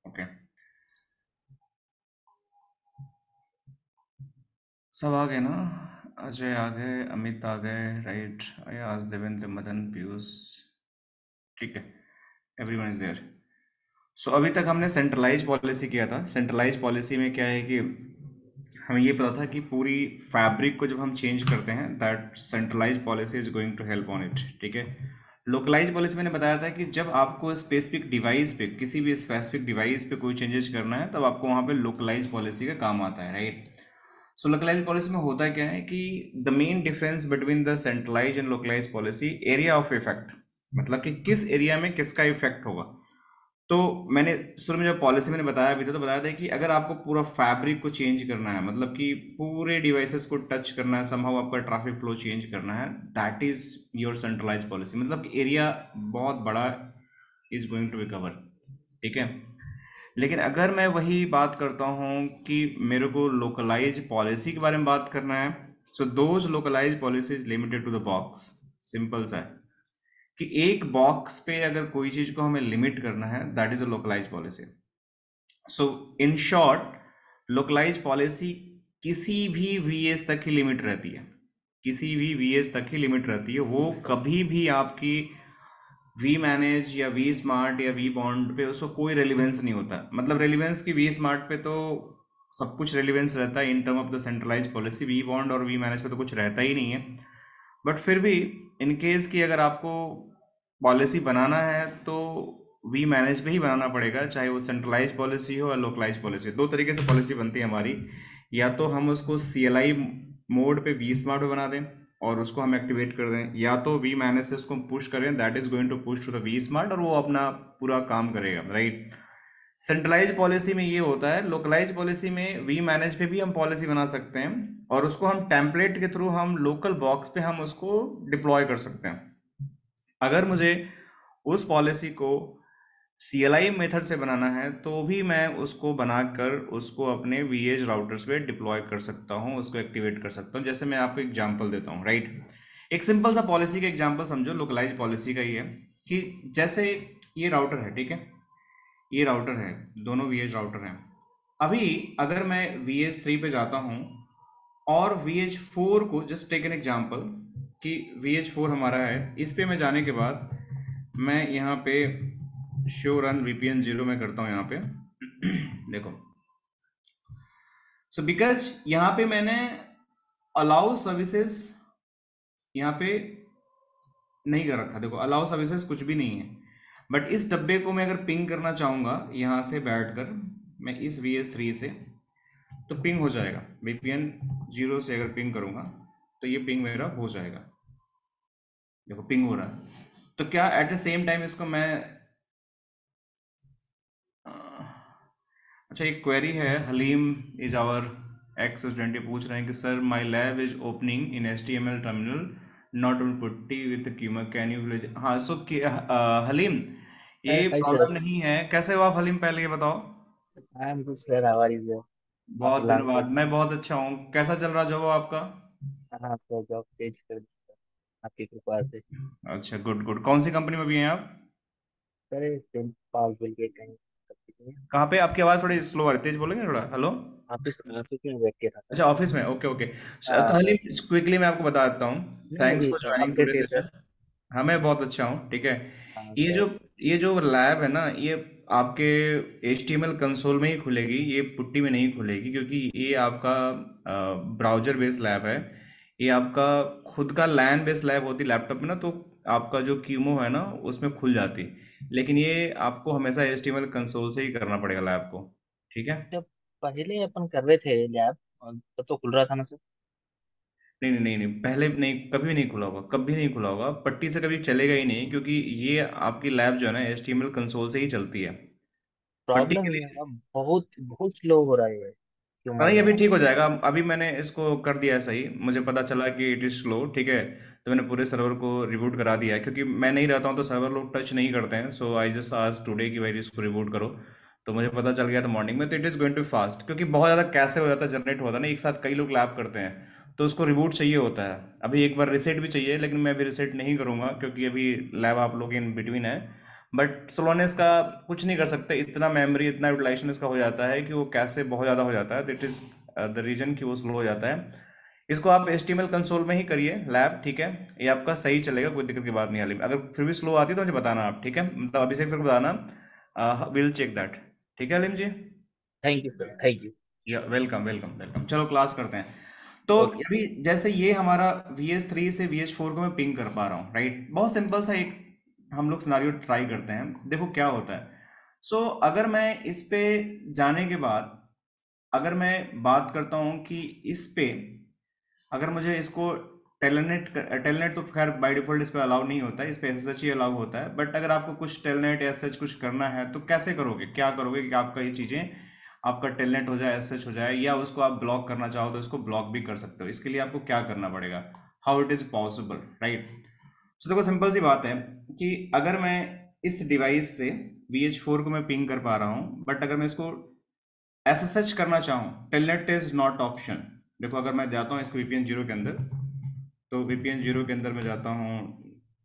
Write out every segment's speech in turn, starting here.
Okay. सब आ गए ना? अजय आ गए, अमित आ गए, राइट? अयाज, देवेंद्र, मदन, पीयूष। ठीक है, एवरीवन इज देयर। सो अभी तक हमने सेंट्रलाइज पॉलिसी किया था। सेंट्रलाइज पॉलिसी में क्या है कि हमें ये पता था कि पूरी फैब्रिक को जब हम चेंज करते हैं, that centralize policy is going to help on it. ठीक है। लोकलाइज पॉलिसी मैंने बताया था कि जब आपको स्पेसिफिक डिवाइस पे, किसी भी स्पेसिफिक डिवाइस पे कोई चेंजेस करना है, तब आपको वहाँ पे लोकलाइज पॉलिसी का काम आता है, राइट? सो लोकलाइज पॉलिसी में होता क्या है कि the main difference between the centralize and localize policy, area of effect, मतलब कि किस एरिया में किसका इफेक्ट होगा। तो मैंने शुरू में जब पॉलिसी मैंने बताया भी था, तो बताया था कि अगर आपको पूरा फैब्रिक को चेंज करना है, मतलब कि पूरे डिवाइसेस को टच करना है, समहाउ आपका ट्रैफिक फ्लो चेंज करना है, that is your centralize policy. मतलब कि एरिया बहुत बड़ा is going to be cover. ठीक है। लेकिन अगर मैं वही बात करता हूँ कि मेरे को लोकलाइज पॉलिसी के बारे में बात करना है, so those localize policy is limited to the box. Simple सा है कि एक बॉक्स पे अगर कोई चीज को हमें लिमिट करना है, that is a localise policy. So in short, localise policy किसी भी वीएस तक ही लिमिट रहती है। किसी भी वीएस तक ही लिमिट रहती है। वो कभी भी आपकी वी मैनेज या वी स्मार्ट या वी बॉन्ड पे उसको कोई रेलिवेंस नहीं होता। मतलब रेलिवेंस की वी स्मार्ट पे तो सब कुछ रेलिवेंस रहता है in term of the centralize policy. We bond और वी मैनेज पे तो कुछ रहता ही नहीं है। बट फिर भी इन केस कि अगर आपको पॉलिसी बनाना है, तो वी मैनेज पे ही बनाना पड़ेगा, चाहे वो सेंट्रलाइज पॉलिसी हो या लोकलाइज पॉलिसी। दो तरीके से पॉलिसी बनती है हमारी। या तो हम उसको सीएलआई मोड पे वी स्मार्ट पे बना दें और उसको हम एक्टिवेट कर दें, या तो वी मैनेज से उसको पुश करें, that is going to push to the we smart, और वो अपना पूरा काम करेगा, राइट? सेंट्रलाइज पॉलिसी में ये होता है। लोकलाइज पॉलिसी में वी मैनेज पे भी हम पॉलिसी बना सकते हैं और उसको हम टेम्पलेट के थ्रू, हम लोकल बॉक्स पे हम उसको डिप्लॉय कर सकते हैं। अगर मुझे उस पॉलिसी को सीएलआई मेथड से बनाना है, तो भी मैं उसको बनाकर उसको अपने वीएज राउटर्स पे डिप्लॉय कर सकता हूँ, उसको एक्टिवेट कर सकता हूँ। जैसे मैं आपको एग्जांपल देता हूँ, राइट? एक सिंपल सा पॉलिसी का एग्जांपल समझो, लोकलाइज पॉलिसी का ही है कि जैसे ये राउटर है, ठीक है? ये राउटर है, दोनों वीएच राउटर हैं। अभी अगर मैं VH3 पे जाता हूँ और VH4 को, जस्ट टेक एन एग्जांपल कि VH4 हमारा है, इस पे मैं जाने के बाद मैं यहाँ पे शो रन VPN 0 में करता हूँ यहाँ पे। देखो, सो बिकॉज यहाँ पे मैंने अलाउ सर्विसेज यहाँ पे नहीं कर रखा। देखो, अलाउ सर्विसेज कुछ भी नहीं है। बट इस डब्बे को मैं अगर पिंग करना चाहूँगा यहाँ से बैठकर, मैं इस VH3 से, तो पिंग हो जाएगा। VPN 0 से अगर पिंग करूँगा तो ये पिंग मेरा हो जाएगा। देखो, पिंग हो रहा है। तो क्या एट द सेम टाइम इसको मैं अच्छा, एक क्वेरी है, Halim is our ex student, ये पूछ रहे हैं कि sir my lab is opening in HTML terminal not will putty with qemu, can you please. हाँ, सो हलीम, ये Hi sir, प्रॉब्लम नहीं है। कैसे हो आप हलीम, पहले ये बताओ। I am good sir. How are you sir? बहुत After long धन्यवाद, time. मैं बहुत अच्छा हूँ। कैसा चल रहा जॉब आपका? हाँ सर, जॉब चेंज कर दी आपकी कृपा से। अच्छा, गुड गुड। कौन सी कंपनी में भी हैं आप? सर सेंट पाल बिल के कहीं कहाँ पे? आपकी आवाज़ थोड़ी स्लो आ रही है, तेज बोलेंगे थोड़ा। हेलो? ऑफिस ऑफिस में बैठ के था सर। अच्छा, ऑफिस में, ओके ओके। हाँ तो सर। क्विकली मैं आपको बता देता हूँ। नहीं थैंक्स अभी फॉर सब ज्वाइनिंग टुडे अपडेट है सर। सेशन। हाँ, मैं बहुत अच्छा हूँ, ठीक है। हाँ ये सर। जो ये जो लैब है ना, ये आपके HTML कंसोल में ही खुलेगी, ये पुट्टी में नहीं खुलेगी, क्योंकि ये आपका ब्राउजर बेस्ड लैब है। ये आपका खुद का लैन बेस्ड लैब होती लैपटॉप में ना, तो आपका जो क्यूमो है ना, उसमें खुल जाती। लेकिन ये आपको हमेशा HTML कंसोल से ही करना पड़ेगा लैब को। ठीक है। जब पहले अपन कर रहे थे लैब और तब तो खुल रहा था ना सर। नहीं नहीं नहीं नहीं, पहले नहीं, कभी नहीं खुला होगा, कभी नहीं खुला होगा, पट्टी से कभी चलेगा ही नहीं, क्योंकि ये आपकी लैब जो है ना, HTML कंसोल से ही चलती है। पट्टी प्रॉब्लम के है लिए। अब बहुत बहुत स्लो हो रहा है क्यों नहीं, में। अभी ठीक हो जाएगा। अभी मैंने इसको कर दिया है सही, मुझे पता चला कि इट इज़ स्लो, ठीक है। तो मैंने पूरे सर्वर को रिबूट करा दिया है, क्योंकि मैं नहीं रहता हूँ तो सर्वर लोग टच नहीं करते हैं। सो आई जस्ट आज टुडे कि भाई इसको रिबूट करो। तो मुझे पता चल गया था मॉर्निंग में, तो it is going to fast, क्योंकि बहुत ज़्यादा कैसे हो जाता है, जनरेट होता है ना एक साथ, कई लोग लैब करते हैं, तो उसको रिबूट चाहिए होता है। अभी एक बार रिसेट भी चाहिए, लेकिन मैं अभी रिसेट नहीं करूँगा, क्योंकि अभी लैब आप लोग इन बिटवीन है। बट स्लोनेस का कुछ नहीं कर सकते, इतना मेमोरी इतना यूटिलाइजेशन इसका हो जाता है कि वो कैसे बहुत ज़्यादा हो जाता है, दैट इज द रीजन कि वो स्लो हो जाता है। इसको आप HTML कंसोल में ही करिए लैब, ठीक है, ये आपका सही चलेगा, कोई दिक्कत की बात नहीं हाल। अगर फिर भी स्लो आती है तो मुझे बताना आप, ठीक है, मतलब अभिषेक सर को बताना, विल चेक दैट। ठीक है Alim ji? Thank you sir, thank you. Yeah welcome welcome welcome, चलो क्लास करते हैं। तो ओके। अभी जैसे ये हमारा VH3 से VH4 को मैं पिंग कर पा रहा हूँ, राइट, बहुत सिंपल सा एक हम लोग सिनारियो ट्राई करते हैं, देखो क्या होता है। सो अगर मैं इस पे जाने के बाद अगर मैं बात करता हूँ कि इस पे अगर मुझे इसको टेलनेट टेलनेट तो खैर बाय डिफॉल्ट इस पे अलाउ नहीं होता है, इस पे SSH ही अलाउ होता है, बट अगर आपको कुछ टेलनेट या SSH कुछ करना है तो कैसे करोगे, क्या करोगे कि आपका ये चीज़ें आपका टेलनेट हो जाए, SSH हो जाए, या उसको आप ब्लॉक करना चाहो तो उसको ब्लॉक भी कर सकते हो। इसके लिए आपको क्या करना पड़ेगा, how it is possible, right. So देखो सिंपल सी बात है कि अगर मैं इस डिवाइस से VH4 को मैं पिंग कर पा रहा हूँ, बट अगर मैं इसको SSH करना चाहूँ, टेलनेट इज नॉट ऑप्शन। देखो अगर मैं जाता हूँ इसको VPN 0 के अंदर, तो VPN 0 के अंदर मैं जाता हूँ,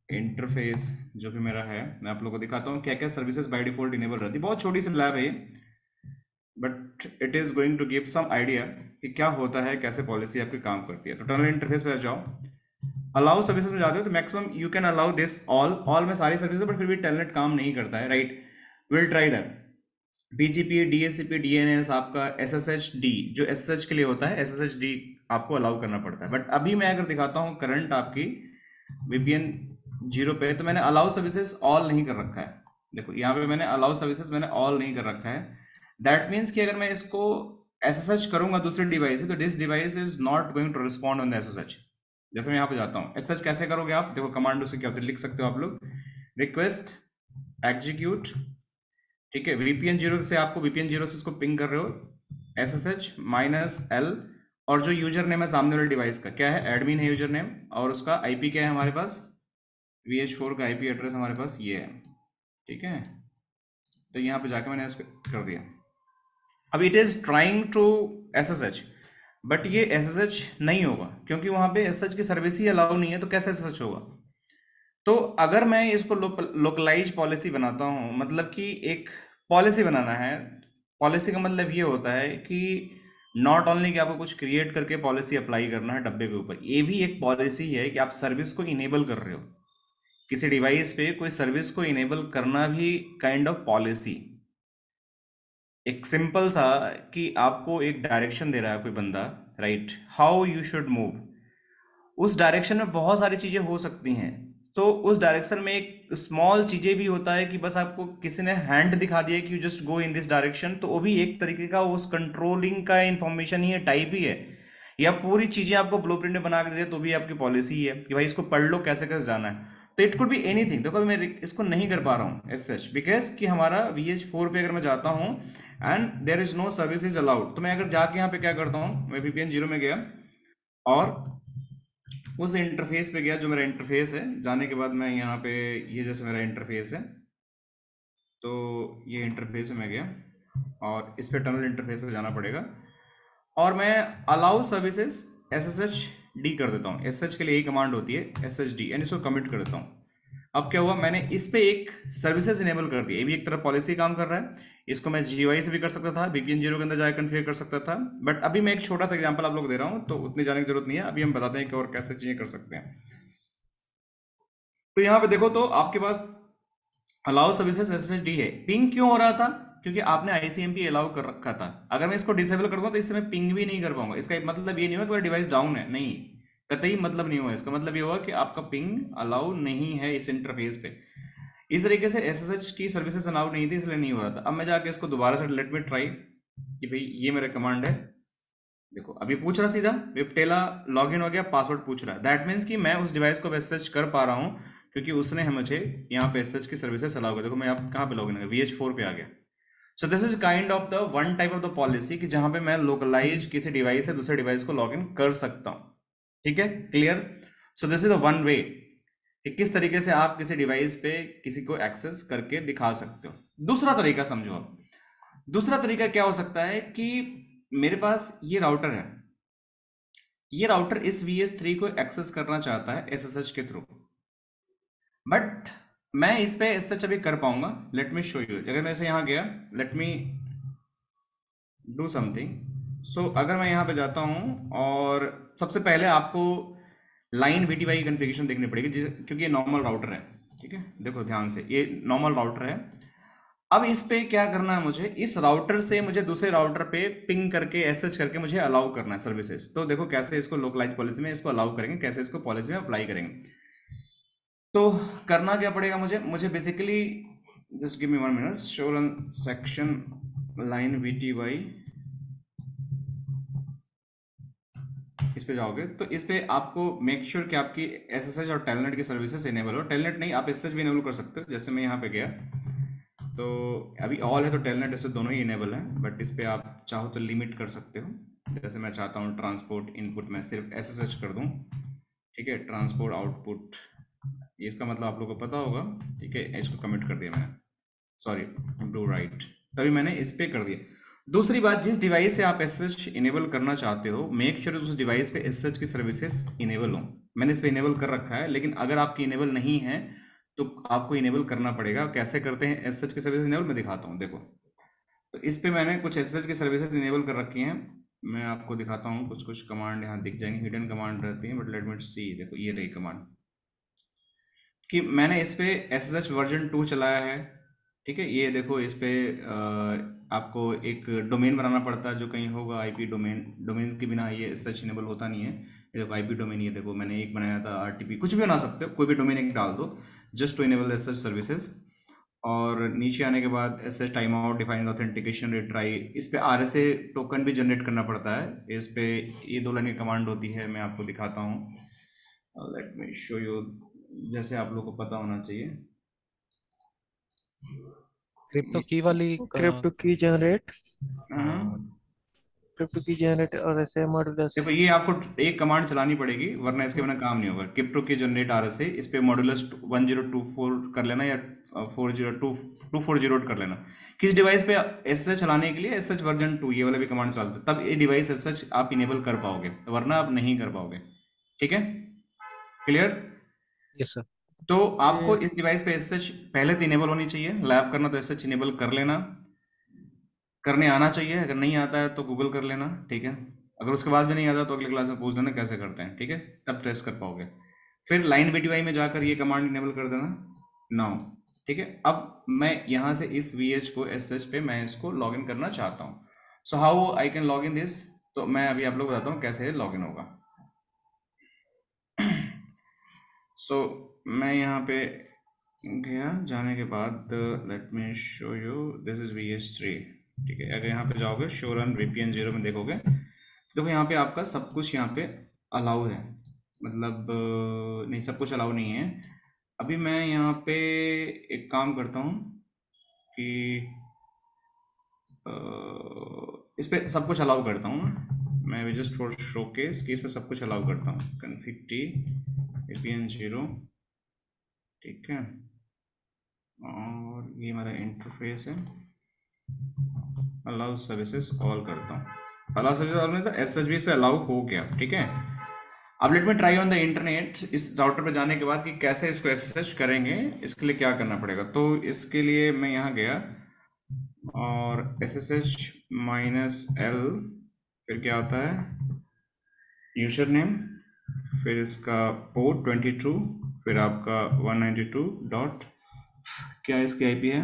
इंटरफेस जो भी मेरा है मैं आप लोगों को दिखाता हूँ क्या क्या सर्विसेज बाय डिफॉल्ट इनेबल रहती है। बहुत छोटी सी लैब है ये, but it is going to give some idea कि क्या होता है, कैसे पॉलिसी आपकी काम करती है। तो टर्मिनल इंटरफेस पे जाओ, अलाउ सर्विसेज में जाते हो तो maximum you can allow this all, all में सारी सर्विसेज, बट फिर भी टेलनेट काम नहीं करता है, right. Will try that. BGP DHCP DNS आपका SSHD जो SSH के लिए होता है, SSHD आपको अलाउ करना पड़ता है। बट अभी मैं अगर दिखाता हूँ करंट आपकी VPN 0 पे, तो मैंने अलाउ सर्विसेज ऑल नहीं कर रखा है। देखो यहाँ पे मैंने अलाउ सर्विसेज मैंने ऑल नहीं कर रखा है। दैट मीन्स कि अगर मैं इसको SSH करूंगा दूसरे डिवाइस से, तो this device is not going to respond on the SSH। जैसे मैं यहाँ पे जाता हूँ, SSH कैसे करोगे आप, देखो कमांड उसके क्या होते हैं, लिख सकते हो आप लोग, रिक्वेस्ट एग्जीक्यूट, ठीक है, VPN 0 से आपको VPN 0 से इसको पिंग कर रहे हो, SSH-L, और जो यूजर नेम है सामने वाले डिवाइस का क्या है, एडमिन है यूजर नेम, और उसका IP क्या है हमारे पास, VH4 का IP एड्रेस हमारे पास ये है, ठीक है। तो यहाँ पे जाके मैंने इसको कर दिया। अब it is trying to SSH, but ये SSH नहीं होगा क्योंकि वहां पे SSH की सर्विस ही अलाउ नहीं है, तो कैसे SSH होगा। तो अगर मैं इसको लोकलाइज पॉलिसी बनाता हूँ, मतलब कि एक पॉलिसी बनाना है, पॉलिसी का मतलब ये होता है कि नॉट ओनली कि आपको कुछ क्रिएट करके पॉलिसी अप्लाई करना है डब्बे के ऊपर, ये भी एक पॉलिसी है कि आप सर्विस को इनेबल कर रहे हो, किसी डिवाइस पे कोई सर्विस को इनेबल करना भी काइंड ऑफ पॉलिसी। एक सिंपल सा कि आपको एक डायरेक्शन दे रहा है कोई बंदा, right, how you should move, उस डायरेक्शन में बहुत सारी चीजें हो सकती हैं। तो उस डायरेक्शन में एक स्मॉल चीजें भी होता है कि बस आपको किसी ने हैंड दिखा दिया कि you just go in this direction, तो वो भी एक तरीके का उस कंट्रोलिंग का इंफॉर्मेशन ही है, टाइप ही है। या पूरी चीजें आपको ब्लूप्रिंट में बना के दे तो भी आपकी पॉलिसी ही है कि भाई इसको पढ़ लो कैसे कैसे जाना है। तो इट कुड बी एनीथिंग। देखो मैं इसको नहीं कर पा रहा हूँ एज सच, बिकॉज कि हमारा VH4 पे अगर मैं जाता हूँ and there is no service is allowed, तो मैं अगर जाके यहाँ पे क्या करता हूँ, मैं VPN 0 में गया और उस इंटरफेस पे गया जो मेरा इंटरफेस है, जाने के बाद मैं यहाँ पे, ये जैसे मेरा इंटरफेस है, तो ये इंटरफेस में मैं गया और इस पे टनल इंटरफेस पे जाना पड़ेगा, और मैं अलाउ सर्विसेज SSH-D कर देता हूँ। SSH के लिए यही कमांड होती है SSH-D, एंड इसको कमिट कर देता हूँ। अब क्या हुआ, मैंने इस पे एक सर्विसेज इनेबल कर दी, ये भी एक तरह पॉलिसी काम कर रहा है। इसको मैं GUI से भी कर सकता था, VPN 0 के अंदर जाकर कन्फिगर कर सकता था, बट अभी मैं एक छोटा सा एग्जांपल आप लोग दे रहा हूँ तो उतनी जाने की जरूरत नहीं है, अभी हम बताते हैं कि और कैसे चीजें कर सकते हैं। तो यहाँ पे देखो तो आपके पास अलाउ सर्विसेज SSH-D है। पिंग क्यों हो रहा था, क्योंकि आपने ICMP अलाउ कर रखा था। अगर मैं इसको डिसेबल कर दूंगा तो इससे मैं पिंग भी नहीं कर पाऊंगा। इसका मतलब ये नहीं हुआ कि मेरा डिवाइस डाउन है, नहीं, कतई मतलब नहीं हुआ। इसका मतलब ये हुआ कि आपका पिंग अलाउ नहीं है इस इंटरफेस पे। इस तरीके से SSH की सर्विसेज अलाउ नहीं थी, इसलिए नहीं हो रहा था। अब मैं जाके इसको दोबारा से लेट में ट्राई कि भाई ये मेरा कमांड है, देखो अभी पूछ रहा सीधा विपटेला लॉगिन हो गया, पासवर्ड पूछ रहा है, दैट मीन्स कि मैं उस डिवाइस को SSH कर पा रहा हूँ क्योंकि उसने मुझे यहाँ पे SSH की सर्विसेज अलाउ कर। देखो मैं आप कहाँ पे लॉगिन हो गया, VH4 पे आ गया। सो this is kind of the one type of the policy कि जहां पे मैं लोकलाइज किसी डिवाइस से दूसरे डिवाइस को लॉगिन कर सकता हूँ। ठीक है, clear. So this is the one way कि किस तरीके से आप किसी डिवाइस पे किसी को एक्सेस करके दिखा सकते हो। दूसरा तरीका समझो आप, दूसरा तरीका क्या हो सकता है कि मेरे पास ये राउटर है, ये राउटर इस VH3 को एक्सेस करना चाहता है SSH के थ्रू, बट मैं इस पे इससे अभी कर पाऊंगा। Late me show you. अगर मैं से यहाँ गया, लेट मी डू समथिंग। सो अगर मैं यहाँ पे जाता हूँ और सबसे पहले आपको लाइन वीटीवाई की कन्फिगरेशन देखनी पड़ेगी, क्योंकि ये नॉर्मल राउटर है। ठीक है, देखो ध्यान से, ये नॉर्मल राउटर है। अब इस पे क्या करना है मुझे, इस राउटर से मुझे दूसरे राउटर पे पिंग करके एसएच करके मुझे अलाउ करना है सर्विसेज। तो देखो कैसे इसको लोकलाइज पॉलिसी में इसको अलाउ करेंगे, कैसे इसको पॉलिसी में अप्लाई करेंगे। तो करना क्या पड़ेगा मुझे, basically just give me 1 minute. Show run section line VTY, इस पे जाओगे तो इस पे आपको मेक श्योर कि आपकी एसएसएच और टेलनेट की सर्विसेज इनेबल हो। टेलनेट नहीं, आप एसएसएच भी इनेबल कर सकते हो। जैसे मैं यहाँ पे गया तो अभी ऑल है, तो टेलनेट एसएसएच दोनों ही इनेबल है, बट इस पे आप चाहो तो लिमिट कर सकते हो। जैसे मैं चाहता हूँ ट्रांसपोर्ट इनपुट में सिर्फ एसएसएच कर दूँ। ठीक है, ट्रांसपोर्ट आउटपुट, ये इसका मतलब आप लोगों को पता होगा। ठीक है, इसको कमिट कर दिया मैंने, सॉरी डू राइट, तभी मैंने इस पे कर दिया। दूसरी बात, जिस डिवाइस से आप एसएच इनेबल करना चाहते हो, मेक श्योर उस डिवाइस पे एसएच की सर्विसेज इनेबल हो। मैंने इस पे इनेबल कर रखा है, लेकिन अगर आपकी इनेबल नहीं है तो आपको इनेबल करना पड़ेगा। कैसे करते हैं एसएच की सर्विस इनेबल, मैं दिखाता हूँ। देखो, तो इस पे मैंने कुछ एसएच की सर्विसेज इनेबल कर रखी हैं। मैं आपको दिखाता हूँ, कुछ कुछ कमांड यहाँ दिख जाएंगी, हिडन कमांड रहती है, बट लेट मी सी। देखो ये रही कमांड कि मैंने इस पे एस एच वर्जन 2 चलाया है। ठीक है, ये देखो इस पे आपको एक डोमेन बनाना पड़ता है जो कहीं होगा आईपी डोमेन। डोमेन के बिना ये एस एच इनेबल होता नहीं है। ये देखो आईपी डोमेन, ये देखो मैंने एक बनाया था आरटीपी, कुछ भी बना सकते हो, कोई भी डोमेन एक डाल दो, just to enable S H services. और नीचे आने के बाद S H time out, defined authentication, retry, इस पे आर एस ए टोकन भी जनरेट करना पड़ता है। इस पे ये 2 लाइन की कमांड होती है, मैं आपको दिखाता हूँ। लेट मी शो यू, जैसे आप लोग को पता होना चाहिए। क्रिप्टो की वाली क्रिप्टो की जनरेट, हाँ, क्रिप्टो की जनरेट और ऐसे मॉड्यूलस। देखो ये आपको एक कमांड चलानी पड़ेगी, वरना इसके बिना काम नहीं होगा। क्रिप्टो की जनरेट आर से इस पे मॉड्यूलस 1024 कर लेना, या 402240 कर लेना। किस डिवाइस पे एस एच चलाने के लिए एस एच वर्जन 2 ये वाला भी कमांड चला सकते, तब ये डिवाइस एस एच आप इनेबल कर पाओगे, वरना आप नहीं कर पाओगे। ठीक है, क्लियर। Yes sir. तो आपको इस डिवाइस पे एस एच पहले तो इनेबल होनी चाहिए। लैब करना तो एस एच इनेबल कर लेना, करने आना चाहिए। अगर नहीं आता है तो गूगल कर लेना। ठीक है, अगर उसके बाद भी नहीं आता तो अगले क्लास में पूछ लेना कैसे करते हैं। ठीक है, तब ट्रेस कर पाओगे। फिर लाइन वीटीवाई में जाकर ये कमांड इनेबल कर देना नाउ। ठीक है, अब मैं यहाँ से इस वी एच को एस एच पे मैं इसको लॉग इन करना चाहता हूँ। So how I can log in this, तो मैं अभी आप लोग बताता हूँ कैसे लॉग इन होगा। सो मैं यहाँ पे गया, जाने के बाद late me show you, this is V H 3। ठीक है, अगर यहाँ पे जाओगे शो रन VPN 0 में देखोगे, देखो यहाँ पे आपका सब कुछ यहाँ पे अलाउ है। मतलब नहीं, सब कुछ अलाउ नहीं है। अभी मैं यहाँ पे एक काम करता हूँ कि इस पे सब कुछ अलाउ करता हूँ। मैं जस्ट फॉर शोकेस कि इस पे सब कुछ अलाउ करता हूँ। कन्फिग टी VPN 0, ठीक है, और ये हमारा इंटरफेस है। अलाउ सर्विसेज ऑल करता हूँ। अलाउ सर्विसेज ऑल में तो एस एच बी इस पे अलाउ हो गया। ठीक है, अब late me try on the internet, इस राउटर पे जाने के बाद कि कैसे इसको एस करेंगे, इसके लिए क्या करना पड़ेगा। तो इसके लिए मैं यहाँ गया और SSH-L, फिर क्या आता है यूजर नेम, फिर इसका पोर्ट 22, फिर आपका 192 डॉट, क्या इसकी आईपी है,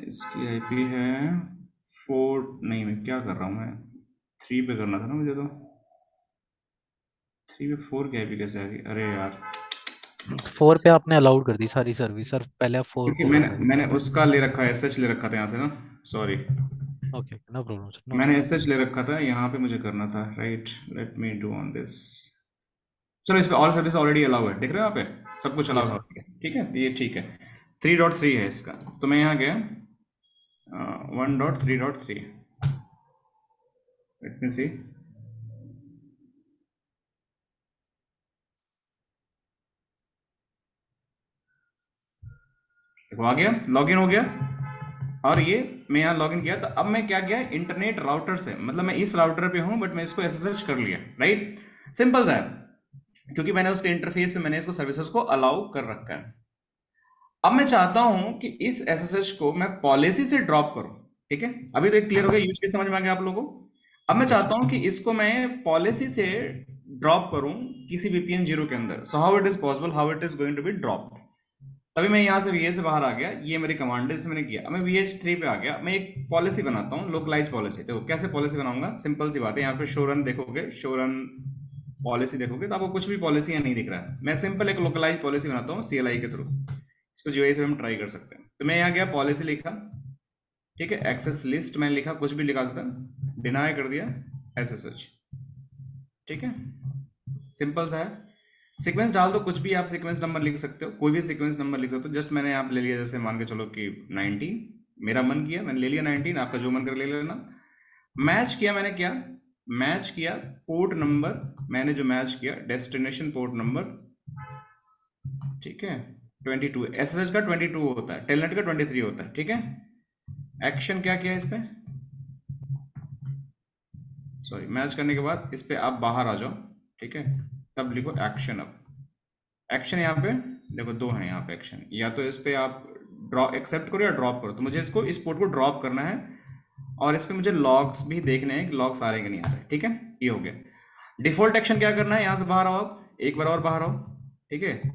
इसकी आईपी है 4, नहीं मैं क्या कर रहा हूँ, मैं 3 पे करना था ना मुझे, तो 3 पे 4 की आईपी कैसे आ गई, अरे यार 4 पे आपने अलाउड कर दी सारी सर्विस सर, पहले आप 4 क्योंकि को मैंने कर रहे थे। मैंने उसका ले रखा है, एसएच ले रखा था यहाँ से ना, sorry, okay, no problem sir, no मैंने एसएच ले रखा था, यहाँ पे मुझे करना था, right. Let me do on this. चलो, इस पे ऑल सर्विस ऑलरेडी अलाउ है, देख रहे हो यहाँ पे सब कुछ यस अलाउ सर। है। ठीक है, ये ठीक है। 3.3 है इसका, तो मैं यहाँ गया 1.3.3, लेट मी सी। देखो आ गया, लॉगिन हो गया। और ये मैं यहाँ लॉगिन किया, तो अब मैं क्या किया, इंटरनेट राउटर से, मतलब मैं इस राउटर पे हूँ बट मैं इसको एसएसएच कर लिया, राइट। सिंपल सा है। क्योंकि मैंने उसके इंटरफेस पे मैंने इसको सर्विसेज को अलाउ कर रखा है। अब मैं चाहता हूं कि इस एसएसएच को मैं पॉलिसी से ड्रॉप करूं। ठीक है, अभी तो एक क्लियर हो गया, यूज केस समझ में आ गया आप लोगों को। अब मैं यस चाहता सर। हूं कि इसको मैं पॉलिसी से ड्रॉप करूं किसी VPN 0 के अंदर। So how it is possible, how it is going to be drop. तभी मैं यहाँ से VA से बाहर आ गया, ये मेरी कमांड है, इसे मैंने किया। अब मैं VH3 पे आ गया, मैं एक पॉलिसी बनाता हूँ, लोकलाइज पॉलिसी। देखो कैसे पॉलिसी बनाऊंगा, सिंपल सी बात है। यहाँ पे शो रन देखोगे, शो रन पॉलिसी देखोगे तो आपको कुछ भी पॉलिसी यहाँ नहीं दिख रहा है। मैं सिंपल एक लोकलाइज पॉलिसी बनाता हूँ CLI के थ्रू। इसको GUI से हम ट्राई कर सकते हैं। तो मैं यहाँ गया, पॉलिसी लिखा, ठीक है, एक्सेस लिस्ट मैंने लिखा, कुछ भी लिखा था, डिनाई कर दिया SSH। ठीक है, सिंपल सा है। सीक्वेंस डाल दो, कुछ भी आप सीक्वेंस नंबर लिख सकते हो, कोई भी सीक्वेंस नंबर लिख सकते हो। जस्ट मैंने आप ले लिया, जैसे मान के चलो कि 19, मेरा मन किया मैंने ले लिया 19, आपका जो मन कर ले लेना। मैच किया मैंने, क्या मैच किया, पोर्ट नंबर मैंने जो मैच किया, डेस्टिनेशन पोर्ट नंबर, ठीक है 22, SSH का 22 होता है, टेलनेट का 23 होता है। ठीक है, एक्शन क्या किया इस पे, सॉरी, मैच करने के बाद इस पे आप बाहर आ जाओ। ठीक है, तब लिखो एक्शन। अब एक्शन यहाँ पे देखो दो हैं यहाँ पे एक्शन, या तो इस पे आप ड्रॉप एक्सेप्ट करो या ड्रॉप करो। तो मुझे इसको, इस पोर्ट को ड्रॉप करना है, और इस पे मुझे लॉग्स भी देखने हैं कि लॉग्स आ रहे कि नहीं आ रहे। ठीक है, ये हो गया। डिफॉल्ट एक्शन क्या करना है, यहाँ से बाहर आओ, आप एक बार और बाहर आओ। ठीक है,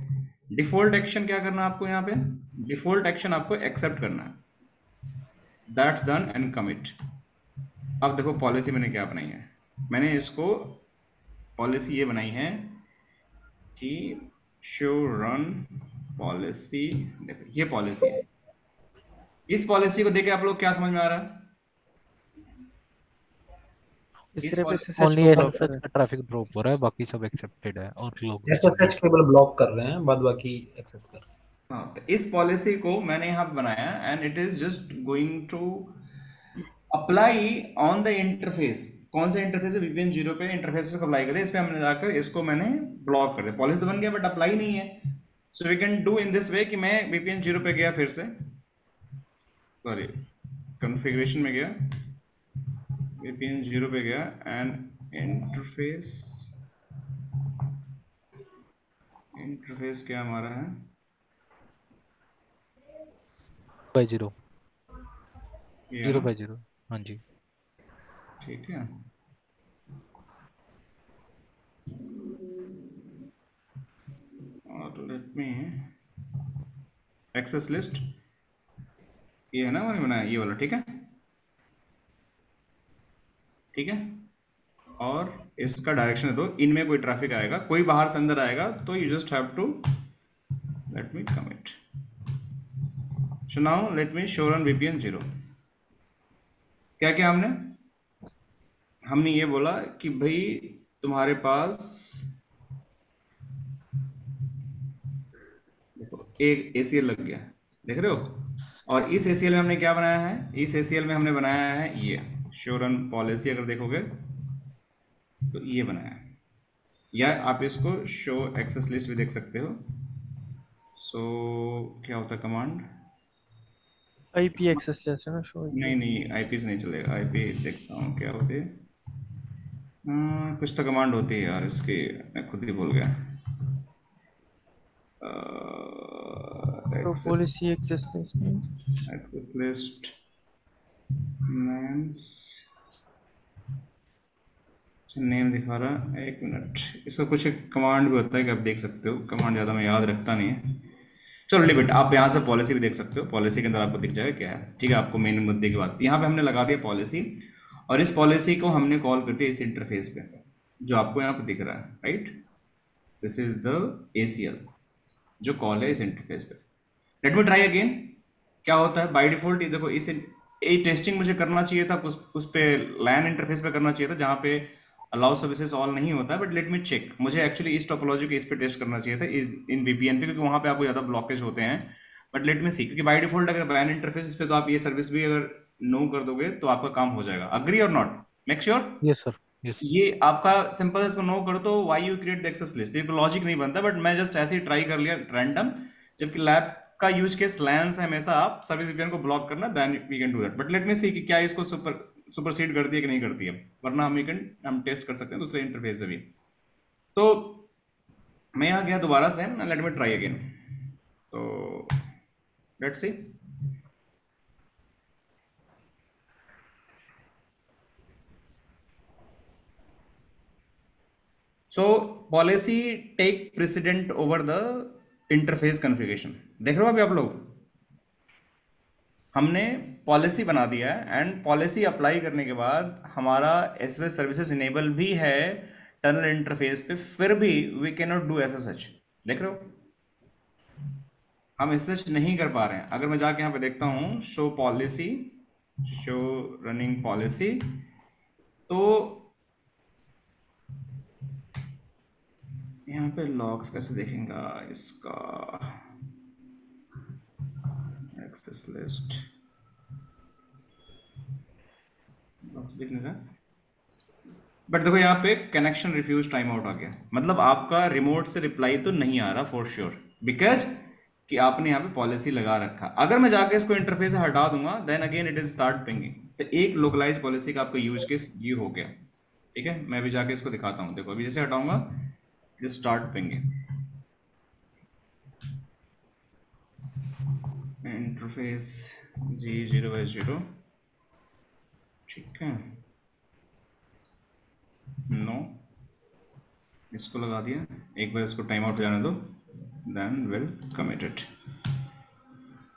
डिफॉल्ट एक्शन क्या करना है आपको, यहाँ पे डिफॉल्ट एक्शन आपको एक्सेप्ट करना है, दैट्स डन एंड कमिट। अब देखो पॉलिसी मैंने क्या बनाई है, मैंने इसको पॉलिसी ये बनाई है कि शो रन पॉलिसी। देखो ये पॉलिसी है, इस पॉलिसी को देख के आप लोग क्या समझ में आ रहा है, ये इस सिर्फ पॉलिसी, एसएसएच ओनली को ब्लॉक कर एसएसएच रहे का ट्रैफिक ड्रॉप हो रहा है, बाकी सब एक्सेप्टेड है और लोग भी सब एसएसएच देख। केवल ब्लॉक कर रहे हैं, बाद बाकी एक्सेप्ट कर रहे हाँ, तो इस पॉलिसी को मैंने यहाँ पे बनाया, and it is just going to apply on the interface. कौन सा इंटरफेस है, VPN 0 पे इंटरफेस को अप्लाई कर दे। इस पे हमने जाकर इसको मैंने ब्लॉक कर दिया, पॉलिसी तो बन गया बट अप्लाई नहीं है। So we can do in this way कि मैं VPN 0 पे गया, फिर से सॉरी कॉन्फ़िगरेशन में गया, VPN 0 पे गया, एंड इंटरफेस क्या हमारा है, 0/0, ये ना, 0/0। हाँ जी। ठीक है। और लेट मी एक्सेस लिस्ट, ये है ना मैंने बनाया, ये वाला, ठीक है, ठीक है। और इसका डायरेक्शन दे दो, इनमें कोई ट्रैफिक आएगा, कोई बाहर से अंदर आएगा तो you just have to let me commit. So now let me show run VPN 0। क्या क्या हमने ये बोला कि भाई तुम्हारे पास देखो एक ACL लग गया, देख रहे हो। और इस ACL में हमने क्या बनाया है, इस ACL में हमने बनाया है ये शो रन पॉलिसी। अगर देखोगे तो ये बनाया है, या आप इसको शो एक्सेस लिस्ट भी देख सकते हो। सो क्या होता है कमांड, आईपी एक्सेस लेस है ना, शो नहीं नहीं IP से नहीं चलेगा, IP देखता हूँ क्या होती है। कुछ तो कमांड होती है यार इसकी, मैं खुद ही भूल गया। तो एक्सेस पॉलिसी एक्सेस लेस में लिस्ट नेम्स, नेम दिखा रहा है, एक मिनट। इसका कुछ एक कमांड भी होता है कि आप देख सकते हो, कमांड ज़्यादा मैं याद रखता नहीं है। चलो लिमिट, आप यहाँ से पॉलिसी भी देख सकते हो, पॉलिसी के अंदर आपको दिख जाएगा क्या है। ठीक है, आपको मेन मुद्दे की बात, यहाँ पे हमने लगा दिया पॉलिसी, और इस पॉलिसी को हमने कॉल कर दिया इस इंटरफेस पे जो आपको यहाँ पे दिख रहा है, right. This is the ACL जो कॉल है इस इंटरफेस पे। लेट मी ट्राई अगेन, क्या होता है बाय डिफॉल्ट। देखो इस टेस्टिंग मुझे करना चाहिए था उस पे LAN इंटरफेस पे करना चाहिए था जहाँ पे अलाउ सर्विसेज ऑल नहीं होता है, बट लेट मी चेक, मुझे एक्चुअली इस टोपोलॉजी के इस पे टेस्ट करना चाहिए था इन VPN पे, क्योंकि वहाँ पे आपको ज़्यादा ब्लॉकेज होते हैं। बट लेट मी सी, क्योंकि बाय डिफॉल्ट अगर LAN इंटरफेस इस पे, तो आप ये सर्विस भी अगर नो कर दोगे तो आपका काम हो जाएगा। अग्री और not, make sure. Yes sir, yes. ये आपका सिंपल, इसको नो करो तो why you create the access list, ये लॉजिक नहीं बनता, बट मैं जस्ट ऐसे ही ट्राई कर लिया रैंडम। जबकि लैब का यूज केस LANs है हमेशा, आप सर्विस VPN को ब्लॉक करना, then we can do that. But let me see कि क्या इसको सुपरसीड करती है कि नहीं करती है, वरना हम टेस्ट कर सकते हैं दूसरे इंटरफेस पे भी। तो मैं यहाँ गया दोबारा से, लेट मी ट्राई अगेन। तो let's see. So policy take president over the interface configuration. देख रहे हो अभी आप लोग, हमने पॉलिसी बना दिया है एंड पॉलिसी अप्लाई करने के बाद हमारा एसएसएच सर्विसेज इनेबल भी है टनल इंटरफेस पे, फिर भी we can not do SSH. देख रहे हो, हम एसएसएच नहीं कर पा रहे हैं। अगर मैं जाके यहाँ पे देखता हूँ show policy, show running policy, तो यहाँ पे लॉग्स कैसे देखेंगे इसका, एक्सेस लिस्ट लॉग्स दिखने का। बट देखो यहाँ पे कनेक्शन रिफ्यूज टाइम आउट आ गया, मतलब आपका रिमोट से रिप्लाई तो नहीं आ रहा फॉर श्योर, बिकॉज कि आपने यहाँ पे पॉलिसी लगा रखा। अगर मैं जाके इसको इंटरफेस से हटा दूंगा then again it is start pinging. तो एक लोकलाइज पॉलिसी का आपका यूज केस ये हो गया। ठीक है, मैं भी जाके इसको दिखाता हूँ। देखो अभी जैसे हटाऊंगा it start pinging interface G0/0। ठीक है, नो, इसको लगा दिया। एक बार इसको टाइम आउट जाने दो, देन विल कमिट इट।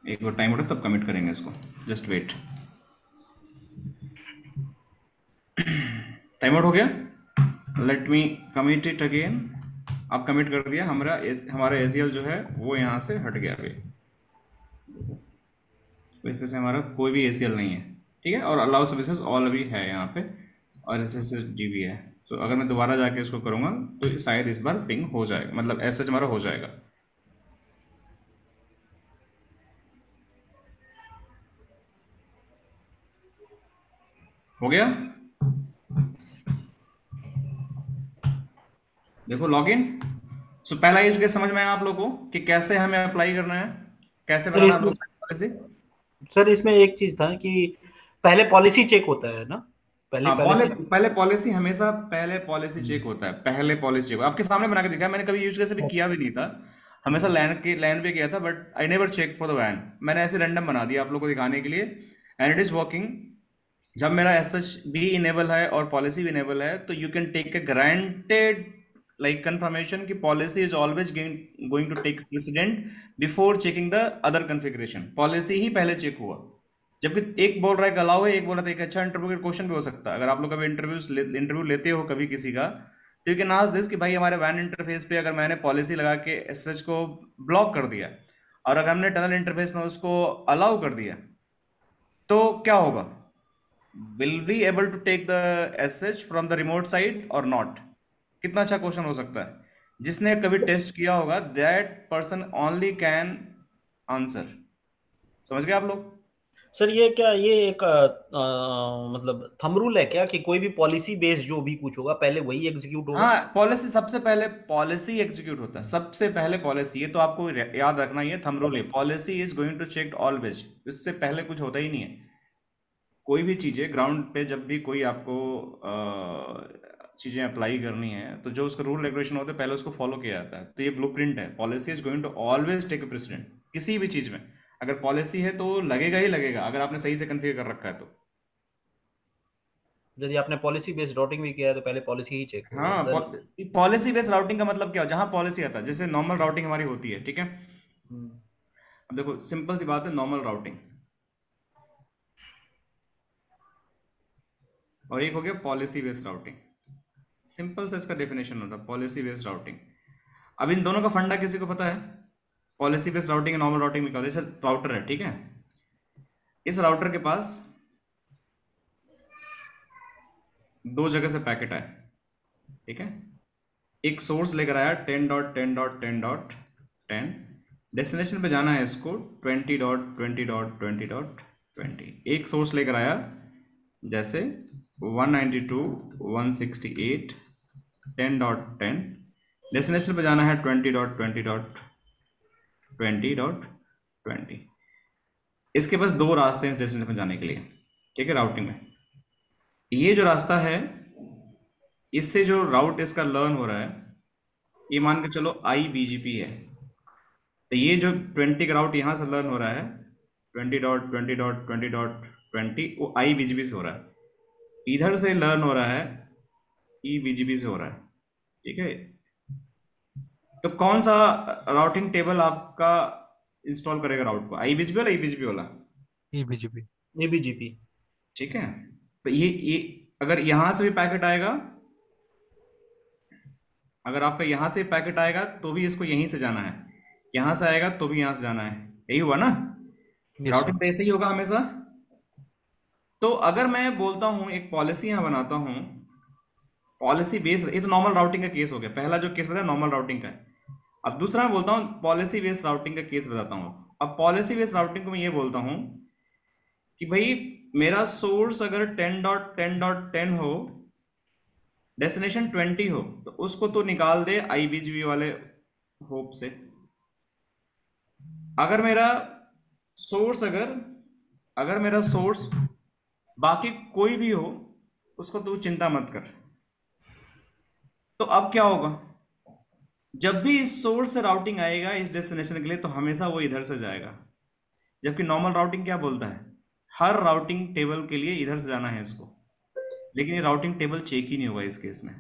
एक बार टाइम आउट तब कमिट करेंगे इसको, जस्ट वेट। टाइम आउट हो गया, late me commit it again. अब कमिट कर दिया, हमारा एसीएल जो है वो यहाँ से हट गया अभी। तो इस से हमारा कोई भी एसीएल नहीं है। ठीक है, और अलाउ सर्विसेज ऑल अभी है यहाँ पे, और SSHD भी है। तो अगर मैं दोबारा जाके इसको करूँगा तो शायद इस बार पिंग हो जाएगा, मतलब SSH हमारा हो जाएगा। हो गया, देखो लॉगिन। सो पहला यूज केस समझ में आया आप लोगों को कि कैसे हमें अप्लाई करना है, कैसे सर बनाना है इसमें लोकल पॉलिसी। सर इसमें एक चीज था कि पहले पॉलिसी चेक होता है ना, पहले हाँ, पॉलिसी। पहले पॉलिसी हमेशा पहले पॉलिसी चेक होता है, पहले पॉलिसी चेक आपके सामने बना के दिखा है। मैंने कभी यूज कैसे भी किया भी नहीं था, हमेशा लैंड पे किया था, but I never check for the वैन। मैंने ऐसे रैंडम बना दिया आप लोगों को दिखाने के लिए, एंड इट इज वर्किंग। जब मेरा एसएच भी इनेबल है और पॉलिसी भी इनेबल है तो you can take a granted like confirmation कि policy is always going to take precedent before checking the other configuration. Policy ही पहले चेक हुआ, जबकि एक बोल रहा है अलाउ है, एक बोल रहा था एक अच्छा इंटरव्यू का क्वेश्चन भी हो सकता है। अगर आप लोग कभी इंटरव्यू लेते हो कभी किसी का, तो यू कैन आस्क दिस कि भाई हमारे वैन इंटरफेस पे अगर मैंने पॉलिसी लगा के एसएच को ब्लॉक कर दिया और अगर हमने टनल इंटरफेस में उसको अलाउ कर दिया तो क्या होगा, will be able to take the SH from the remote side और नॉट। कितना अच्छा क्वेश्चन हो सकता है। जिसने कभी टेस्ट किया होगा that person only can answer. समझ गए आप लोग। सर ये क्या, ये एक मतलब थंब रूल है क्या कि कोई भी पॉलिसी बेस्ड जो भी कुछ होगा पहले वही एग्जीक्यूट होगा? हाँ, पॉलिसी सबसे पहले पॉलिसी एग्जीक्यूट होता है, सबसे पहले पॉलिसी। ये तो आपको याद रखना, ये थंब रूल है। Policy is going to check always, इससे पहले कुछ होता ही नहीं है। कोई भी चीज़ें ग्राउंड पे जब भी कोई आपको चीज़ें अप्लाई करनी है तो जो उसका रूल रेगुलेशन होता है पहले उसको फॉलो किया जाता है। तो ये ब्लूप्रिंट है, policy is going to always take a president किसी भी चीज़ में। अगर पॉलिसी है तो लगेगा ही लगेगा, अगर आपने सही से कन्फिगर कर रखा है तो। यदि आपने पॉलिसी बेस्ड राउटिंग भी किया है तो पहले पॉलिसी ही चेक होगा हाँ, देन। पॉलिसी बेस्ड राउटिंग का मतलब क्या हो, जहाँ पॉलिसी आता है, जैसे नॉर्मल राउटिंग हमारी होती है। ठीक है, अब देखो सिंपल सी बात है, नॉर्मल राउटिंग और एक हो गया पॉलिसी बेस्ड राउटिंग। सिंपल से इसका डेफिनेशन होता है पॉलिसी बेस्ड राउटिंग। अब इन दोनों का फंडा किसी को पता है? पॉलिसी बेस्ड राउटिंग और नॉर्मल राउटिंग में क्या होता है? जैसे राउटर है, ठीक है, इस राउटर के पास दो जगह से पैकेट आए। ठीक है, एक सोर्स लेकर आया 10.10.10.10, डेस्टिनेशन पे जाना है इसको 20.20.20.20। एक सोर्स लेकर आया जैसे 192.168.10.10, डेस्टिनेशन पे जाना है 20.20.20.20। इसके पास दो रास्ते हैं इस डेस्टिनेशन पे जाने के लिए। ठीक है, राउटिंग में ये जो रास्ता है, इससे जो राउट इसका लर्न हो रहा है ये मान के चलो IBGP है, तो ये जो 20 का राउट यहाँ से लर्न हो रहा है, 20.20.20.20 वो IBGP से हो रहा है, इधर से लर्न हो रहा है EBGP से हो रहा है, ठीक है। तो कौन सा राउटिंग टेबल आपका इंस्टॉल करेगा राउट को, IBGP वाला EBGP वाला? EBGP। ABGP। ठीक है। तो ये अगर यहाँ से भी पैकेट आएगा, अगर आपका यहाँ से पैकेट आएगा तो भी इसको यहीं से जाना है, यहाँ से आएगा तो भी यहाँ से जाना है, यही हुआ ना? Yes routing sir. तो ऐसे ही होगा हमेशा। तो अगर मैं बोलता हूँ एक पॉलिसी यहाँ बनाता हूँ, पॉलिसी बेस, ये तो नॉर्मल राउटिंग का केस हो गया, पहला जो केस बताया नॉर्मल राउटिंग का है। अब दूसरा मैं बोलता हूँ पॉलिसी बेस्ड राउटिंग का केस बताता हूँ। अब पॉलिसी बेस्ड राउटिंग को मैं ये बोलता हूँ कि भाई मेरा सोर्स अगर 10.10.10 हो, डेस्टिनेशन 20 हो, तो उसको तो निकाल दे IBGP वाले होप से। अगर मेरा सोर्स अगर मेरा सोर्स बाकी कोई भी हो, उसको तू चिंता मत कर। तो अब क्या होगा, जब भी इस सोर्स से राउटिंग आएगा इस डेस्टिनेशन के लिए, तो हमेशा वो इधर से जाएगा। जबकि नॉर्मल राउटिंग क्या बोलता है, हर राउटिंग टेबल के लिए इधर से जाना है इसको, लेकिन ये राउटिंग टेबल चेक ही नहीं होगा इस केस में।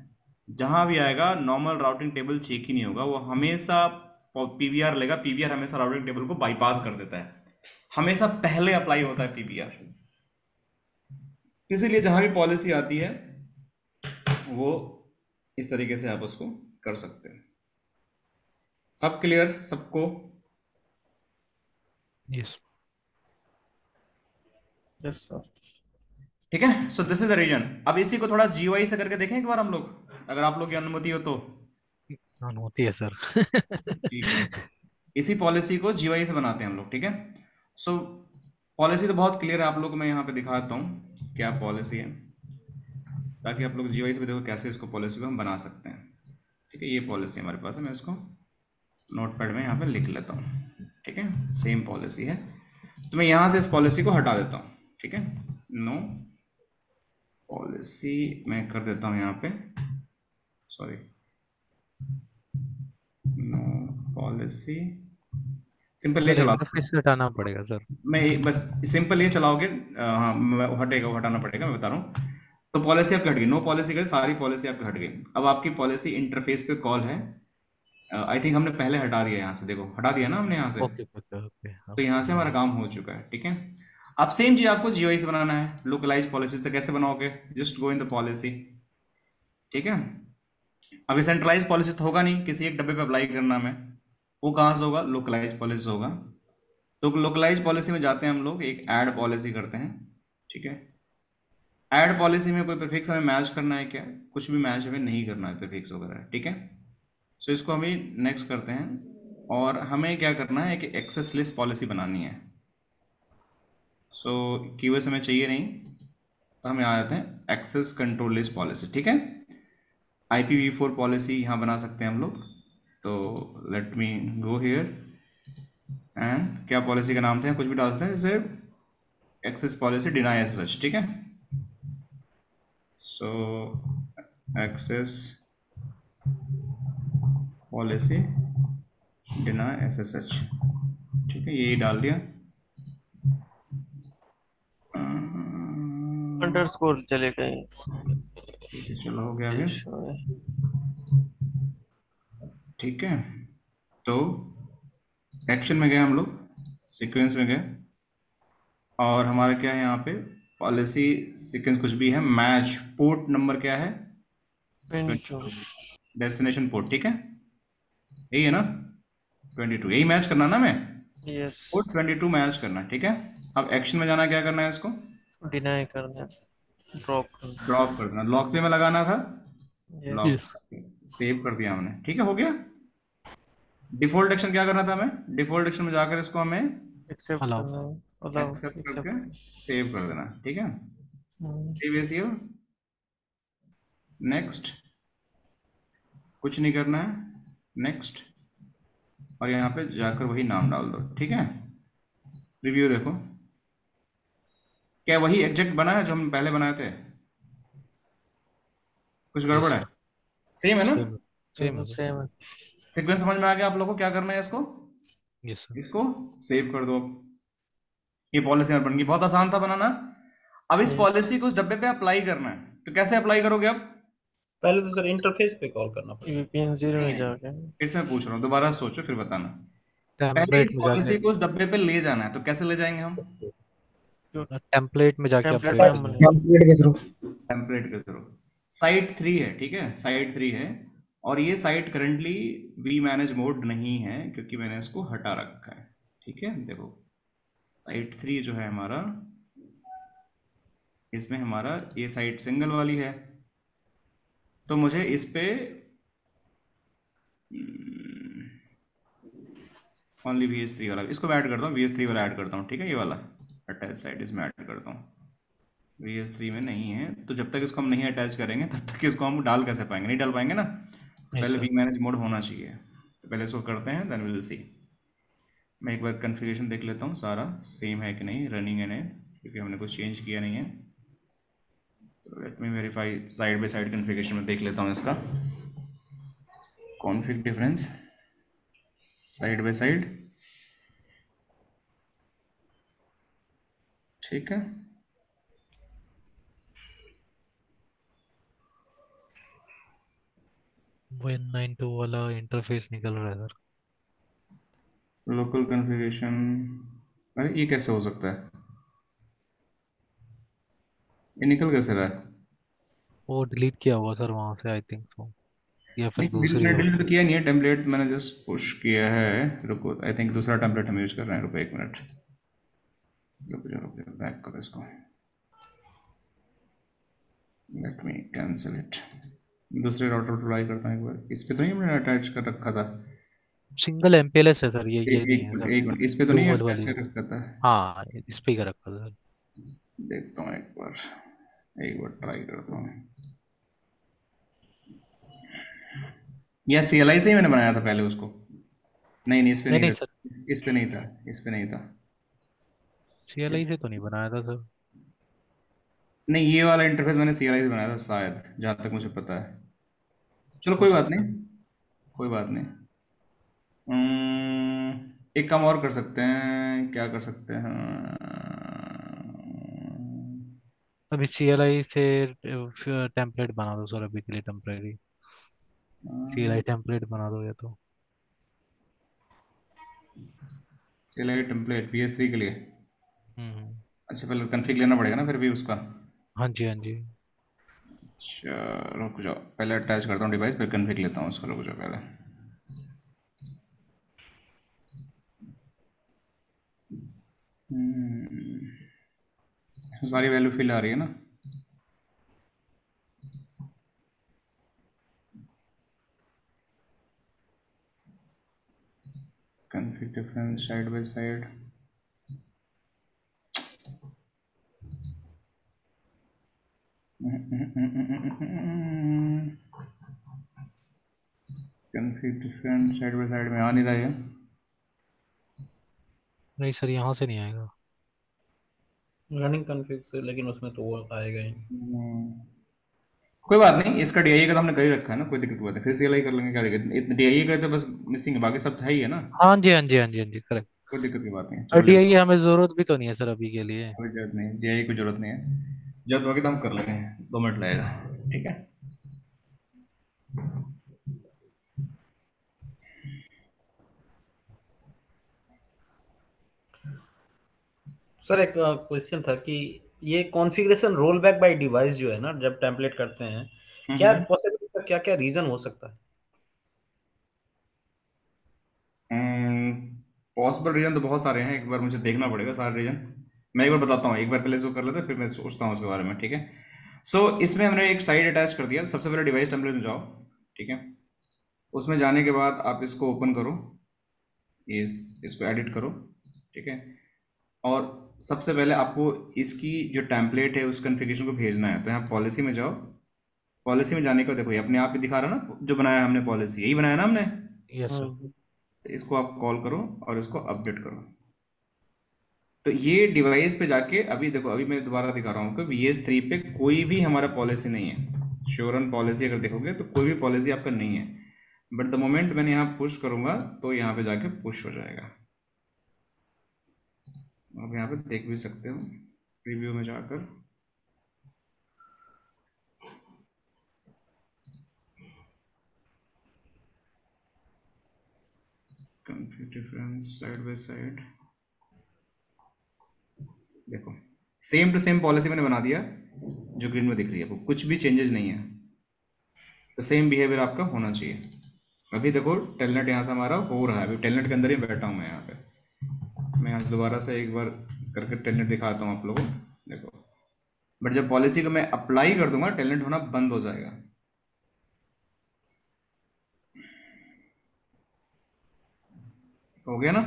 जहां भी आएगा नॉर्मल राउटिंग टेबल चेक ही नहीं होगा, वो हमेशा PBR लेगा। PBR हमेशा राउटिंग टेबल को बाईपास कर देता है, हमेशा पहले अप्लाई होता है PBR। इसीलिए जहां भी पॉलिसी आती है वो इस तरीके से आप उसको कर सकते हैं। सब क्लियर सबको? यस। Yes sir. ठीक है। So this is the reason. अब इसी को थोड़ा GUI से करके देखें एक बार हम लोग, अगर आप लोग की अनुमति हो तो। होती है सर। ठीक है, इसी पॉलिसी को GUI से बनाते हैं हम लोग, ठीक है। सो पॉलिसी तो बहुत क्लियर है, आप लोग को मैं यहाँ पे दिखाता हूँ क्या पॉलिसी है, ताकि आप लोग GUI से भी देखो कैसे इसको पॉलिसी को हम बना सकते हैं। ठीक है, ये पॉलिसी हमारे पास है, मैं इसको नोटपैड में यहाँ पे लिख लेता हूँ। ठीक है, सेम पॉलिसी है, तो मैं यहाँ से इस पॉलिसी को हटा देता हूँ। ठीक है, नो पॉलिसी मैं कर देता हूँ यहाँ पे, सॉरी, नो पॉलिसी, सिंपल ये सर चला, इंटरफेस से हटाना पड़ेगा सर। मैं बस सिंपल ये चलाओगे, हाँ वो हटेगा, वो हटाना पड़ेगा, मैं बता रहा हूँ। तो पॉलिसी आपकी हट गई, नो पॉलिसी कर, सारी पॉलिसी आपकी हट गई। अब आपकी पॉलिसी इंटरफेस पे कॉल है, आई थिंक हमने पहले हटा दिया, यहाँ से देखो हटा दिया ना हमने यहाँ से, ओके ओके ओके। तो यहाँ से हमारा काम हो चुका है। ठीक है, अब सेम चीज आपको GUI से बनाना है। लोकलाइज पॉलिसी से कैसे बनाओगे, just go in the policy. ठीक है, अभी सेंट्रलाइज पॉलिसी तो होगा नहीं, किसी एक डब्बे पे अप्लाई करना में, वो कहाँ से होगा, लोकलाइज पॉलिसी से होगा। तो लोकलाइज पॉलिसी में जाते हैं हम लोग, एक ऐड पॉलिसी करते हैं। ठीक है, ऐड पॉलिसी में कोई प्रीफिक्स हमें मैच करना है क्या, कुछ भी मैच हमें नहीं करना है प्रीफिक्स वगैरह। ठीक है, सो इसको हमें नेक्स्ट करते हैं, और हमें क्या करना है कि एक्सेस लिस्ट पॉलिसी बनानी है। सो कीवर्ड्स हमें चाहिए नहीं, तो हमें आ जाते हैं एक्सेस कंट्रोल लिस्ट पॉलिसी। ठीक है, IPv4 पॉलिसी यहाँ बना सकते हैं हम लोग। तो let me go here and क्या पॉलिसी का नाम था, कुछ भी डाल सकते हैं, जैसे एक्सेस पॉलिसी डिनाई SSH। ठीक है, सो एक्सेस पॉलिसी डिनाई SSH। ठीक है, यही डाल दिया। अंडरस्कोर चले गए। ठीक है, चलो हो गया अभी। ठीक है, तो एक्शन में गए हम लोग, सीक्वेंस में गए, और हमारा क्या है यहाँ पे पॉलिसी सीक्वेंस कुछ भी है, मैच पोर्ट नंबर क्या है, डेस्टिनेशन पोर्ट। ठीक है, यही है ना, 22, यही मैच करना ना, मैं यस पोर्ट 22 मैच करना। ठीक है, अब एक्शन में जाना, क्या करना है, इसको डिनाई करना, ड्रॉप करना। ड्रॉप कर देना, लॉक्स में लगाना था, लॉक यस सेव कर दिया हमने। ठीक है, हो गया। डिफॉल्ट एक्शन क्या करना था हमें, डिफॉल्ट एक्शन में जाकर इसको हमें एक्सेप्ट Allow. करना, अलाउ एक्सेप्ट करके एक्सेप्ट। सेव कर देना। ठीक है, सेव एज यू, नेक्स्ट, कुछ नहीं करना है, नेक्स्ट, और यहाँ पे जाकर वही नाम डाल दो। ठीक है, रिव्यू देखो, क्या वही एग्जैक्ट बना है जो हम पहले बनाए थे, कुछ गड़बड़ है, सेम है ना? सेम है सर। सेम है। सीक्वेंस समझ में आ गया आप लोगों को? क्या करना है इसको? Yes sir. इसको सेव कर दो। ये पॉलिसी बन गई, बहुत आसान था बनाना। अब इस Yes. पॉलिसी को उस डब्बे पे अप्लाई करना है, तो कैसे अप्लाई करोगे अब? पहले तो सर इंटरफेस पे कॉल करना पड़ेगा। VPN 0 में जाके फिर से मैं पूछ रहा हूँ, दोबारा सोचो फिर बताना। पहले इस टेम्पलेट में पॉलिसी जाके को उस डब्बे पे ले जाना है, तो कैसे ले जाएंगे हम? टेम्पलेट में जाके टेम्पलेट अपडेट में करना है। टेम्पलेट के थ्रू। टेम्पलेट के थ्रू। साइट 3 है, ठीक है, साइट 3 है। और ये site currently we manage mode नहीं है, क्योंकि मैंने इसको हटा रखा है। ठीक है, देखो साइट 3 जो है हमारा, इसमें हमारा ये साइट सिंगल वाली है, तो मुझे इस पे ओनली VS3 वाला, इसको मैं ऐड करता हूँ, VS3 वाला ऐड करता हूँ। ठीक है, ये वाला अटैच साइट इसमें ऐड करता हूँ। VS3 में नहीं है, तो जब तक इसको हम नहीं अटैच करेंगे तब तक इसको हम डाल कैसे पाएंगे? नहीं डाल पाएंगे ना। तो Yes, पहले sir. वी मैनेज मोड होना चाहिए, तो पहले इसको करते हैं, देन विल सी। मैं एक बार कन्फिगरेशन देख लेता हूँ सारा सेम है कि नहीं, रनिंग है नहीं, क्योंकि हमने कुछ चेंज किया नहीं है। तो let me verify, side by side configuration में देख लेता हूँ इसका config difference side by side. ठीक है, वो 992 वाला इंटरफेस निकल रहा है सर। लोकल कन्फिगरेशन, अरे ये कैसे हो सकता है? ये निकल कैसे रहा है? वो डिलीट किया हुआ सर वहाँ से, आई थिंक सो, या फिर नहीं, दूसरी मैंने हो। डिलीट तो किया नहीं है, टेम्पलेट मैंने जस्ट पुश किया है। रुको, आई थिंक दूसरा टेम्पलेट हम यूज कर रहे हैं। रुको एक मिनट, रुक जाओ, बैक करो इसको, लेट मी कैंसिल इट। दूसरे राउटर अप्लाई करता हूँ एक बार। इस पे तो नहीं मैंने अटैच कर रखा था? सिंगल MPLS है सर, ये एक नहीं एक है मिनट, सर। एक मिनट, इस पे तो नहीं डुअल अटैच वाली। कर रखा था? हाँ, इस पे ही कर रखा था सर। देखता हूँ एक बार ट्राई करता हूँ। या CLI से ही मैंने बनाया था पहले उसको? नहीं, इस पे नहीं नहीं नहीं था, सर, इस पे नहीं था, इस पे नहीं था। CLI से तो नहीं बनाया था सर। नहीं, ये वाला इंटरफेस मैंने CLI से बनाया था शायद, जहाँ तक मुझे पता है। चलो हो कोई बात सकता है। नहीं, कोई बात नहीं। एक काम और कर सकते हैं, क्या कर सकते हैं? अभी CLI से टेम्पलेट बना दो सर, अभी के लिए टेम्परेरी CLI टेम्पलेट बना दो या तो। CLI टेम्पलेट PS3 के लिए? हम्म। अच्छा, पहले कन्फिग लेना पड़ेगा ना फिर भी उसका। हाँ जी, हाँ जी। अच्छा, रुक जाओ, पहले अटैच करता हूँ डिवाइस, फिर कन्फिग लेता हूँ उसका। रुक जाओ पहले। इसमें सारी वैल्यू फिल आ रही है ना? Config difference side by side. Config difference side by side में आ नहीं रहा है। नहीं सर, यहाँ से नहीं आएगा। रनिंग कॉन्फ़िग से, लेकिन उसमें तो वो आएगा ही। कोई बात नहीं, इसका DIA का तो हमने कर ही रखा है ना, कोई दिक्कत बात है, फिर CLI कर लेंगे, क्या दिक्कत? इतना DIA का तो बस मिसिंग है, बाकी सब था ही है ना। हाँ जी, हाँ जी, हाँ जी, हाँ जी, करेक्ट। कोई दिक्कत की बात नहीं है, और चलो DIA हमें जरूरत भी तो नहीं है सर अभी के लिए। कोई जरूरत नहीं है, DIA की जरूरत नहीं है। जरूरत होगी तो हम कर लेंगे, 2 मिनट लगेगा। ठीक है, सर एक क्वेश्चन था कि ये configuration roll back by device जो है ना, जब टेम्पलेट करते हैं, क्या पॉसिबल, का क्या क्या रीजन हो सकता है? पॉसिबल रीजन तो बहुत सारे हैं, एक बार मुझे देखना पड़ेगा सारे रीजन। मैं एक बार बताता हूँ, एक बार पहले इसको कर लेते हैं, फिर मैं सोचता हूँ उसके बारे में। ठीक है, सो इसमें हमने एक साइट अटैच कर दिया। सबसे पहले डिवाइस टेम्पलेट में जाओ, ठीक है, उसमें जाने के बाद आप इसको ओपन करो, इसको एडिट करो, ठीक है। और सबसे पहले आपको इसकी जो टेम्पलेट है उस कन्फिगरेशन को भेजना है, तो यहाँ पॉलिसी में जाओ। पॉलिसी में जाने के बाद देखो ये अपने आप ही दिखा रहा ना, जो बनाया हमने पॉलिसी, यही बनाया ना हमने। Yes sir. तो इसको आप कॉल करो और इसको अपडेट करो। तो ये डिवाइस पे जाके अभी देखो, अभी मैं दोबारा दिखा रहा हूँ कि VS3 पे कोई भी हमारा पॉलिसी नहीं है। श्योरन पॉलिसी अगर देखोगे तो कोई भी पॉलिसी आपका नहीं है। बट द मोमेंट मैंने यहाँ पुश करूंगा तो यहाँ पे जाके पुश हो जाएगा। आप यहाँ पे देख भी सकते हो प्रीव्यू में जाकर। Confuse difference side by side, देखो सेम टू सेम पॉलिसी मैंने बना दिया जो ग्रीन में दिख रही है, वो कुछ भी चेंजेस नहीं है, तो सेम बिहेवियर आपका होना चाहिए। अभी देखो टेलनेट यहाँ से हमारा हो रहा है, अभी टेलनेट के अंदर ही बैठा हूँ मैं यहाँ पे। मैं यहाँ से दोबारा से एक बार करके टेलनेट दिखाता हूँ आप लोगों को, देखो। बट जब पॉलिसी को मैं अप्लाई कर दूंगा टेलनेट होना बंद हो जाएगा। हो गया ना?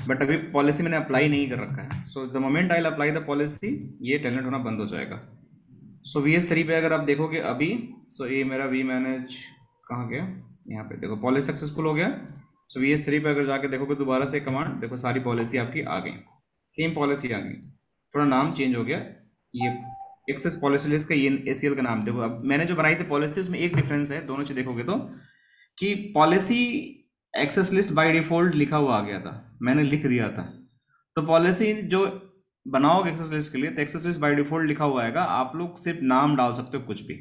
बट अभी पॉलिसी मैंने अप्लाई नहीं कर रखा है, so the moment I apply the policy ये टेलनेट होना बंद हो जाएगा। सो VS3 पे अगर आप देखोगे अभी, सो ये मेरा वी मैनेज कहाँ गया, यहाँ पे देखो पॉलिसी सक्सेसफुल हो गया। सो VS3 पे अगर जाके देखोगे दोबारा से कमांड, देखो सारी पॉलिसी आपकी आ गई, सेम पॉलिसी आ गई, थोड़ा नाम चेंज हो गया। ये एक्सेस पॉलिसी लिस्ट का ये ACL का नाम देखो। अब मैंने जो बनाई थी पॉलिसी उसमें एक डिफरेंस है, दोनों चीज देखोगे तो, कि policy access list by default लिखा हुआ आ गया था, मैंने लिख दिया था। तो पॉलिसी जो बनाओगे एक्सेस लिस्ट के लिए तो एक्सेस लिस्ट बाय डिफॉल्ट लिखा हुआ आएगा, आप लोग सिर्फ नाम डाल सकते हो कुछ भी,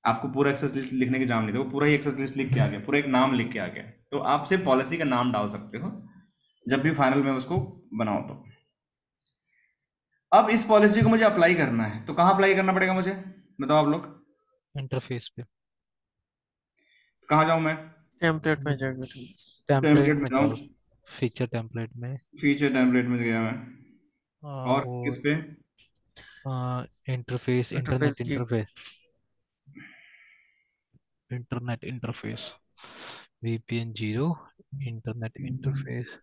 आपको पूरा एक्सेस लिस्ट लिखने की जाम नहीं, देखो पूरा ही एक्सेस लिस्ट लिख के आ गया, पूरा एक नाम लिख के आ गया। तो आप सिर्फ पॉलिसी का नाम डाल सकते हो जब भी फाइनल में उसको बनाओ तो। अब इस पॉलिसी को मुझे अप्लाई करना है, तो कहाँ अप्लाई करना पड़ेगा मुझे बताओ आप लोग? इंटरफेस पे, कहाँ जाऊँ मैं? टेम्पलेट में जाकर टेम्पलेट में जाऊँ, जाओ, फीचर टेम्पलेट में, फीचर टेम्पलेट में गया मैं, और किस और पे? Interface, interface internet interface, VPN 0, internet interface,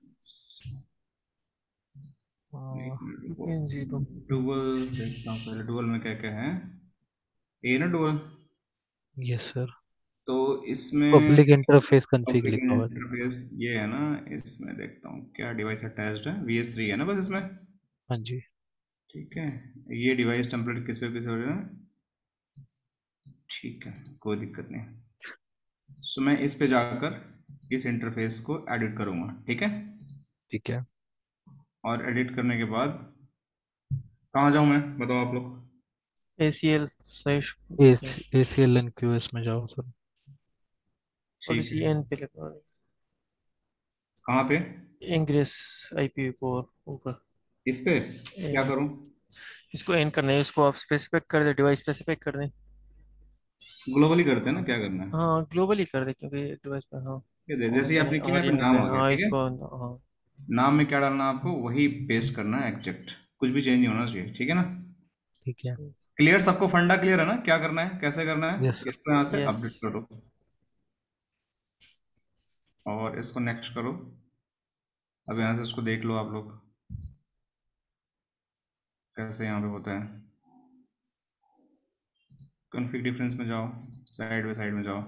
zero dual देखता हूँ पहले, डुअल में क्या क्या है, ये ना डुअल, यस सर। तो इसमें पब्लिक इंटरफेस कॉन्फ़िग पब्लिक लिखा हुआ है। इंटरफेस ये है ना, इसमें देखता हूँ क्या डिवाइस अटैच्ड है, VS3 है ना बस इसमें। हाँ जी, ठीक है, ये डिवाइस टेम्पलेट किस पे हो रहा है, ठीक है कोई दिक्कत नहीं। सो मैं इस पे जाकर इस इंटरफेस को एडिट करूँगा, ठीक है। ठीक है। और एडिट करने के बाद कहाँ जाऊँ मैं बताओ आप लोग? ACL slash ACL and QS में जाओ सर। ठीक पॉलिसी है, N पे लगा कहाँ पे? इंग्रेस IPv4 ऊपर इस पे क्या करूँ? इसको N करना है, इसको आप स्पेसिफिक कर दे, डिवाइस स्पेसिफिक कर दें। ग्लोबली करते हैं ना, क्या करना है? हाँ ग्लोबली कर दे क्योंकि डिवाइस पे हाँ जैसे ही आप लिखी और यहाँ पे यहाँ नाम पे आ गया, हाँ ठीक है। इसको हाँ नाम में क्या डालना है आपको, वही पेस्ट करना है एग्जैक्ट, कुछ भी चेंज नहीं होना चाहिए, ठीक है ना। ठीक है। क्लियर, सबको फंडा क्लियर है ना, क्या करना है कैसे करना है? यस इसको यहाँ से यस अपडेट करो और इसको नेक्स्ट करो। अब यहाँ से इसको देख लो आप लोग कैसे यहाँ पे होता है। कॉन्फ़िग डिफरेंस में जाओ, साइड बाय साइड में जाओ,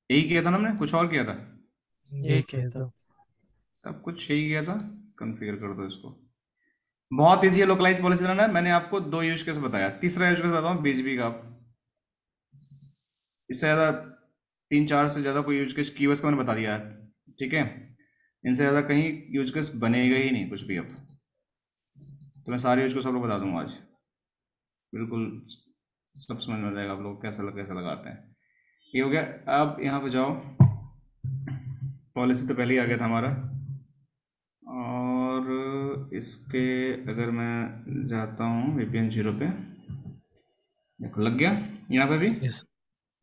यही किया था ना हमने, कुछ और किया था? यही कहता सब कुछ यही किया था। कॉन्फ़िगर कर दो इसको, बहुत ईजी है लोकलाइज पॉलिसी बनाना है। मैंने आपको 2 यूज केस बताया, तीसरा यूज केस बताऊँ BGP का। आप इससे ज़्यादा 3-4 से ज़्यादा कोई यूज केस कीवर्ड्स का मैंने बता दिया है, ठीक है। इनसे ज़्यादा कहीं यूज केस बनेगा ही नहीं कुछ भी अब, तो मैं सारे यूज केस सब लोग बता दूंगा आज, बिल्कुल सब समझ में आ जाएगा आप लोग कैसे लगाते हैं। ये हो गया। अब यहाँ पे जाओ, पॉलिसी तो पहले ही आ गया था हमारा, और इसके अगर मैं जाता हूँ VPN 0 पे, देखो लग गया यहाँ पे भी। यस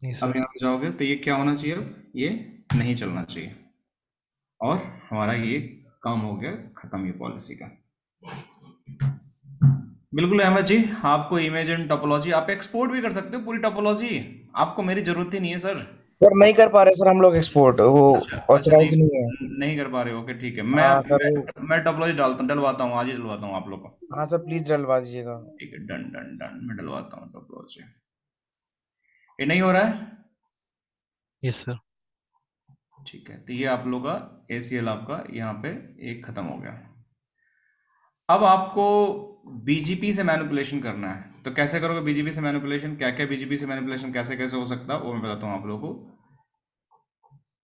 यस अब सर। यहाँ पे जाओगे तो ये क्या होना चाहिए, अब ये नहीं चलना चाहिए, और हमारा ये काम हो गया खत्म ये पॉलिसी का। बिल्कुल अहमद जी, आपको इमेज एंड टोपोलॉजी आप एक्सपोर्ट भी कर सकते हो पूरी टोपोलॉजी, आपको मेरी जरूरत ही नहीं है सर। सर नहीं कर पा रहे सर हम लोग एक्सपोर्ट, वो अच्छा ऑथराइज नहीं है। नहीं कर पा रहे हो, ओके ठीक है। हाँ सर वो, मैं टोपोलॉजी डलवाता हूँ, आज ही डलवाता हूँ आप लोग को। हाँ सर प्लीज डलवा दीजिएगा। ठीक है, डन डन डन, मैं डलवाता हूँ टोपोलॉजी। ये नहीं हो रहा है? Yes sir. ठीक है, तो ये आप लोग का ACL आपका यहाँ पे एक खत्म हो गया। अब आपको बीजीपी से मैनिपुलेशन करना है, तो कैसे करोगे बीजीपी से मैनिपुलेशन? क्या क्या बीजीपी से मैनिपुलेशन कैसे कैसे हो सकता है वो मैं बताता हूँ आप लोगों को।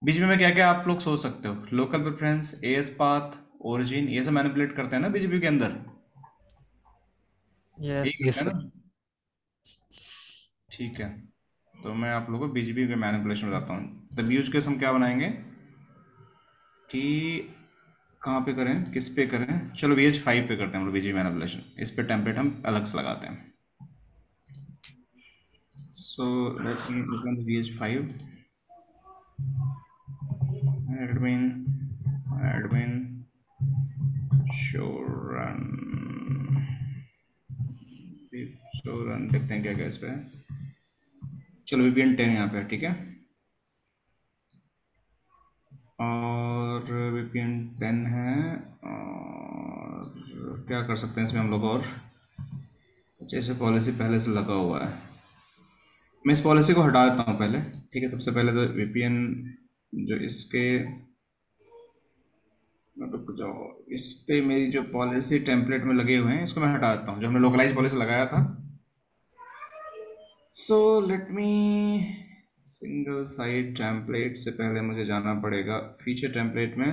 बीजीपी में क्या क्या आप लोग सोच सकते हो? Local preference, as path, origin, ये सब मैनिपुलेट करते हैं ना बीजीपी के अंदर, यस एक यस है सर। ना? ठीक है, तो मैं आप लोगों को बीजीपी के मैनिपुलेशन बताता हूँ। तब यूज केस हम क्या बनाएंगे कि कहाँ पे करें, किस पे करें? चलो VH5 पे करते हैं हम लोग बीजीपी मैनिपुलेशन। इस पे टेम्पलेट हम अलग से लगाते हैं। So let me open VH5 admin admin show run show run देखते हैं क्या क्या इस पे है। चलो VPN 10 यहाँ पे है, ठीक है। और VPN 10 है, और क्या कर सकते हैं इसमें हम लोग? और जैसे पॉलिसी पहले से लगा हुआ है, मैं इस पॉलिसी को हटा देता हूँ पहले, ठीक है। सबसे पहले तो VPN जो इसके, रुक जाओ, इस पे मेरी जो पॉलिसी टेम्पलेट में लगे हुए हैं इसको मैं हटा देता हूँ, जो हमने लोकलाइज पॉलिसी लगाया था। So let me single site template से पहले मुझे जाना पड़ेगा फीचर टेम्पलेट में,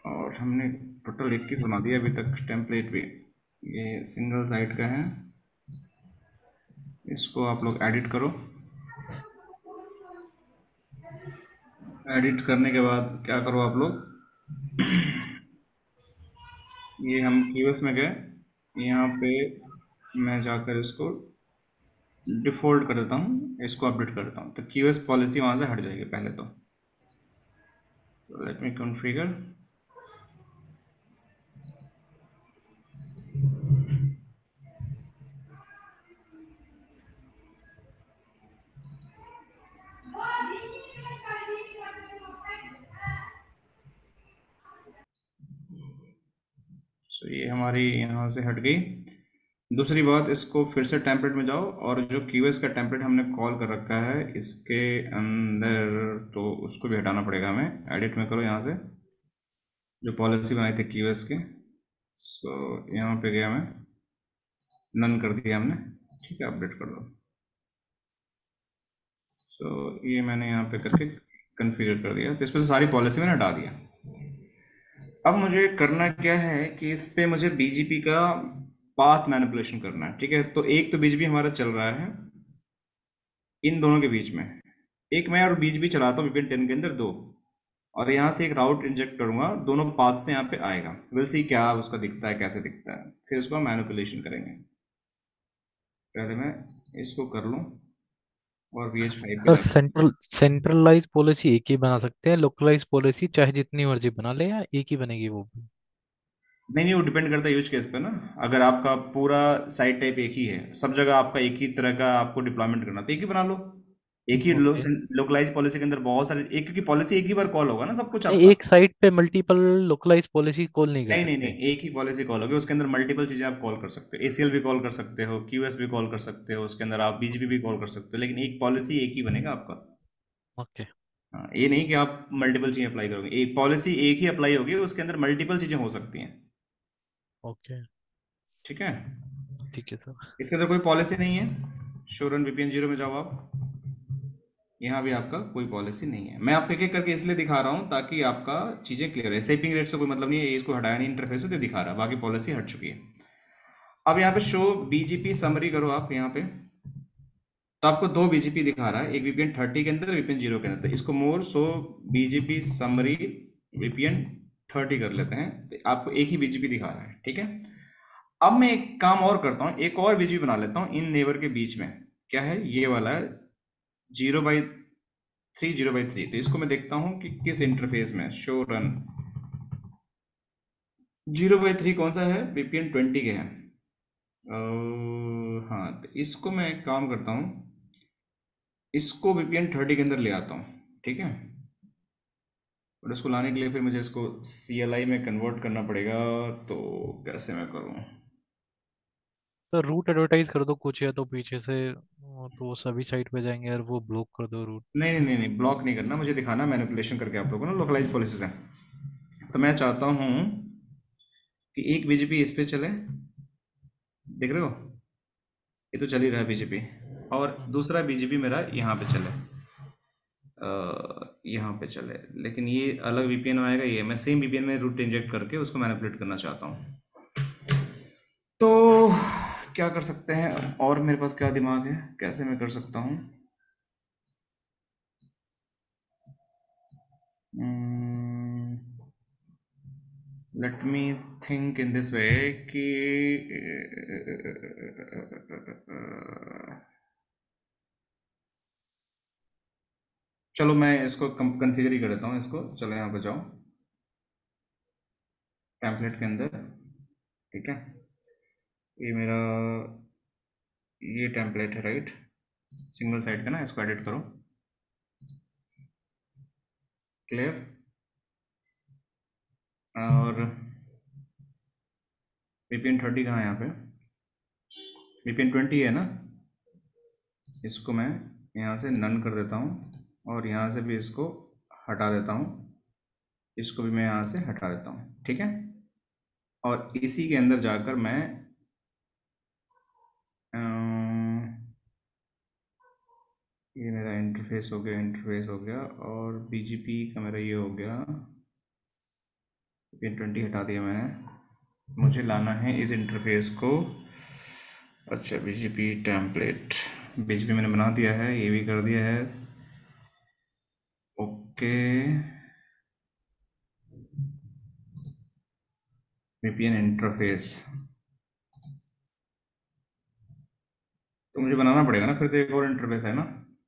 और हमने टोटल 21 बना दिया अभी तक टेम्पलेट भी। ये सिंगल साइट का है, इसको आप लोग एडिट करो। एडिट करने के बाद क्या करो आप लोग, ये हम कीवर्ड्स में गए, यहाँ पे मैं जाकर इसको डिफ़ॉल्ट कर देता हूँ, इसको अपडेट कर देता हूँ, तो कीवर्ड्स पॉलिसी वहाँ से हट जाएगी पहले तो। Let me configure. सो ये हमारी यहाँ से हट गई। दूसरी बात, इसको फिर से टेम्पलेट में जाओ, और जो कीवर्ड्स का टेम्पलेट हमने कॉल कर रखा है इसके अंदर, तो उसको भी हटाना पड़ेगा हमें। एडिट में करो यहाँ से, जो पॉलिसी बनाई थी कीवर्ड्स के। सो यहाँ पे गया मैं, नन कर दिया हमने, ठीक है। अपडेट कर दो। सो ये मैंने यहाँ पे करके कन्फिगर कर दिया, तो इस पर से सारी पॉलिसी मैंने हटा दिया। अब मुझे करना क्या है कि इस पे मुझे बीजीपी का पाथ मैनिपुलेशन करना है, ठीक है। तो एक तो बीजीपी हमारा चल रहा है इन दोनों के बीच में, एक मैं और बीजीपी चलाता हूँ VPN 10 के अंदर दो, और यहाँ से एक राउट इंजेक्ट करूँगा, दोनों पाथ से यहाँ पे आएगा। विल सी क्या उसका दिखता है, कैसे दिखता है, फिर उसको हम मैनिपुलेशन करेंगे। पहले मैं इसको कर लूँ और VH5 पे सर जाता हूँ। सेंट्रलाइज पॉलिसी एक ही बना सकते हैं, लोकलाइज पॉलिसी चाहे जितनी मर्जी बना ले या एक ही बनेगी वो भी? नहीं नहीं, वो डिपेंड करता है यूज केस पे ना। अगर आपका पूरा साइट टाइप एक ही है, सब जगह आपका एक ही तरह का आपको डिप्लॉयमेंट करना, तो एक ही बना लो। एक ही ओके। लोकलाइज पॉलिसी के अंदर बहुत सारे, एक की पॉलिसी एक ही बार कॉल होगा ना सब कुछ नहीं, आपका। एक साइट पे मल्टीपल लोकलाइज पॉलिसी कॉल नहीं कर नहीं नहीं सकते? नहीं, एक ही पॉलिसी कॉल होगी, उसके अंदर मल्टीपल चीज़ें आप कॉल कर सकते हो। ACL भी कॉल कर सकते हो, QS भी कॉल कर सकते हो, उसके अंदर आप BGP भी कॉल कर सकते हो, लेकिन एक पॉलिसी एक ही बनेगा आपका। ओके। हाँ, ये नहीं कि आप मल्टीपल चीज़ें अप्लाई करोगे, एक पॉलिसी एक ही अप्लाई होगी, उसके अंदर मल्टीपल चीज़ें हो सकती हैं, ओके। ठीक है। ठीक है सर। इसके अंदर कोई पॉलिसी नहीं है। शो रन VPN 0 में जाओ आप, यहाँ भी आपका कोई पॉलिसी नहीं है। मैं आपको एक एक करके इसलिए दिखा रहा हूँ ताकि आपका चीज़ें क्लियर है। सेपिंग रेट से कोई मतलब नहीं है, इसको हटाया नहीं इंटरफेस से, तो दिखा रहा है, बाकी पॉलिसी हट चुकी है। अब यहाँ पे शो BGP समरी करो आप यहाँ पे, तो आपको दो BGP दिखा रहा है, एक VPN 30 के अंदर, VPN 0 के अंदर। तो इसको मोर शो BGP समरी VPN 30 कर लेते हैं, तो आपको एक ही BGP दिखा रहा है, ठीक है। अब मैं एक काम और करता हूँ, एक और BGP बना लेता हूँ इन नेबर के बीच में। क्या है ये वाला है 0/3 0/3। तो इसको मैं देखता हूँ कि किस इंटरफेस में शो रन 0/3 कौन सा है, VPN 20 के हैं। हाँ, तो इसको मैं एक काम करता हूँ, इसको VPN 30 के अंदर ले आता हूँ, ठीक है। और इसको लाने के लिए फिर मुझे इसको CLI में कन्वर्ट करना पड़ेगा, तो कैसे मैं करूँ? तो रूट एडवर्टाइज कर दो कुछ, या तो पीछे से तो वो सभी साइट पे जाएंगे, और वो ब्लॉक कर दो रूट। नहीं नहीं नहीं नहीं, ब्लॉक नहीं करना, मुझे दिखाना मैनिपुलेशन करके आप लोगों को ना लोकलाइज पॉलिसी से। तो मैं चाहता हूँ कि एक बीजीपी इस पे चले, देख रहे हो, ये तो चल ही रहा है बीजीपी, और दूसरा बीजीपी मेरा यहाँ पे चले, यहाँ पे चले, लेकिन ये अलग वीपीएन आएगा, ये मैं सेम वीपीएन में रूट इंजेक्ट करके उसको मैनिपुलेट करना चाहता हूँ। तो क्या कर सकते हैं, और मेरे पास क्या दिमाग है, कैसे मैं कर सकता हूँ? Let me think in this way कि चलो मैं इसको कन्फिगर ही कर देता हूँ इसको। चलो यहाँ पे जाओ टेम्पलेट के अंदर, ठीक है, ये मेरा ये टेम्पलेट है राइट, सिंगल साइड का ना, इसको एडिट करो, क्लियर। और VPN 30 कहाँ है यहाँ पे, VPN 20 है ना, इसको मैं यहाँ से नन कर देता हूँ, और यहाँ से भी इसको हटा देता हूँ, इसको भी मैं यहाँ से हटा देता हूँ, ठीक है। और इसी के अंदर जाकर मैं ये मेरा इंटरफेस हो गया, इंटरफेस हो गया, और BGP का मेरा ये हो गया, VPN 20 हटा दिया मैंने, मुझे लाना है इस इंटरफेस को। अच्छा BGP टेम्पलेट, BGP मैंने बना दिया है, ये भी कर दिया है, ओके। VPN इंटरफेस तो मुझे बनाना पड़ेगा ना फिर, तो एक और इंटरफेस है ना,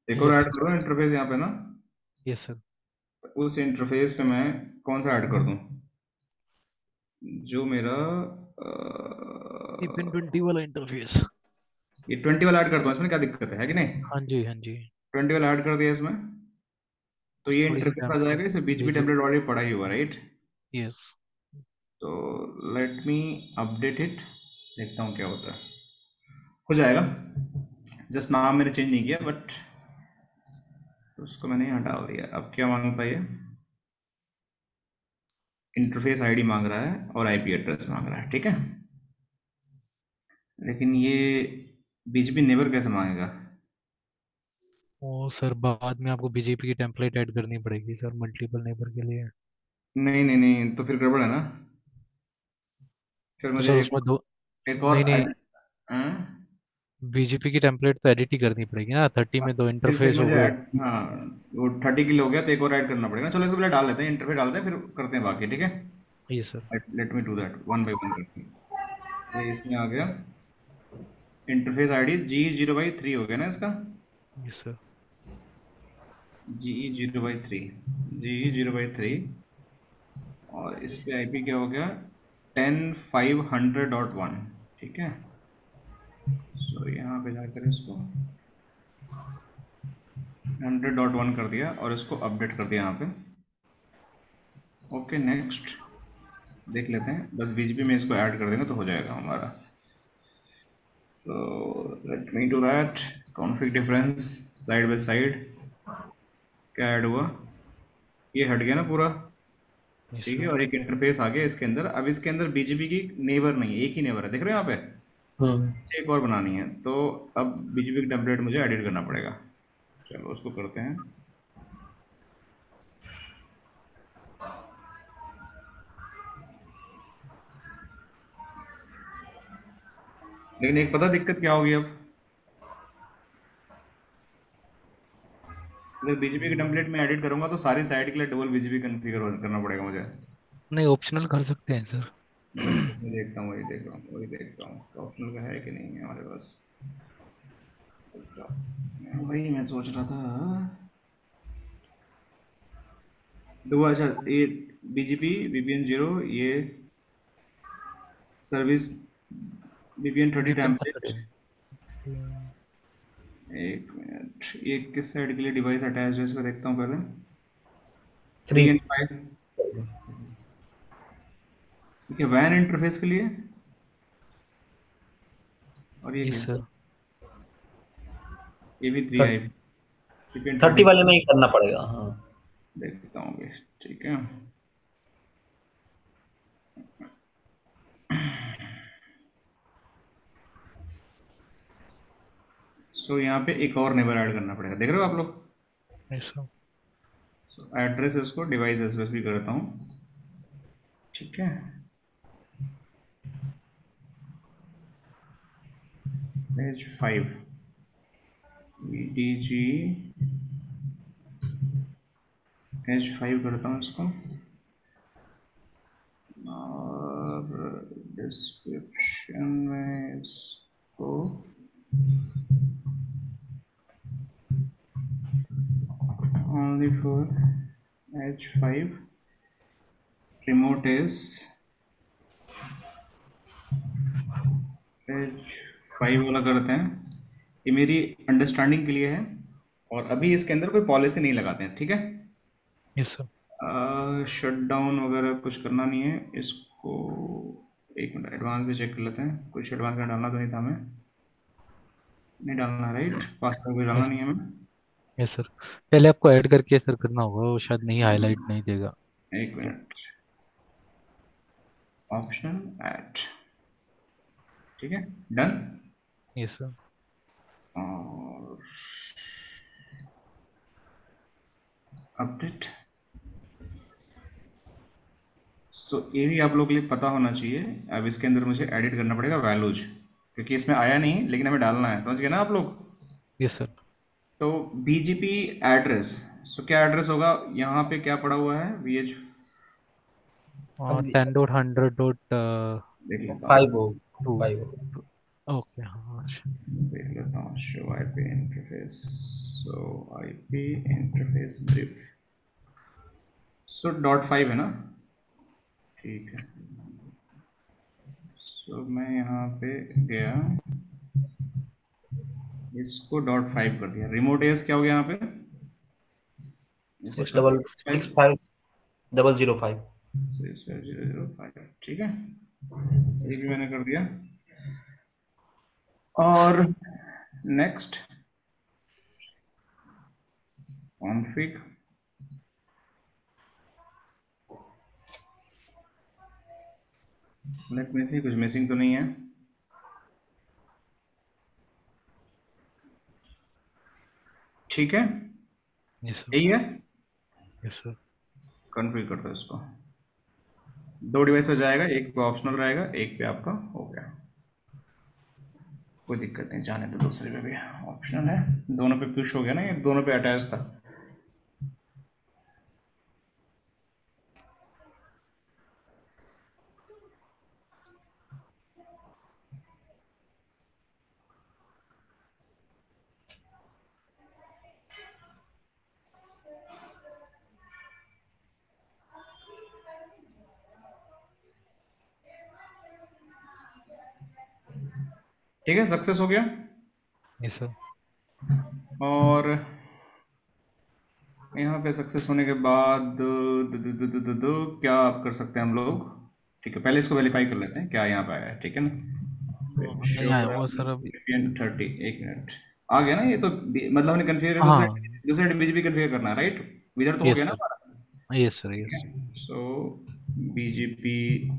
एक और यस ऐड करो इंटरफेस यहाँ पे ना, यस सर। तो उस इंटरफेस पे मैं कौन सा ऐड कर दूँ, जो मेरा VPN 20 वाला इंटरफेस। ये 20 वाला ऐड करता हूँ, इसमें क्या दिक्कत है कि नहीं? हाँ जी हाँ जी। 20 वाला ऐड कर दिया इसमें, तो ये थोड़ी सी इंटरफेस आ जाएगा, इसमें BGP टेम्पलेट ऑलरेडी पड़ा ही हुआ राइट। यस। तो लेट मी अपडेट इट, देखता हूँ क्या होता है, हो जाएगा। जस्ट नाम मैंने चेंज नहीं किया, बट उसको मैंने यहाँ डाल दिया। अब क्या मांगता है ये, इंटरफेस आईडी मांग रहा है और आईपी एड्रेस मांग रहा है, ठीक है। लेकिन ये BGP नेबर कैसे मांगेगा? ओ सर, बाद में आपको BGP की टेम्पलेट ऐड करनी पड़ेगी सर, मल्टीपल नेबर के लिए। नहीं नहीं नहीं, तो फिर गड़बड़ है ना, फिर तो मुझे सर उसमें दो, एक नहीं और नहीं, हाँ? BGP की टेम्पलेट तो एडिट ही करनी पड़ेगी ना, 30 में 2 फिर इंटरफेस हो मुझे गए। हाँ, वो 30 किलो हो गया, तो एक और ऐड करना पड़ेगा। चलो इसको पहले डाल लेते हैं, इंटरफेस डालते हैं, फिर करते हैं बाकी, ठीक है। ये sir. Late me do that one by one करके। ये इसमें आ गया इंटरफेस आईडी GE0/3 हो गया ना इसका, ये सर। GE0/3, GE0/3, और इस पे IP क्या हो गया, 10.500.1, ठीक है। सो यहाँ पे जाकर इसको 100.1 कर दिया, और इसको अपडेट कर दिया यहाँ पे, ओके। नेक्स्ट देख लेते हैं, बस BGP में इसको ऐड कर देना तो हो जाएगा हमारा। So let me do that, config difference side by side, क्या ऐड हुआ, ये हट गया ना पूरा, ये ठीक है। सर। और एक इंटरफेस आ गया इसके अंदर। अब इसके अंदर BGP की नेबर नहीं है, एक ही नेबर है, देख रहे हो यहाँ पे, मुझे एक और बनानी है, तो अब BGP की टेम्पलेट मुझे एडिट करना पड़ेगा। चलो उसको करते हैं। लेकिन एक पता दिक्कत क्या होगी, अब अगर BGP की टेम्पलेट में एडिट करूंगा तो सारी साइट के लिए डबल BGP कॉन्फ़िगर करना पड़ेगा मुझे। नहीं, ऑप्शनल कर सकते हैं सर। मैं देखता हूँ, वही देख रहा हूँ, वही देखता हूँ ऑप्शनल का है कि नहीं है हमारे पास। वही मैं सोच रहा था। दो, अच्छा ये BGP VPN 0, ये सर्विस VPN 30 VPN टेम्पलेट। 30। एक मिनट, ये किस साइड के लिए डिवाइस अटैच है इसको देखता हूँ पहले। 3 3 and 5, ठीक है, वैन इंटरफेस के लिए। और ये ये क्या, सर। ये भी 3 IP, VPN 30 30 वाले में ही करना पड़ेगा, हाँ। देखता हूँ, ठीक है। सो यहाँ पे एक और नेबर ऐड करना पड़ेगा, देख रहे हो आप लोग। Yes sir. एड्रेस इसको डिवाइस एड्रेस भी करता हूँ, ठीक है। पेज 5 VDG पेज 5 करता हूँ इसको, और डिस्क्रिप्शन में इसको only for H5 remote is H5 वाला करते हैं। ये मेरी अंडरस्टैंडिंग के लिए है, और अभी इसके अंदर कोई पॉलिसी नहीं लगाते हैं, ठीक है। Yes sir. शट डाउन वगैरह कुछ करना नहीं है इसको। एक मिनट, एडवांस भी चेक कर लेते हैं, कुछ एडवांस का डालना तो नहीं था हमें, नहीं डालना, राइट। पासवर्ड भी डालना यस नहीं है हमें। Yes sir. पहले आपको ऐड करके सर करना होगा, वो शायद नहीं हाईलाइट नहीं देगा। एक मिनट, ऑप्शनल ऐड, ठीक है, डन। Yes sir. और अपडेट। सो ये भी आप लोगों के लिए पता होना चाहिए। अब इसके अंदर मुझे एडिट करना पड़ेगा वैल्यूज, क्योंकि इसमें आया नहीं लेकिन हमें डालना है, समझ गए ना आप लोग। Yes sir. तो BGP एड्रेस, सो क्या एड्रेस होगा यहाँ पे, क्या पड़ा हुआ है VH, और 10.100. देख लेता हूँ, 5 हो 2. 5 हो। ओके हाँ अच्छा। देख लेता हूँ। शो IP इंटरफेस, सो IP इंटरफेस ब्रीफ, सो .5 है ना, ठीक है। सो मैं यहाँ पे गया, इसको .5 कर दिया। रिमोट एस क्या हो गया यहाँ पे, 6,65005। 65005, ठीक है, सही भी मैंने कर दिया। और नेक्स्ट कॉन्फ़िग, लेट मी सी, कुछ मिसिंग तो नहीं है। ठीक है, यस सर। यही है। Yes sir. कॉन्फ़िग कर दो इसको। 2 डिवाइस पे जाएगा, एक पे ऑप्शनल रहेगा, एक पे आपका हो गया, कोई दिक्कत नहीं, जाने तो दूसरे पे भी ऑप्शनल है। दोनों पे पुश हो गया ना, ये दोनों पे अटैच था। ठीक है, सक्सेस हो गया। Yes sir. और यहाँ पे सक्सेस होने के बाद क्या आप कर सकते हैं हम लोग, ठीक है, पहले इसको वेरीफाई कर लेते हैं क्या यहाँ पे आया है, ठीक है ना। नहीं आया वो सर अभी। VPN30, एक मिनट, आ गया ना ये तो, मतलब हमने कन्फिगर हाँ। दूसरे BGP कन्फिगर करना है, राइट। विजर तो हो यस गया ना सर। हमारा। Yes sir. यस। सो BGP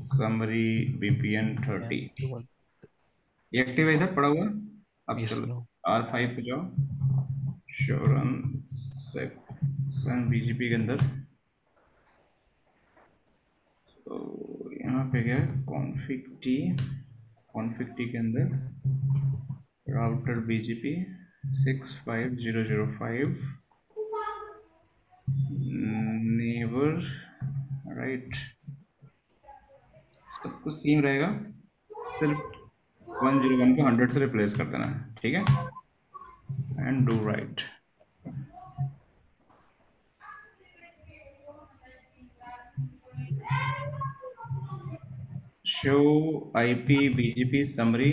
summary VPN30 ये एक्टिव है इधर पड़ा हुआ। अब यस चलो सर। R5 पे जाओ, शो रन सेक्शन BGP के अंदर। तो यहाँ पे गया config t के अंदर राउटर BGP 65005 नेबर, राइट, सब कुछ सेम रहेगा, सिर्फ 101 को 100 से रिप्लेस कर देना है, ठीक है, and do right. Show IP BGP summary,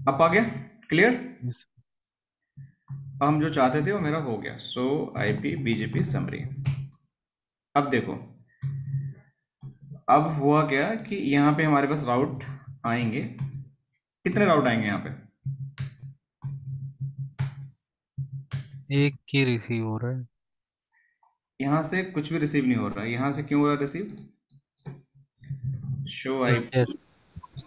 अब आ गया क्लियर। यस। हम जो चाहते थे वो मेरा हो गया। सो IP BGP समरी। अब देखो, अब हुआ क्या कि यहाँ पे हमारे पास राउट आएंगे, कितने राउट आएंगे यहाँ पे, एक ही रिसीव हो रहा है। यहाँ से कुछ भी रिसीव नहीं हो रहा है। यहाँ से क्यों हो रहा है receive? Show I Share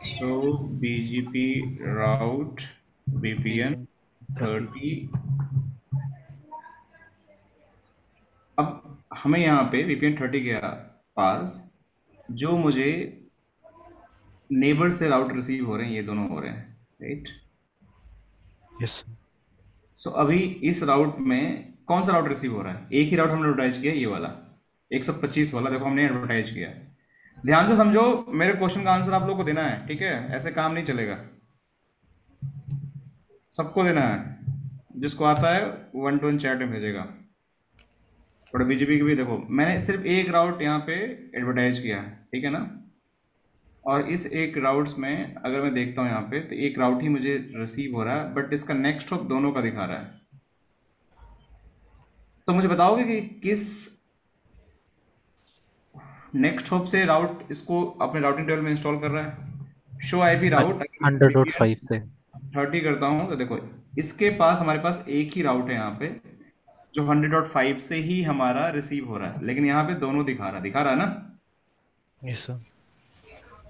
show BGP route VPN VPN 30। अब हमें यहाँ पे VPN 30 के पास जो मुझे नेबर से राउट रिसीव हो रहे हैं, ये दोनों हो रहे हैं, राइट? yes सो अभी इस राउट में कौन सा राउट रिसीव हो रहा है? एक ही राउट हमने एडवर्टाइज किया, ये वाला 125 वाला, देखो हमने एडवर्टाइज किया। ध्यान से समझो, मेरे क्वेश्चन का आंसर आप लोगों को देना है, ठीक है? ऐसे काम नहीं चलेगा, सबको देना है। जिसको आता है 1 to 1 चैट में भेजेगा। और BGP की भी देखो, मैंने सिर्फ एक राउट यहाँ पे एडवर्टाइज किया है, ठीक है ना? और इस एक राउट्स में अगर मैं देखता हूँ यहाँ पे, तो एक राउट ही मुझे रिसीव हो रहा है, बट इसका नेक्स्ट हॉप दोनों का दिखा रहा है। तो मुझे बताओगे कि किस नेक्स्ट हॉप से राउट इसको अपने राउटिंग टेबल में इंस्टॉल कर रहा है? शो IP राउट 100.5 से 30 करता हूँ तो देखो, इसके पास हमारे पास एक ही राउट है यहाँ पे जो 100.5 से ही हमारा रिसीव हो रहा है, लेकिन यहाँ पे दोनों दिखा रहा है ना? yes sir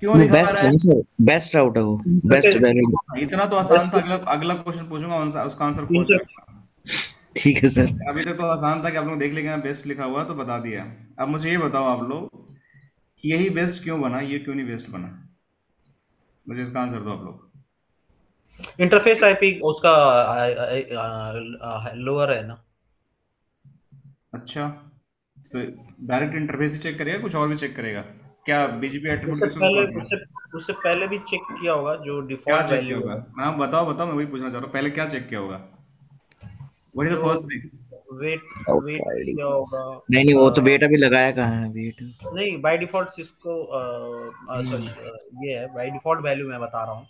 क्यों वो दिखा बेस्ट रहा है है? ना सर, बेस्ट राउट है वो, बेस्ट वेरिएंट। इतना तो आसान था। अगला अगला क्वेश्चन पूछूंगा, उसका आंसर खोज इंटर लेगा। ठीक है सर। अभी तक तो आसान था कि आप लोग देख लेंगे बेस्ट लिखा हुआ तो बता दिया। अब मुझे ये बताओ आप लोग कि यही बेस्ट क्यों बना, ये क्यों नहीं बेस्ट बना? मुझे इसका आंसर दो आप लोग। इंटरफेस आईपी उसका लोअर है ना। अच्छा, तो डायरेक्ट इंटरफेस ही चेक करेगा, कुछ और भी चेक करेगा क्या? BGP एट्रीब्यूट उससे किसको पहले दिखा दिया? उससे पहले भी चेक किया होगा जो क्या डिफॉल्ट चेक किया वैल्यू होगा? है, हाँ बताओ बताओ, मैं वही पूछना चाह रहा हूँ, पहले क्या चेक किया होगा? व्हाट इज द जो फर्स्ट थिंग? वेट राउट वेट आईडी किया होगा। नहीं नहीं, वो तो वेट अभी लगाया कहाँ है वेट। नहीं, बाय डिफॉल्ट सिस्को सॉरी, ये है बाय डिफॉल्ट वैल्यू मैं बता रहा हूँ।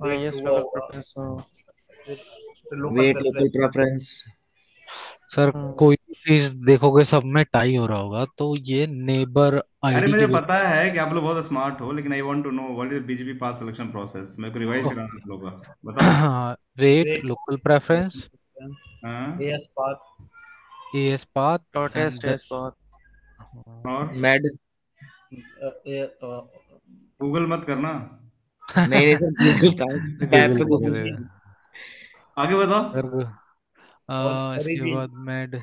हाँ वेट यस हुआ लोकल होगा, preference. Local weight local preference. Preference. Sir कोई भी चीज देखोगे सब में टाई हो रहा होगा, तो ये नेबर अरे आईडी मुझे की पता है कि आप लोग बहुत स्मार्ट हो, लेकिन I want to know what is BGP path selection process. मेरे को रिवाइज कराना है आप लोगों का, बताओ। वेट वेट लोकल प्रेफरेंस हाँ, AS path AS path dot S and test बहुत और मैड। गूगल मत करना, नहीं नहीं सर, गूगल का टैब गूगल पे नहीं गूगल। करेगा आगे बताओ। सर। इसके ओरिजिन बाद मेड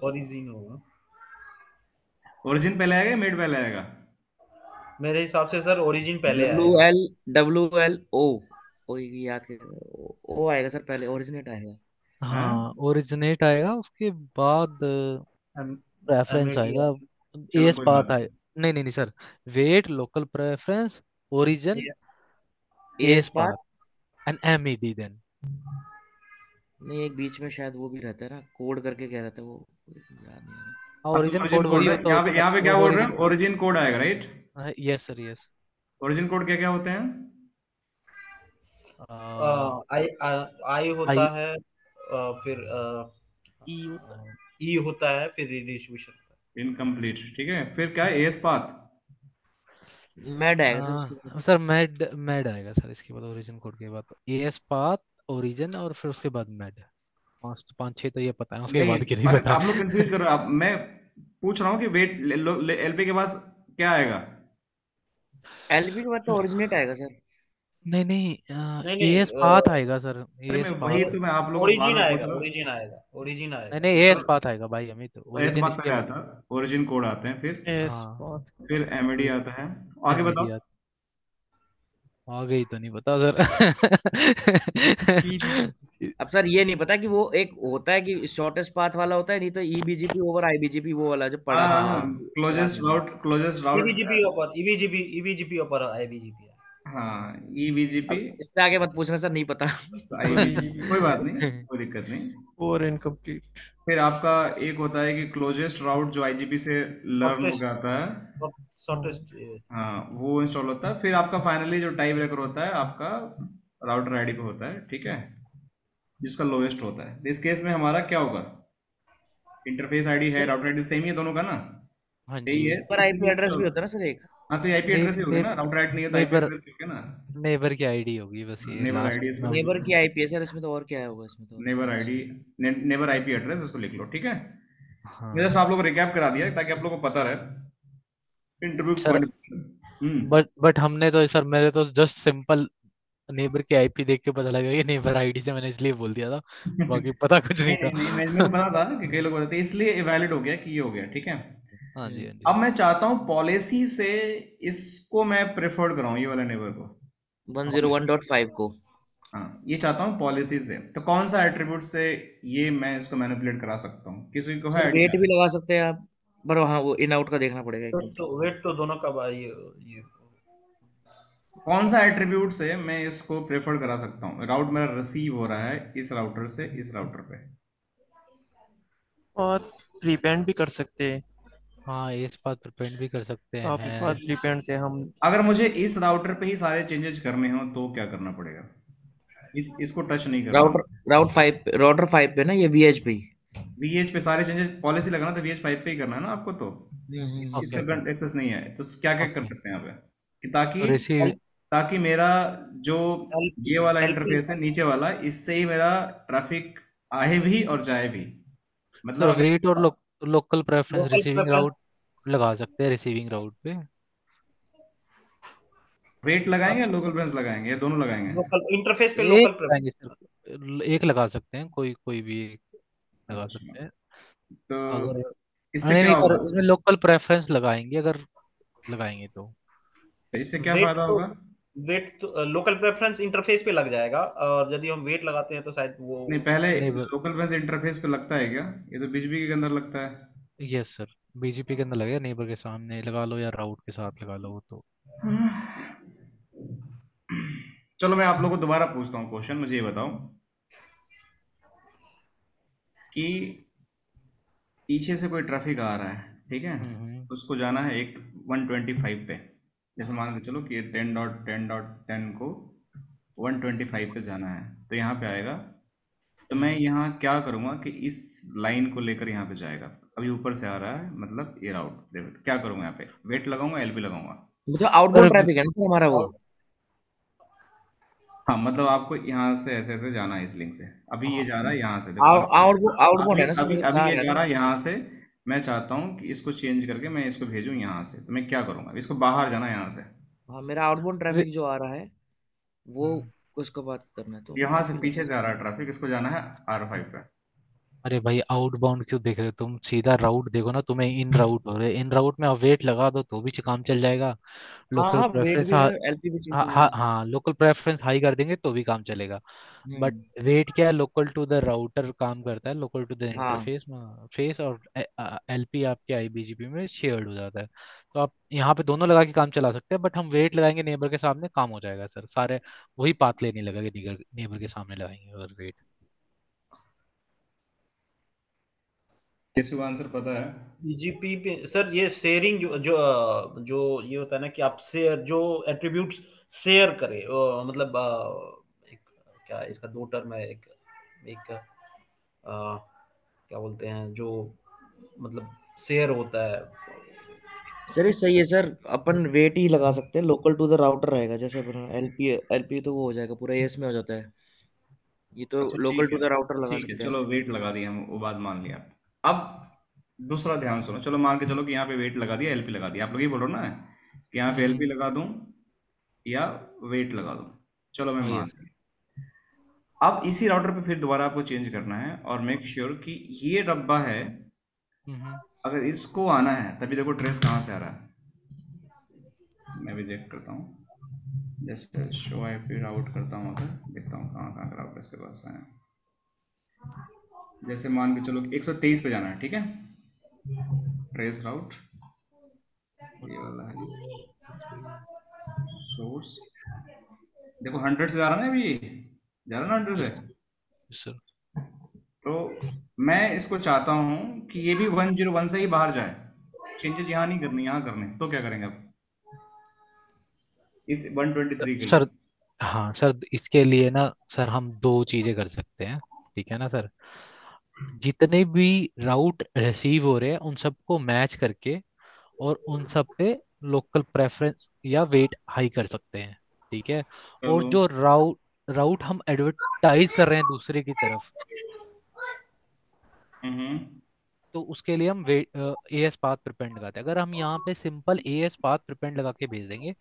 ओरिजिन होगा ओरिजिन पहले आएगा या मेड पहले आएगा? मेरे हिसाब से। सर ओरिजिन पहले डब्ल्यू आएगा। L WLO। ओ ये याद कर, ओ आएगा सर पहले, ओरिजिनेट आएगा। हैं? हाँ ओरिजिनेट आएगा, उसके बाद प्रेफरेंस एमएडी आएगा। चलो एस कोई बात पाथ नहीं। आए, नहीं नहीं नहीं sir, weight local preference origin S S path. Path and MED then. नहीं एक बीच में शायद वो भी रहता है ना, कोड करके क्या रहता है वो, याद नहीं आ रहा। हाँ अब तो ओरिजिन ओरिजिन कोड वही कोड है, होता यहाँ पे क्या बोल रहे ओरिजिन। हैं? ओरिजिन कोड आएगा, right? Yes sir yes. Origin code क्या क्या होते हैं? आई आई होता आई है, फिर ई ई होता है, फिर रिडिस्ट्रीब्यूशन होता इनकम्प्लीट, ठीक है। फिर क्या है? S path. मैड आएगा सर उसके बाद। सर मैड मैड आएगा सर इसके बाद, ओरिजिन कोड के बाद एस पाथ ओरिजिन और फिर उसके बाद मैड। पाँच पाँच छः तो ये पता है, उसके नहीं, बाद की नहीं अरे पता। आप लोग कंफ्यूज कर रहे हो। आप मैं पूछ रहा हूँ कि वेट LP के पास क्या आएगा? LP के बाद तो ओरिजिनेट आएगा सर। नहीं नहीं है। नहीं नहीं, एस पाथ आएगा सर, अरे मैं एस वही पाथ। तो मैं आप लोगों को बार ओरिजिन बार पूछ आएगा, रहा हूँ। ओरिजिन आएगा, ओरिजिन नहीं आएगा। नहीं एस पाथ आएगा भाई अमित, एस ओरिजिन पाथ इसके पहले बाद। आता है, ओरिजिन कोड आते हैं, एस हाँ बहुत फिर MED आता है। आगे MED बताओ। आगे ही तो नहीं पता सर। अब सर ये नहीं पता कि वो एक होता है कि शॉर्टेस्ट पाथ वाला होता है, नहीं तो EBGP ओवर IBGP वो वाला जो पढ़ा था हाँ, सर। हाँ याद नहीं आ रहा। क्लोजेस्ट राउट। ईबीजीपी ऊपर, ईबीजीपी ऊपर आईबीजीपी है। हाँ, EBGP अब इससे आगे मत पूछना सर, नहीं पता। तो IBGP, कोई बात नहीं, कोई दिक्कत नहीं। और इनकम्प्लीट। फिर आपका एक होता है कि क्लोजेस्ट राउट जो IGP से लर्न हो शॉर्टेस्ट, गया आता है। शॉर्टेस्ट। हाँ, वो इंस्टॉल होता है। फिर आपका फाइनली जो टाइप ब्रेकर होता है आपका राउटर ID पे होता है, ठीक है, जिसका लोएस्ट होता है। तो इस केस में हमारा क्या होगा? इंटरफेस ID है, राउटर ID सेम ही है दोनों का ना, हाँ यही जी। है। पर इसी IP रूप से एड्रेस भी होता है ना सर एक। हाँ तो ये आईपी ने, एड्रेस ही होगी ने, ना, राउटर आईडी नहीं है तो आईपी नेबर एड्रेस लिखे ना। नेबर की आईडी होगी बस, ये नेबर लास्ट आईडी में इसको हम। लिख नेबर लो, की आईपी है सर, इसमें तो और क्या होगा, इसमें तो और क्या नेबर होगा आईडी, नेबर आईपी एड्रेस इसको लिख लो, ठीक है। मेरे हाँ से आप लोगों को रिकैप करा दिया है, ताकि आप लोगों को पता रहे इंटरव्यू सर, पॉइंट। बट हमने तो सर, मेरे तो जस्ट सिंपल नेबर की आईपी देख के पता लगा कि नेबर आईडी से, मैंने इसलिए बोल दिया था, बाकी पता कुछ नहीं नहीं था। नहीं नहीं, मैं मेरे को पता था कि कई लोग बताते हैं, इसलिए वैलिड हो गया कि ये हो गया, ठीक है। हाँ जी, हम्म। हाँ अब जी। मैं चाहता हूँ पॉलिसी से इसको मैं प्रेफर्ड कराऊं, ये वाला नेबर को। 101.5 को। हाँ, ये चाहता हूँ पॉलिसी से, तो कौन सा एट्रीब्यूट से ये मैं इसको मैनिपुलेट करा सकता हूँ, किसी को है सर आइडिया? वेट भी लगा सकते हैं आप, पर हाँ वो इन आउट का देखना पड़ेगा एक मिनट। तो वेट तो दोनों का ये कौन सा एट्रीब्यूट से मैं इसको प्रेफर करा सकता हूँ, राउट मेरा रिसीव हो रहा है इस राउटर से इस राउटर पे। और प्रीपेंड भी कर सकते हैं। हाँ, इस बात पर पेंट भी कर सकते आप एक बार हैं। प्रीपेंड से हम अगर मुझे इस राउटर पे ही सारे चेंजेस करने हो तो क्या करना पड़ेगा? इसको टच नहीं करना। राउटर 5 पे ना, ये VH पे। वीएच पे सारे चेंजेस, पॉलिसी लगाना तो वीएच 5 पे ही करना है ना आपको, तो ओके, इसका ओके, करंट एक्सेस नहीं है, तो क्या क्या कर ओके। सकते हैं यहाँ पे कि ताकि रिसीव। ताकि मेरा जो एलपी ये वाला एलपी इंटरफेस है नीचे वाला, इससे ही मेरा ट्रैफिक आए भी और जाए भी, मतलब सर अगर वेट और लोकल प्रेफरेंस लोकल रिसीविंग राउट प्रेफरेंस लगा सकते हैं, रिसीविंग राउट पे। वेट लगाएंगे या लोकल प्रेस लगाएंगे या दोनों लगाएंगे? लोकल इंटरफेस पे एक लोकल लगाएंगे प्रेफरेंस। सर, एक लगा सकते हैं, कोई कोई भी एक लगा अच्छा, सकते हैं। तो अगर इससे नहीं क्या नहीं सर, होगा? इसमें लोकल प्रेफरेंस लगाएंगे, अगर लगाएंगे तो। इससे क्या वेट फायदा तो होगा? वेट तो लोकल प्रेफरेंस इंटरफेस पे लग जाएगा, और यदि हम वेट लगाते हैं तो शायद वो नहीं, पहले नहीं, लोकल प्रेस इंटरफेस पे लगता है क्या? ये तो बीजीपी के अंदर लगता है। यस सर, बीजीपी के अंदर लगेगा, नेबर के सामने लगा लो या राउट के साथ लगा लो, वो तो। चलो मैं आप लोगों को दोबारा पूछता हूँ क्वेश्चन, मुझे ये बताओ कि पीछे से कोई ट्रैफिक आ रहा है, ठीक है, हम्म। उसको जाना है एक 125 पे। जैसे मान के चलो कि ये 10.10.10 को 125 पे जाना है, तो यहाँ पे आएगा। तो मैं यहाँ क्या करूँगा कि इस लाइन को लेकर यहाँ पे जाएगा, अभी ऊपर से आ रहा है, मतलब ये राउट क्या करूँगा, यहाँ पे वेट लगाऊंगा, एलपी लगाऊंगा। मतलब सर आउटबाउंड ट्रैफिक है ना सर हमारा वो। हाँ, मतलब आपको यहाँ से ऐसे ऐसे जाना है इस लिंक से, अभी ये हाँ, जा रहा है यहाँ से, देखो अभी आउटबाउंड अभी है ना सर, अभी मतलब अभी जा ये रहा है जा रहा ना। है यहाँ से। मैं चाहता हूँ कि इसको चेंज करके मैं इसको भेजूँ यहाँ से, तो मैं क्या करूँगा, इसको बाहर जाना है यहाँ से, हाँ मेरा आउटबाउंड वे- ट्रैफिक जो आ रहा है वो, हम्म। उसको बात करना है, तो यहाँ मतलब से फिर। पीछे से आ रहा है ट्रैफिक, इसको जाना है R5 पे। अरे भाई, आउटबाउंड क्यों देख रहे हो तुम? सीधा राउट देखो ना, तुम्हें इन राउट हो रहे, इन राउट में आप वेट लगा दो तो भी काम चल जाएगा। हाँ लोकल हाँ वेट प्रेफरेंस, भी हाँ। है, एलपी भी चेक हाँ हो हाँ जाएगा। हाँ, लोकल प्रेफरेंस हाई कर देंगे तो भी काम चलेगा। But hmm. वेट क्या है, लोकल टू द राउटर काम करता है, लोकल टू द हाँ इंटरफेस में फेस, और एलपी आपके आईबीजीपी में शेयर्ड हो जाता है। तो आप यहाँ पे दोनों लगा के काम चला सकते हैं, बट हम वेट लगाएंगे नेबर के सामने, काम हो जाएगा सर, सारे वही पाथ लेने लगेगा, नेबर के सामने लगाएंगे और वेट। किसी को आंसर पता है? बीजीपी पे सर ये शेयरिंग जो ये होता है ना कि आप शेयर जो एट्रीब्यूट्स शेयर करें, मतलब एक क्या इसका दो टर्म है, एक एक क्या बोलते हैं जो मतलब शेयर होता है। सर ये सही है सर, अपन वेट ही लगा सकते हैं, लोकल टू द राउटर रहेगा, जैसे अपन एलपी एलपी तो वो हो जाएगा पूरा एस में हो जाता है, ये तो अच्छा लोकल ठीक टू है, द राउटर लगा ठीक है, सकते हैं। चलो वेट लगा दिया, हम वो बात मान लिया। अब दूसरा ध्यान सुनो, चलो मान के चलो कि यहाँ पे वेट लगा दिया, एलपी लगा दिया, आप लोग ये बोल रहे हो ना कि यहाँ पे एलपी हम्म। लगा दूं या वेट लगा दूं। चलो मैं मान यस। लिया। अब इसी राउटर पे फिर दोबारा आपको चेंज करना है और मेक श्योर कि ये डब्बा है, हम्म। अगर इसको आना है तभी देखो ट्रेस कहाँ से आ रहा है। मैं भी चेक करता हूँ, जैसे शो आईपी राउट करता हूँ, अगर देखता हूँ कहाँ कहाँ का राउटर इसके पास है। जैसे मान के चलो 123 पे जाना है, ठीक है, ट्रेस राउट ये वाला है, सोर्स देखो 100 से जा रहा है ना, अभी जा रहा है ना 100 से। सर तो मैं इसको चाहता हूँ कि ये भी 101 से ही बाहर जाए, चेंजेस यहाँ नहीं करनी, यहाँ करने, तो क्या करेंगे आप इस 123 के लिए? सर हाँ सर, इसके लिए ना सर हम दो चीजें कर सकते हैं, ठीक है ना सर। जितने भी राउट रिसीव हो रहे हैं उन सबको मैच करके, और उन सब पे लोकल प्रेफरेंस या वेट हाई कर सकते हैं, ठीक है। और चलो। जो राउट राउट हम एडवर्टाइज कर रहे हैं दूसरे की तरफ, हम्म। तो उसके लिए हम एएस पाथ प्रिपेंड लगाते हैं। अगर हम यहाँ पे सिंपल एएस पाथ प्रिपेंड लगा के भेज देंगे,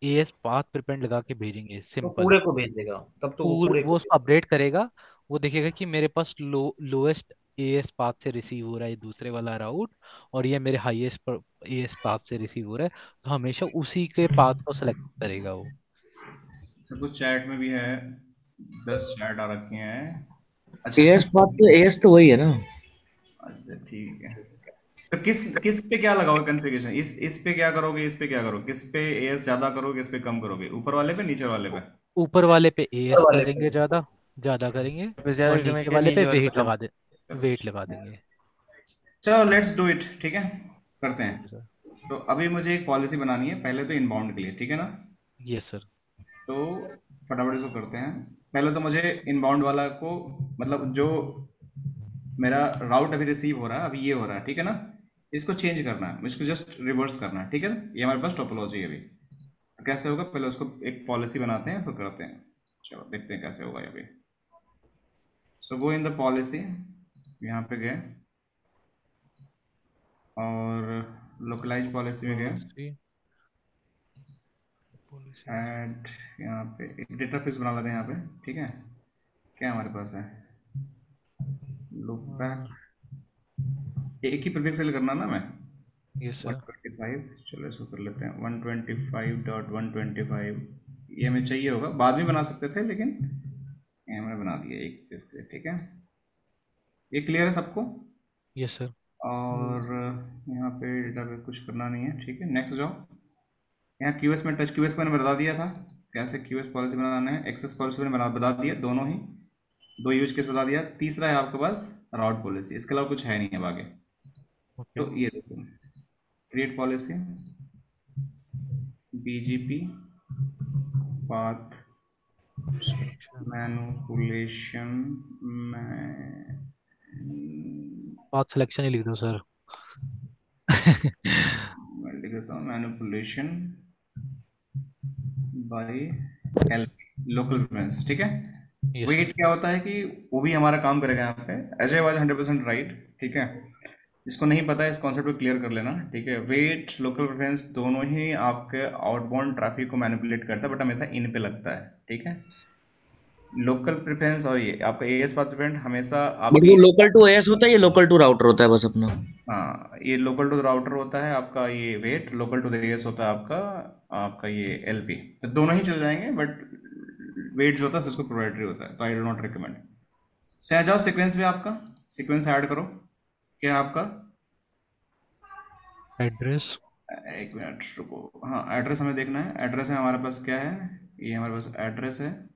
एएस पाथ प्रिपेंड लगा के भेजेंगे तो सिंपल, कूड़े को भेज देगा, तब तो वो कूड़े वो को उसको अपडेट करेगा। वो देखेगा कि मेरे पास लोएस्ट एएस पाथ से रिसीव हो रहा है दूसरे वाला राउट, और ये मेरे हाईएस्ट एएस पाथ से रिसीव हो रहा है, तो हमेशा उसी के पाथ को सेलेक्ट करेगा वो। सब कुछ चैट में भी है, 10 चैट आ रखे हैं। अच्छा एएस बात तो एएस तो वही है ना। अच्छा ठीक है। तो किस किस पे क्या लगाओगे कॉन्फ़िगरेशन, इस पे क्या करोगे, इस पे क्या करोगे, किस पे एएस ज्यादा करोगे, किस पे कम करोगे, ऊपर वाले पे नीचे वाले पे? ऊपर वाले पे ऊपर एएस वाले करेंगे, पे। ज्यादा ज्यादा करेंगे, पे ज्यादा और करेंगे नीचे क्या, वाले पे नीचे वाले पे वेट कम। लगा दे, चलो वेट लगा देंगे। चलो लेट्स डू इट, ठीक है, करते ओके हैं। सर। तो अभी मुझे एक पॉलिसी बनानी है, पहले तो इनबाउंड के लिए, ठीक है ना। Yes sir. तो फटाफट इसको करते हैं। पहले तो मुझे इनबाउंड वाला को, मतलब जो मेरा राउट अभी रिसीव हो रहा है, अभी ये हो रहा है, ठीक है ना, इसको चेंज करना है, इसको जस्ट रिवर्स करना है, ठीक है। ये हमारे पास टोपोलॉजी है अभी। तो कैसे होगा, पहले उसको एक पॉलिसी बनाते हैं, उसको करते हैं। चलो देखते हैं कैसे होगा ये अभी। सो गो इन द पॉलिसी, यहाँ पे गए और लोकलाइज पॉलिसी में गए, पॉलिसी पॉलिसी एंड यहाँ पे एक डेटा फिक्स बना लेते हैं यहाँ पे, ठीक है। क्या हमारे पास है, लुक बैक, एक ही प्रीफिक्स सेल करना ना मैं, यस सर। 125। चलो इसको कर लेते हैं 125.125। ये हमें चाहिए होगा, बाद में बना सकते थे लेकिन ये हमने बना दिया एक इसके लिए, ठीक है। ये क्लियर है सबको? Yes sir. और यहाँ पे डेटा पे कुछ करना नहीं है, ठीक है, नेक्स्ट जाओ। यहाँ क्यूएस में टच, क्यूएस मैंने बता दिया था कैसे क्यूएस पॉलिसी बनाना है, एक्सेस पॉलिसी मैंने बता दिया, दोनों ही दो यूज केस बता दिया। तीसरा है आपके पास राउट पॉलिसी, इसके अलावा कुछ है नहीं अब आगे। ओके। तो ये देखो, create policy, BGP path selection manipulation, path selection ही लिख दो सर। मैं लिख देता हूँ मैनिपुलेशन बाय लोकल प्रिफरेंस, ठीक है। Yes weight sir. क्या होता है कि वो भी हमारा काम करेगा यहाँ पे, अजय वाज 100% राइट, ठीक है। इसको नहीं पता है, इस कॉन्सेप्ट को क्लियर कर लेना, ठीक है। वेट लोकल प्रेफरेंस दोनों ही आपके आउटबाउंड ट्रैफिक को मैनिपुलेट करता है, बट हमेशा इन पे लगता है, ठीक है। लोकल प्रेफरेंस और ये आपका एएस पाथ प्रेफरेंस हमेशा बट वो आपकी, लोकल टू एएस होता है, ये लोकल टू राउटर होता है बस अपना। हाँ ये लोकल टू राउटर होता है आपका, ये वेट लोकल टू एएस होता है आपका, आपका ये एलपी, तो दोनों ही चल जाएंगे, बट वेट जो होता है इसको प्रोप्राइटरी होता है, तो आई डो नॉट रिकमेंड। से आ जाओ सीक्वेंस में, आपका सीक्वेंस ऐड करो, क्या है आपका, एड्रेस। एक मिनट रुको, हाँ एड्रेस हमें देखना है। एड्रेस है हमारे पास, क्या है ये हमारे पास एड्रेस है।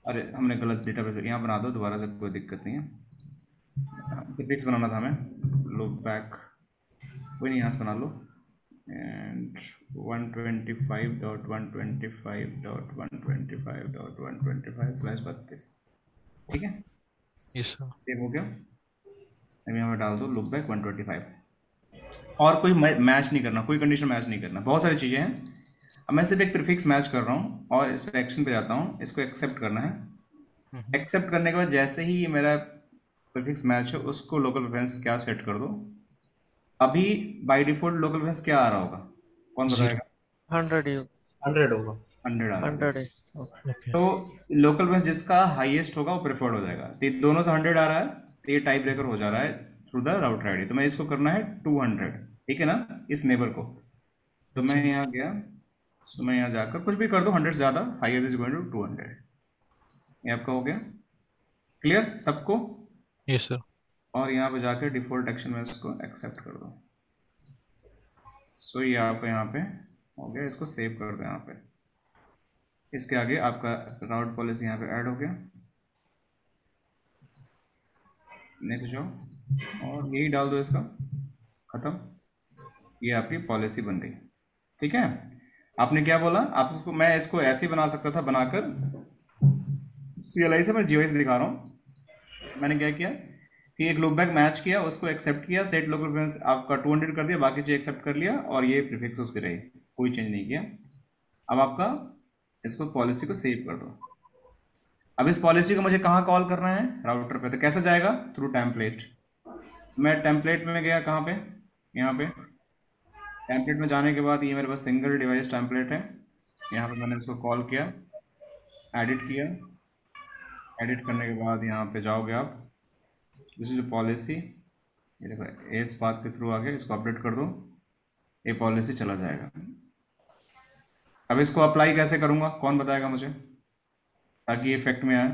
अरे हमने गलत डेटा बेस यहाँ बना दो दोबारा से, कोई दिक्कत नहीं है, प्रीफिक्स बनाना था हमें, लुक बैक, कोई नहीं यहाँ से बना लो, एंड 125.125.125.125/32, ठीक है। Yes sir. सेव हो गया। अभी यहाँ पे डाल दो लुक बैक 125, और कोई मैच नहीं करना, कोई कंडीशन मैच नहीं करना, बहुत सारी चीज़ें हैं। अब मैं सिर्फ एक प्रीफिक्स मैच कर रहा हूँ और इस पर एक्शन पे जाता हूँ, इसको एक्सेप्ट करना है। एक्सेप्ट करने के बाद जैसे ही ये मेरा प्रीफिक्स मैच है, उसको लोकल प्रेफरेंस क्या सेट कर दो। अभी बाय डिफॉल्ट लोकल प्रेफरेंस क्या आ रहा होगा, कौन 0। बताएगा? 100 100 होगा। 100 आ रहा होगा। 100 है। ओके। तो लोकल प्रेफरेंस जिसका हाईएस्ट होगा वो प्रेफर्ड हो जाएगा, तो ये दोनों से 100 आ रहा है, तो ये टाइप ब्रेकर हो जा रहा है थ्रू द राउटर आईडी। तो मैं इसको करना है 200, ठीक है ना, इस नेबर को। तो मैं ओके। यहाँ गया, सो मैं यहाँ जाकर कुछ भी कर दो, 100 से ज़्यादा, हाइयर इज गोइंग टू 200। ये आपका हो गया क्लियर सबको। Yes sir. और यहाँ पे जाकर डिफॉल्ट एक्शन में इसको एक्सेप्ट कर दो। सो ये आपका यहाँ पे हो गया, इसको सेव कर दो यहाँ पे। इसके आगे आपका राउट पॉलिसी यहाँ पे ऐड हो गया, नेक्स्ट जाओ और यही डाल दो, इसका खत्म। ये आपकी पॉलिसी बन गई, ठीक है। आपने क्या बोला, आप इसको, मैं इसको ऐसे ही बना सकता था बनाकर CLI से, मैं GIS दिखा रहा हूँ। मैंने क्या किया, ठीक है, लूप बैक मैच किया, उसको एक्सेप्ट किया, सेट लोकल प्रेफरेंस आपका 200 कर दिया, बाकी चीज एक्सेप्ट कर लिया और ये प्रीफिक्स उसके रहे, कोई चेंज नहीं किया। अब आपका इसको पॉलिसी को सेव कर दो। अब इस पॉलिसी को मुझे कहाँ कॉल करना है? राउटर पे। तो कैसे जाएगा? Through template. मैं टेम्पलेट में गया, कहाँ पे? यहाँ पे टेम्पलेट में जाने के बाद ये मेरे पास सिंगल डिवाइस टेम्पलेट है, यहाँ पे मैंने इसको कॉल किया, एडिट किया। एडिट करने के बाद यहाँ पे जाओगे आप, दिस इज पॉलिसी, ये देखो एस पाथ के थ्रू आ गया, इसको अपडेट कर दो, ये पॉलिसी चला जाएगा। अब इसको अप्लाई कैसे करूँगा, कौन बताएगा मुझे, ताकि ये इफेक्ट में आए?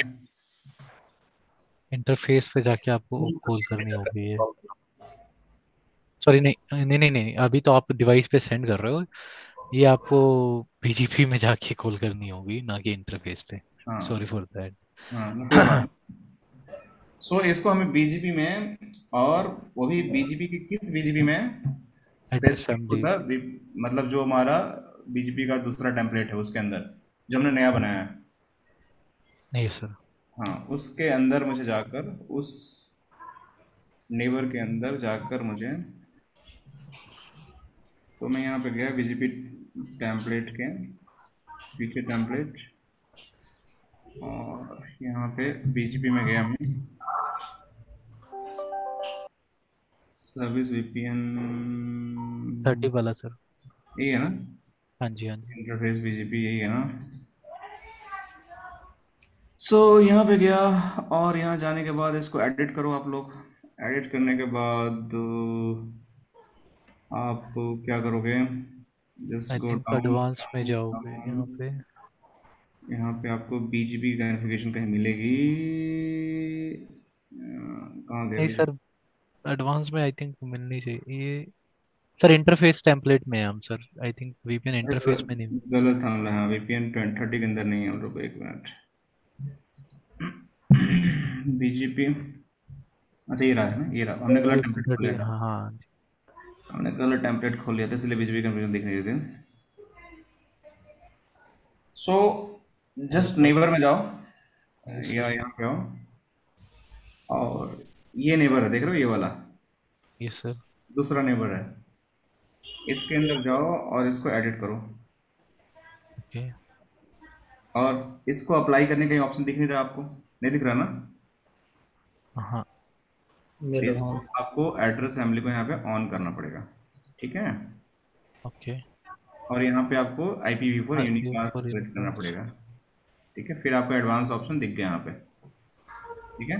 इंटरफेस पे जाके आपको कॉल करनी होगी ये। सॉरी, नहीं नहीं नहीं नहीं, अभी तो आप डिवाइस पे सेंड कर रहे हो, ये आपको बीजीपी में जाके कॉल करनी होगी, ना कि इंटरफेस पे। हाँ सॉरी फॉर दैट। हाँ, no problem। सो इसको हमें बीजीपी में, और वो भी बीजीपी की किस बीजीपी में? Address specific family. होता, मतलब जो हमारा बीजीपी का दूसरा टेम्पलेट है उसके अंदर, जो हमने नया बनाया है। नहीं सर। हाँ, उसके अंदर मुझे जाकर, उस नेबर के अंदर जाकर मुझे, तो मैं यहाँ पे गया बीजीपी टेम्पलेट के फीचर टेम्पलेट, और यहाँ पे बीजीपी में गया मैं, सर्विस वीपीएन 30 वाला सर। यही है ना? हाँ जी हाँ जी। इंटरफेस बीजीपी यही है ना? सो यहाँ पे गया, और यहाँ जाने के बाद इसको एडिट करो आप लोग। एडिट करने के बाद आप क्या करोगे? Just I go think down advance में जाओगे यहाँ डाउन। पे। यहाँ पे आपको बीजीपी कॉन्फ़िगरेशन कहीं मिलेगी, कहाँ गया नहीं बीजीपी? सर, एडवांस में आई थिंक मिलनी चाहिए ये। सर इंटरफेस टेम्पलेट में है हम सर, आई थिंक वीपीएन अरे इंटरफेस में नहीं। गलत हमला है, वीपीएन 2030 के अंदर नहीं है, रुको एक मिनट। बीजीपी, अच्छा ये रहा है ना, ये रहा, हमने गलत टेम्पलेट खोल 30, लिया, हाँ हाँ। हमने गलत टेम्पलेट खोल लिया था, इसलिए बीजीपी कन्फ्यूजन दिख रही थी। सो जस्ट नेबर में जाओ, यस या सर। यहाँ पे आओ, और ये नेबर है, देख रहे हो ये वाला, यस सर। दूसरा नेबर है, इसके अंदर जाओ और इसको एडिट करो, ओके। और इसको अप्लाई करने का ऑप्शन दिख नहीं रहा आपको? नहीं दिख रहा ना? हाँ। तो इसको एडवांस। आपको एड्रेस फैमिली को यहाँ पे ऑन करना पड़ेगा, ठीक है? ओके। और यहाँ पे आपको IPv4 unique mask for select करना यूनिफॉर्म्स। पड़ेगा, ठीक है? फिर आपको एडवांस ऑप्शन दिख गया यहाँ पे, ठीक है?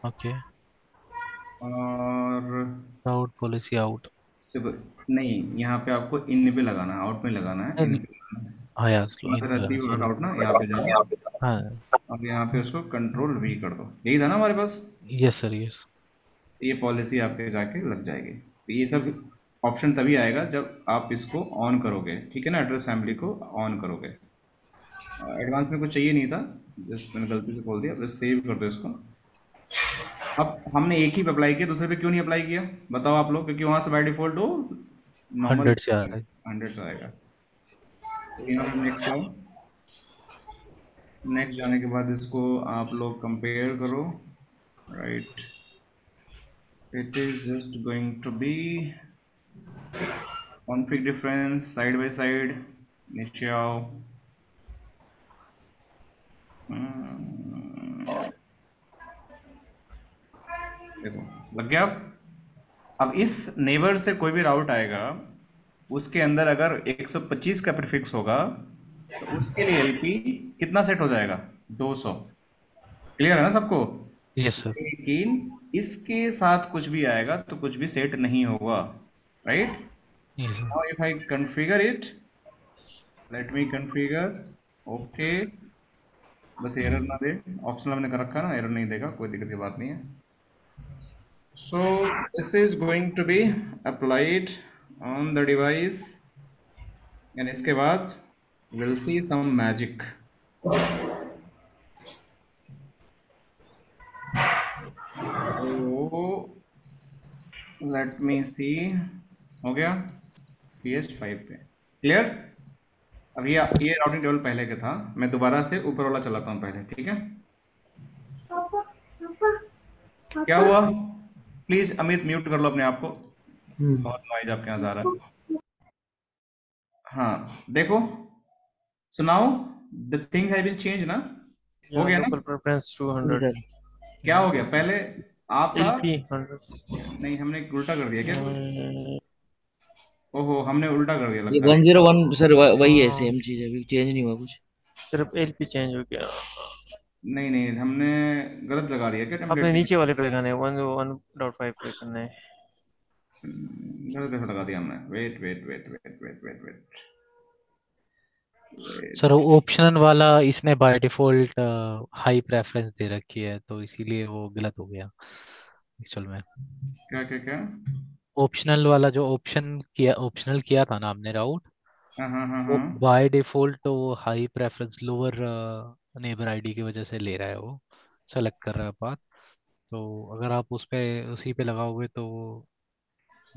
ओके। और क्लाउड पॉलिसी आउट। सिर्फ नहीं, यहाँ पे आपको इन पे लगाना है, आउट में लगाना है, इन पे लगाना है। हाँ यार, स्लो वहाँ इन से पे रिसीव सॉरी। आउट ना, यहाँ पे जाओ, हाँ। अब यहाँ पे उसको कंट्रोल V कर दो, यही था ना हमारे पास? Yes sir yes. ये पॉलिसी आपके जाके लग जाएगी। तो ये सब ऑप्शन तभी आएगा जब आप इसको ऑन करोगे, ठीक है ना? एड्रेस फैमिली को ऑन करोगे। एडवांस में कुछ चाहिए नहीं था, जस्ट मैंने गलती से खोल दिया, बस सेव कर दो इसको। अब हमने एक ही पे अप्लाई किया, दूसरे पे क्यों नहीं अप्लाई किया बताओ आप लोग? क्योंकि वहाँ से बाय डिफॉल्ट वो नॉर्मल 100 से आ रहा है। 100 से आएगा। तो यहाँ पे नेक्स्ट आओ, नेक्स्ट जाने के बाद इसको आप लोग कंपेयर करो, right? It is just going to be config difference side by side, नीचे आओ, देखो लग गया। अब इस नेबर से कोई भी राउट आएगा, उसके अंदर अगर 125 का प्रीफिक्स होगा, तो उसके लिए LP कितना सेट हो जाएगा? 200। क्लियर है ना सबको? Yes sir. लेकिन इसके साथ कुछ भी आएगा तो कुछ भी सेट नहीं होगा, right? Yes sir. Now if I configure it, let me configure, okay, बस एरर ना दे, ऑप्शनल हमने कर रखा है ना, एरर नहीं देगा, कोई दिक्कत की बात नहीं है। So this is going to be applied on the device, and इसके बाद we'll see some magic. So let me see, हो गया PS5 पे, क्लियर? अब ये राउटिंग टेबल पहले का था, मैं दोबारा से ऊपर वाला चलाता हूँ पहले, ठीक है? क्या हुआ? प्लीज अमित म्यूट कर लो अपने आप को, हम्म बहुत नॉइज आपके यहाँ से आ रहा है। हाँ देखो, so now the thing has been change ना, हो Yeah, गया ना? local preference जी 200. सर। क्या हो गया पहले आपका? LP 100. नहीं, हमने उल्टा कर दिया क्या कुछ? Mm, ओहो, हमने उल्टा कर दिया ये लगता है। 101 सर वही है, हाँ, सेम चीज है, अभी चेंज नहीं हुआ कुछ। सिर्फ LP चेंज हो गया. नहीं नहीं, हमने गलत लगा दिया क्या आपने टेम्पलेट? नीचे वाले पे लगाने 1.5 पे करना है. गलत कैसे लगा दिया हमने? Weight wait wait wait wait wait weight sir weight. Optional वाला इसने बाय डिफॉल्ट हाई प्रेफरेंस दे रखी है, तो इसीलिए वो गलत हो गया एक्चुअल में। क्या क्या क्या? ऑप्शनल वाला जो ऑप्शनल किया था ना हमने राउट, हाँ हाँ हाँ वो हाँ। बाय डिफॉल्ट तो high preference lower neighbour ID की वजह से ले रहा है, वो सेलेक्ट कर रहा है पाथ। तो अगर आप उसी पे लगाओगे तो वो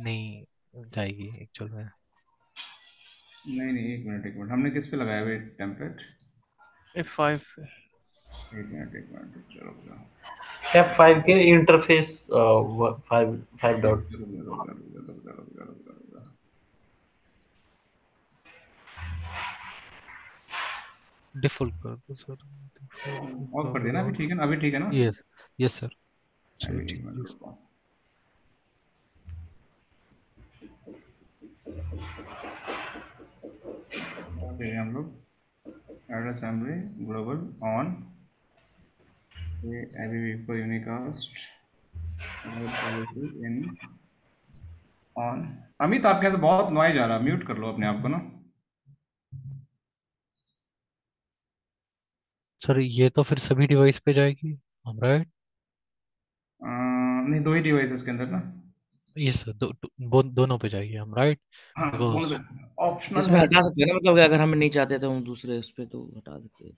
नहीं जाएगी एक्चुअल में। नहीं नहीं, एक मिनट, हमने किस पे लगाया वेट टेम्पलेट? F5 पे. एक मिनट, चलो रुको, F5 के इंटरफेस 5 रुको, डॉट। रुको। डिफॉल्ट कर दो सर, ऑफ कर दिया ना अभी? ठीक है ना? अभी ठीक है ना? Yes yes sir. अभी चलो एक ठीक मिनट है। रुको। ओके, हम लोग एड्रेस फैमिली ग्लोबल ऑन, ये अभी पर यूनिकास्ट इन ऑन। अमित आपके यहाँ से बहुत नॉइज आ रहा है, म्यूट कर लो अपने आप को ना। सर ये तो फिर सभी डिवाइस पे जाएगी, हम राइट? नहीं, दो ही डिवाइसेस के अंदर ना। यस सर, दोनों पे जाएगी हम राइट? हाँ, दोनों बिकॉज पे ऑप्शनल इसमें है। हटा सकते हैं ना, मतलब कि अगर हम नहीं चाहते तो हम दूसरे उस पे तो हटा सकते हैं।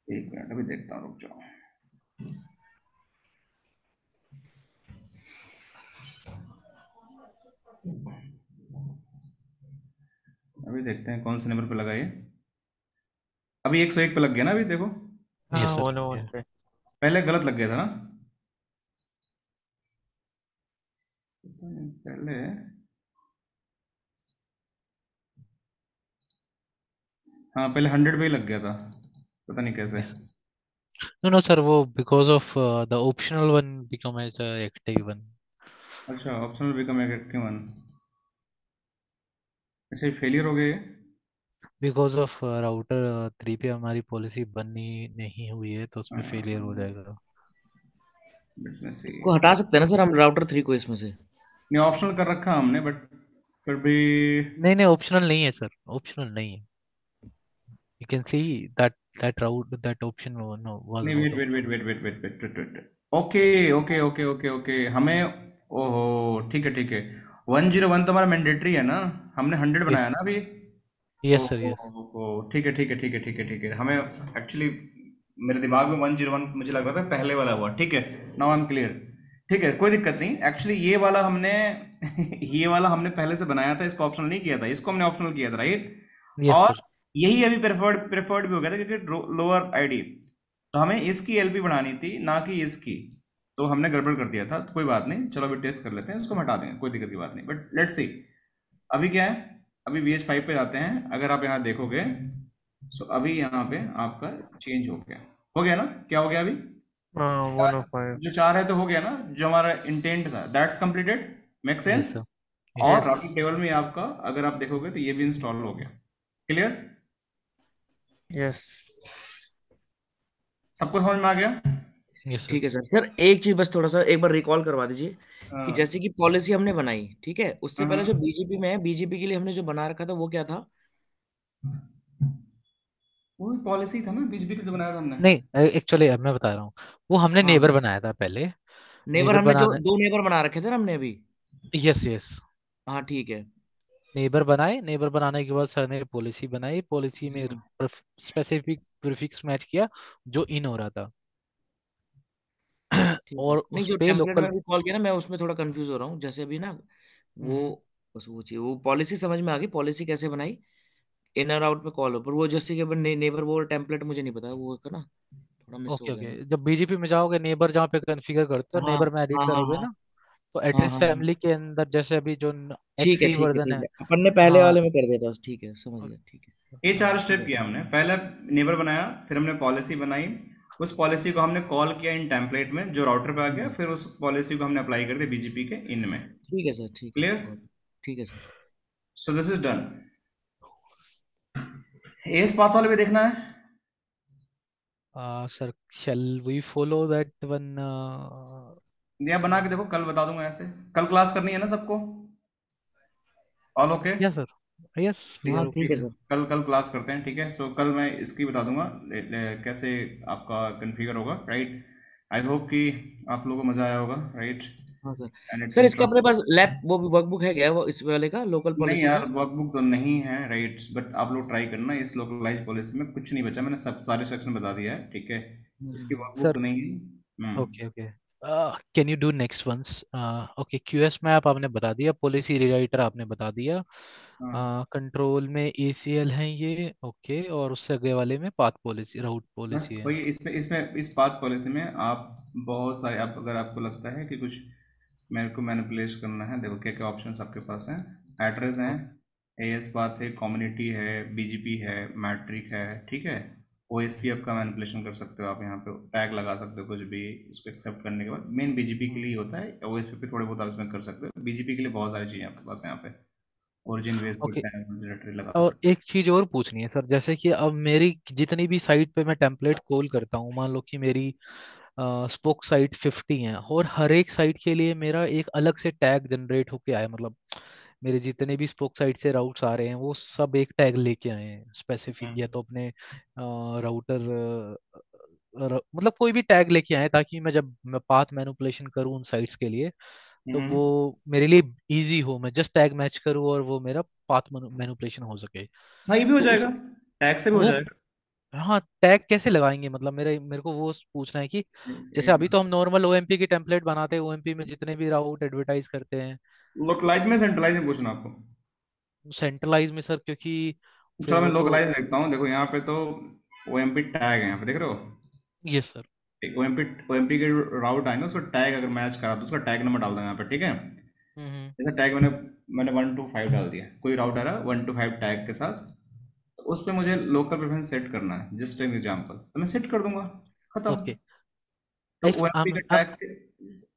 एक मिनट अभी देखता हूँ, रुक जाओ। अभी देखते हैं कौन से नंबर पे लगाइए। अभी 101 पे लग गया ना अभी देखो, यस हाँ, सर। 101 पे. पहले गलत लग गया था ना? पता नहीं, पहले हाँ पहले 100 पे ही लग गया था, पता नहीं कैसे। नो नो सर, वो because of the optional one become as active one. अच्छा, ऑप्शनल बिकम एक्टिव वन, अच्छा ये फेलियर हो गया ये? बिकॉज ऑफ राउटर 3 पे हमारी पॉलिसी बननी नहीं हुई है, तो उसमें फेलियर हो जाएगा। लेट मी सी। इसको हटा सकते हैं ना सर हम, राउटर 3 को इसमें से। नहीं, ऑप्शनल कर रखा हमने, बट फिर भी। नहीं नहीं, ऑप्शनल नहीं है सर, ऑप्शनल नहीं है। You can see that that option no was नहीं, not wait wait wait option. Wait wait wait wait wait wait, okay okay okay okay okay, हमें, ओहो ठीक है ठीक है, 101 तो हमारा मैंडेटरी है ना, हमने 100 बनाया यस ना अभी। Yes sir yes. ओहो, ठीक है ठीक है ठीक है ठीक है ठीक है, हमें एक्चुअली मेरे दिमाग में 101 मुझे लग रहा था पहले वाला हुआ, ठीक है। Now I am clear. ठीक है, कोई दिक्कत नहीं, एक्चुअली ये वाला हमने ये वाला हमने पहले से बनाया था, इसको ऑप्शनल नहीं किया था, इसको हमने ऑप्शनल किया था, राइट? यस और सर। यही अभी प्रेफर्ड भी हो गया था, क्योंकि लोअर आईडी, तो हमें इसकी एलपी बढ़ानी थी ना कि इसकी, तो हमने गड़बड़ कर दिया था। तो कोई बात नहीं, चलो अभी टेस्ट कर लेते हैं, इसको हम हटा देंगे, कोई दिक्कत की बात नहीं, बट लेट्स सी अभी क्या है। अभी VH5 पे जाते हैं, अगर आप यहाँ देखोगे, सो अभी यहाँ पे आपका चेंज हो गया ना? क्या हो गया अभी? हाँ, 105. जो चार है तो हो गया ना, जो हमारा इंटेंट था that's completed, make yes sense. Sir. Yes और सर। Yes. राउटिंग टेबल में आपका अगर आप देखोगे तो ये भी इंस्टॉल हो गया। क्लियर? Yes. सबको समझ में आ गया? Yes sir. ठीक है सर। सर एक चीज बस थोड़ा सा एक बार रिकॉल करवा दीजिए कि हाँ जैसे कि पॉलिसी हमने बनाई, ठीक है, उससे हाँ पहले जो हाँ। बीजेपी में है, बीजेपी के लिए हमने जो बना रखा था वो क्या था? वो पॉलिसी था ना, बीच बीच जो बनाया था हमने। नहीं, एक्चुअली अब मैं बता रहा हूँ, वो हमने हाँ, नेबर बनाया था पहले। नेबर नेबर हमने जो बनाने, 2 नेबर बना रखे थे ना हमने अभी। यस यस, हाँ ठीक है। नेबर बनाए, नेबर बनाने के बाद सर ने पॉलिसी बनाई, पॉलिसी में हम्म, स्पेसिफिक प्रीफिक्स मैच किया जो इन हो रहा था। ठीक है, और नहीं उस जो पे टेम्पलेट में लोकल। अभी कॉल किया ना, मैं उसमें थोड़ा कंफ्यूज हो रहा हूँ, जैसे अभी ना वो, बस वो चाहिए, वो पॉलिसी समझ में आ गई, पॉलिसी कैसे बनाई, इन और आउट में कॉल हो, पर वो जैसे कि नेबर वो टेम्पलेट मुझे नहीं पता वो का ना, थोड़ा मिस ओके हो गया ओके, मेरे जब बीजीपी में जाओगे नेबर जहाँ पे कॉन्फ़िगर करते को। हो, हाँ नेबर में एडिट हाँ हाँ करोगे हाँ ना, तो हाँ एड्रेस हाँ हाँ। फैमिली के अंदर जैसे अभी जो ठीक है एक्सी ठीक है वर्जन ठीक है। है, अपन ने पहले हाँ वाले में कर दिया था, ठीक है समझ गया, ठीक है। ये 4 ठीक स्टेप है किया हमने। पहले नेबर बनाया, फिर हमने पॉलिसी बनाई, उस पॉलिसी को हमने कॉल किया इन टेम्पलेट में जो राउटर पे आ गया, फिर उस पॉलिसी को हमने अप्लाई कर दिया बीजीपी के इन में। ठीक है सर, ठीक है क्लियर? बहुत ठीक है sir. So this is done. S path वाले भी देखना है। Sir shall we follow that one? या बना के देखो, कल बता दूंगा ऐसे। कल क्लास करनी है ना सबको? All okay? या सर, यस वी हाँ आर ठीक ओके है सर। सर। कल कल क्लास करते हैं, ठीक है। सो कल मैं इसकी बता दूंगा कैसे आपका कन्फिगर होगा, राइट। आई होप कि आप लोगों को मज़ा आया होगा, राइट। हाँ सर। एंड इट्स सर इसका अपने इंटरेस्टिंग। पास लैप वो भी वर्कबुक है क्या, वो इस वाले का लोकल नहीं पॉलिसी का? यार, वर्कबुक तो नहीं है, राइट। बट आप लोग ट्राई करना, इस लोकलाइज पॉलिसी में कुछ नहीं बचा, मैंने सब सारे सेक्शन बता दिया है, ठीक है। इसकी वर्कबुक सर तो नहीं है। Okay okay, can you do next ones? Okay, QS map आपने बता दिया, पॉलिसी रीराइटर आपने बता दिया, हाँ, कंट्रोल में एसीएल है ये, ओके, और उससे आगे वाले में पाथ पॉलिसी, राउट बस पॉलिसी है। वही। इसमें इसमें इस पाथ पॉलिसी में आप बहुत सारे, आप अगर आपको लगता है कि कुछ मेरे को मैनिपुलेट करना है, देखो क्या क्या ऑप्शंस आपके पास हैं। एड्रेस हैं, एएस पाथ है, कम्युनिटी है, बीजीपी है, मैट्रिक है, ठीक है। ओएसपीएफ का मैनिपुलेशन कर सकते हो आप, यहाँ पे टैग लगा सकते हो कुछ भी, इसको एक्सेप्ट करने के बाद। मेन बीजीपी के लिए होता है, ओएसपी पे थोड़े बहुत आप इसमें कर सकते हो। बीजीपी के लिए बहुत सारी चीज़ें आपके पास हैं यहाँ पे। ओरिजिन बेस पे ओके, टैग डायरेक्टरी लगा और सकते एक चीज और पूछनी है सर, जैसे कि अब मेरी जितनी भी साइट पे मैं टेम्पलेट कॉल करता हूँ, मान लो कि मेरी स्पोक साइट 50 है, और हर एक साइट के लिए मेरा एक अलग से टैग जनरेट होके आया, मतलब मेरे जितने भी स्पोक साइट से राउट्स आ रहे हैं वो सब एक टैग लेके आए हैं स्पेसिफिक, हैं। या तो अपने राउटर मतलब कोई भी टैग लेके आए, ताकि मैं जब मैं पाथ मैनिपुलेशन करूँ उन साइट्स के लिए, तो वो हम्म। मेरे लिए इजी हो, मैं जस्ट टैग मैच करूँ और वो मेरा पाथ मैनिपुलेशन हो सके। हाँ, ये भी हो तो उस जाएगा, टैग से भी हो वो जाएगा। हाँ, टैग कैसे लगाएंगे, मतलब मेरे को वो पूछना है कि जैसे एक अभी तो हम नॉर्मल ओएमपी की टेम्पलेट बनाते हैं, ओएमपी में जितने भी राउट एडवर्टाइज करते हैं, लोकलाइज में सेंट्रलाइज में पूछना आपको। सेंट्रलाइज में सर, क्योंकि फिर चलो मैं वो तो। लोकलाइज देखता हूँ, देखो यहाँ पे तो ओएमपी टैग है, यहाँ पे देख रहे हो। Yes sir. ओएमपी ओएमपी के राउट आएंगे, उसका टैग अगर मैच करा तो उसका टैग नंबर डाल देना यहाँ पे, ठीक है। हम्म। जैसे टैग मैंने 1 to 5 डाल दिया, कोई राउट आ रहा है 1 to 5 टैग के साथ, तो उस पर मुझे लोकल प्रेफरेंस सेट करना है, जस्ट एन एग्जाम्पल, तो मैं सेट कर दूंगा, खत्म। ओके, तो इफ ओएमपी हम का टैग से।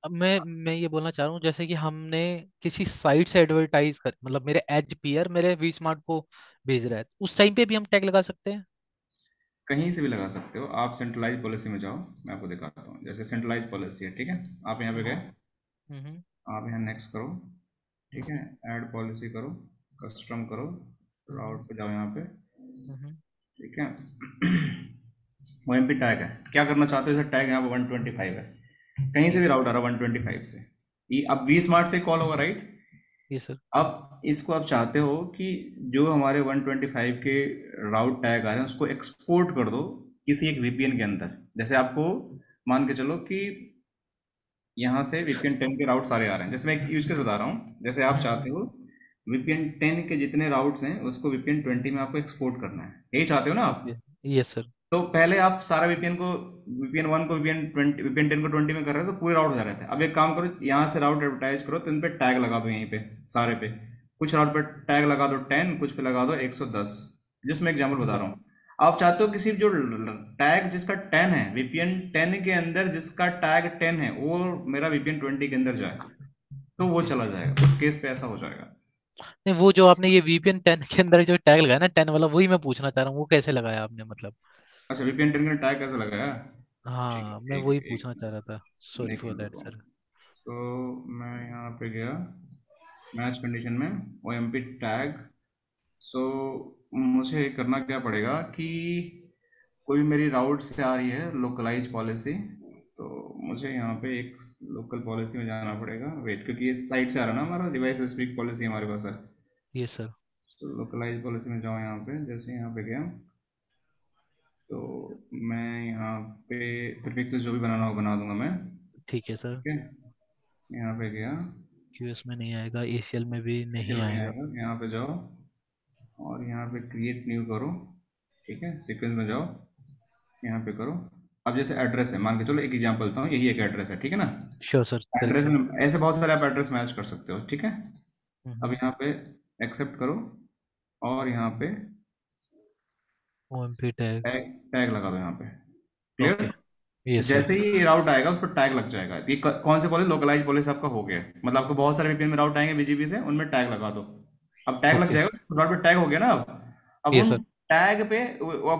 अब मैं ये बोलना चाह रहा हूँ, जैसे कि हमने किसी साइट से एडवर्टाइज कर, मतलब मेरे एज पीयर मेरे वी स्मार्ट को भेज रहा है, उस टाइम पे भी हम टैग लगा सकते हैं? कहीं से भी लगा सकते हो आप। सेंट्रलाइज पॉलिसी में जाओ, मैं आपको दिखाता हूँ। जैसे सेंट्रलाइज पॉलिसी है, ठीक है। आप यहाँ पे गए, हम्म। आप यहाँ नेक्स्ट करो, ठीक है। ऐड पॉलिसी करो, कस्टम करो, हम्म। राउट पे जाओ यहाँ पे, हम्म। ठीक है। वो एम पी टैग है, क्या करना चाहते हो? जैसे टैग यहाँ पे 125 है, कहीं से भी यस राउट आ रहा है 125 से, ये अब वी स्मार्ट से कॉल होगा, राइट। Yes sir. अब इसको आप चाहते हो कि जो हमारे 125 के राउट टैग आ रहे हैं उसको एक्सपोर्ट कर दो किसी एक वीपीएन के अंदर। जैसे आपको मान के चलो कि यहाँ से वीपीएन 10 के राउट सारे आ रहे हैं, जैसे मैं एक यूज केस बता रहा हूँ। जैसे आप चाहते हो वीपीएन 10 के जितने राउट्स हैं उसको वीपीएन 20 में आपको एक्सपोर्ट करना है, यही चाहते हो ना आप। Okay, yes sir. तो पहले आप सारा वीपीएन को, वीपीएन 1 को वीपीएन 10 को 20 में कर रहे थे, तो पूरे राउट जा रहे थे। अब एक काम करो, यहाँ से राउट एडवर्टाइज करो तो इन पे टैग लगा दो, यहीं पे सारे पे। कुछ राउट पे टैग लगा दो 10, कुछ पे लगा दो 110, जिसमें एग्जाम्पल बता रहा हूँ। आप चाहते हो किसी जो टैग जिसका 10 है, वीपीएन 10 के अंदर जिसका टैग 10 है, वो मेरा वीपीएन 20 के अंदर जाए, तो वो चला जाएगा। उस केस पे ऐसा हो जाएगा। नहीं, वो जो आपने ये VPN 10 के अंदर जो टैग लगाया ना 10 वाला, वही मैं पूछना चाह रहा हूँ, वो कैसे लगाया आपने मतलब? अच्छा, वीपीएन 10 का टैग कैसे लगाया? ठीक हाँ, मैं है, वही एक पूछना चाह रहा था, एक सॉरी एक फॉर मिनट दैट रुको। सर। सो मैं यहाँ पे गया मैच कंडीशन में, ओ एम पी टैग। सो मुझे करना क्या पड़ेगा कि कोई मेरी राउट से आ रही है लोकलाइज पॉलिसी, तो मुझे यहाँ पे एक लोकल पॉलिसी में जाना पड़ेगा। वेट, क्योंकि ये साइट से आ रहा है ना, हमारा डिवाइस स्पेसिफिक पॉलिसी हमारे पास है। Yes sir. तो लोकलाइज पॉलिसी में जाओ, यहाँ पे जैसे यहाँ पे गया, तो मैं यहाँ पे प्रीफिक्स जो भी बनाना हो बना दूंगा मैं, ठीक है सर। ठीक है। यहाँ पे गया, QS में नहीं आएगा, ACL में भी इसे नहीं नहीं आएगा। आएगा, यहाँ पे जाओ और यहाँ पे क्रिएट न्यू करो, ठीक है। सीक्वेंस में जाओ, यहाँ पे करो। अब जैसे एड्रेस है, मान के चलो एक एग्जांपल देता हूँ, यही एक एड्रेस है, ठीक है ना। Sure sir, correct address sir. में ऐसे बहुत सारे आप एड्रेस मैच कर सकते हो, ठीक है। अब हम्म। यहाँ पे एक्सेप्ट करो और यहाँ पे OMP टैग। टैग टैग लगा दो यहाँ पे, ओके। क्लियर। ये सर। जैसे ही राउट आएगा उस पर टैग लग जाएगा। ये कौन से पॉलिसी, लोकलाइज पॉलिसी आपका हो गया। मतलब आपको बहुत सारे वीपीएन में राउट आएंगे बीजीपी से, उनमें टैग लगा दो। अब टैग लग ओके। जाएगा, उस राउट पे टैग हो गया ना। अब ये उन सर। टैग पे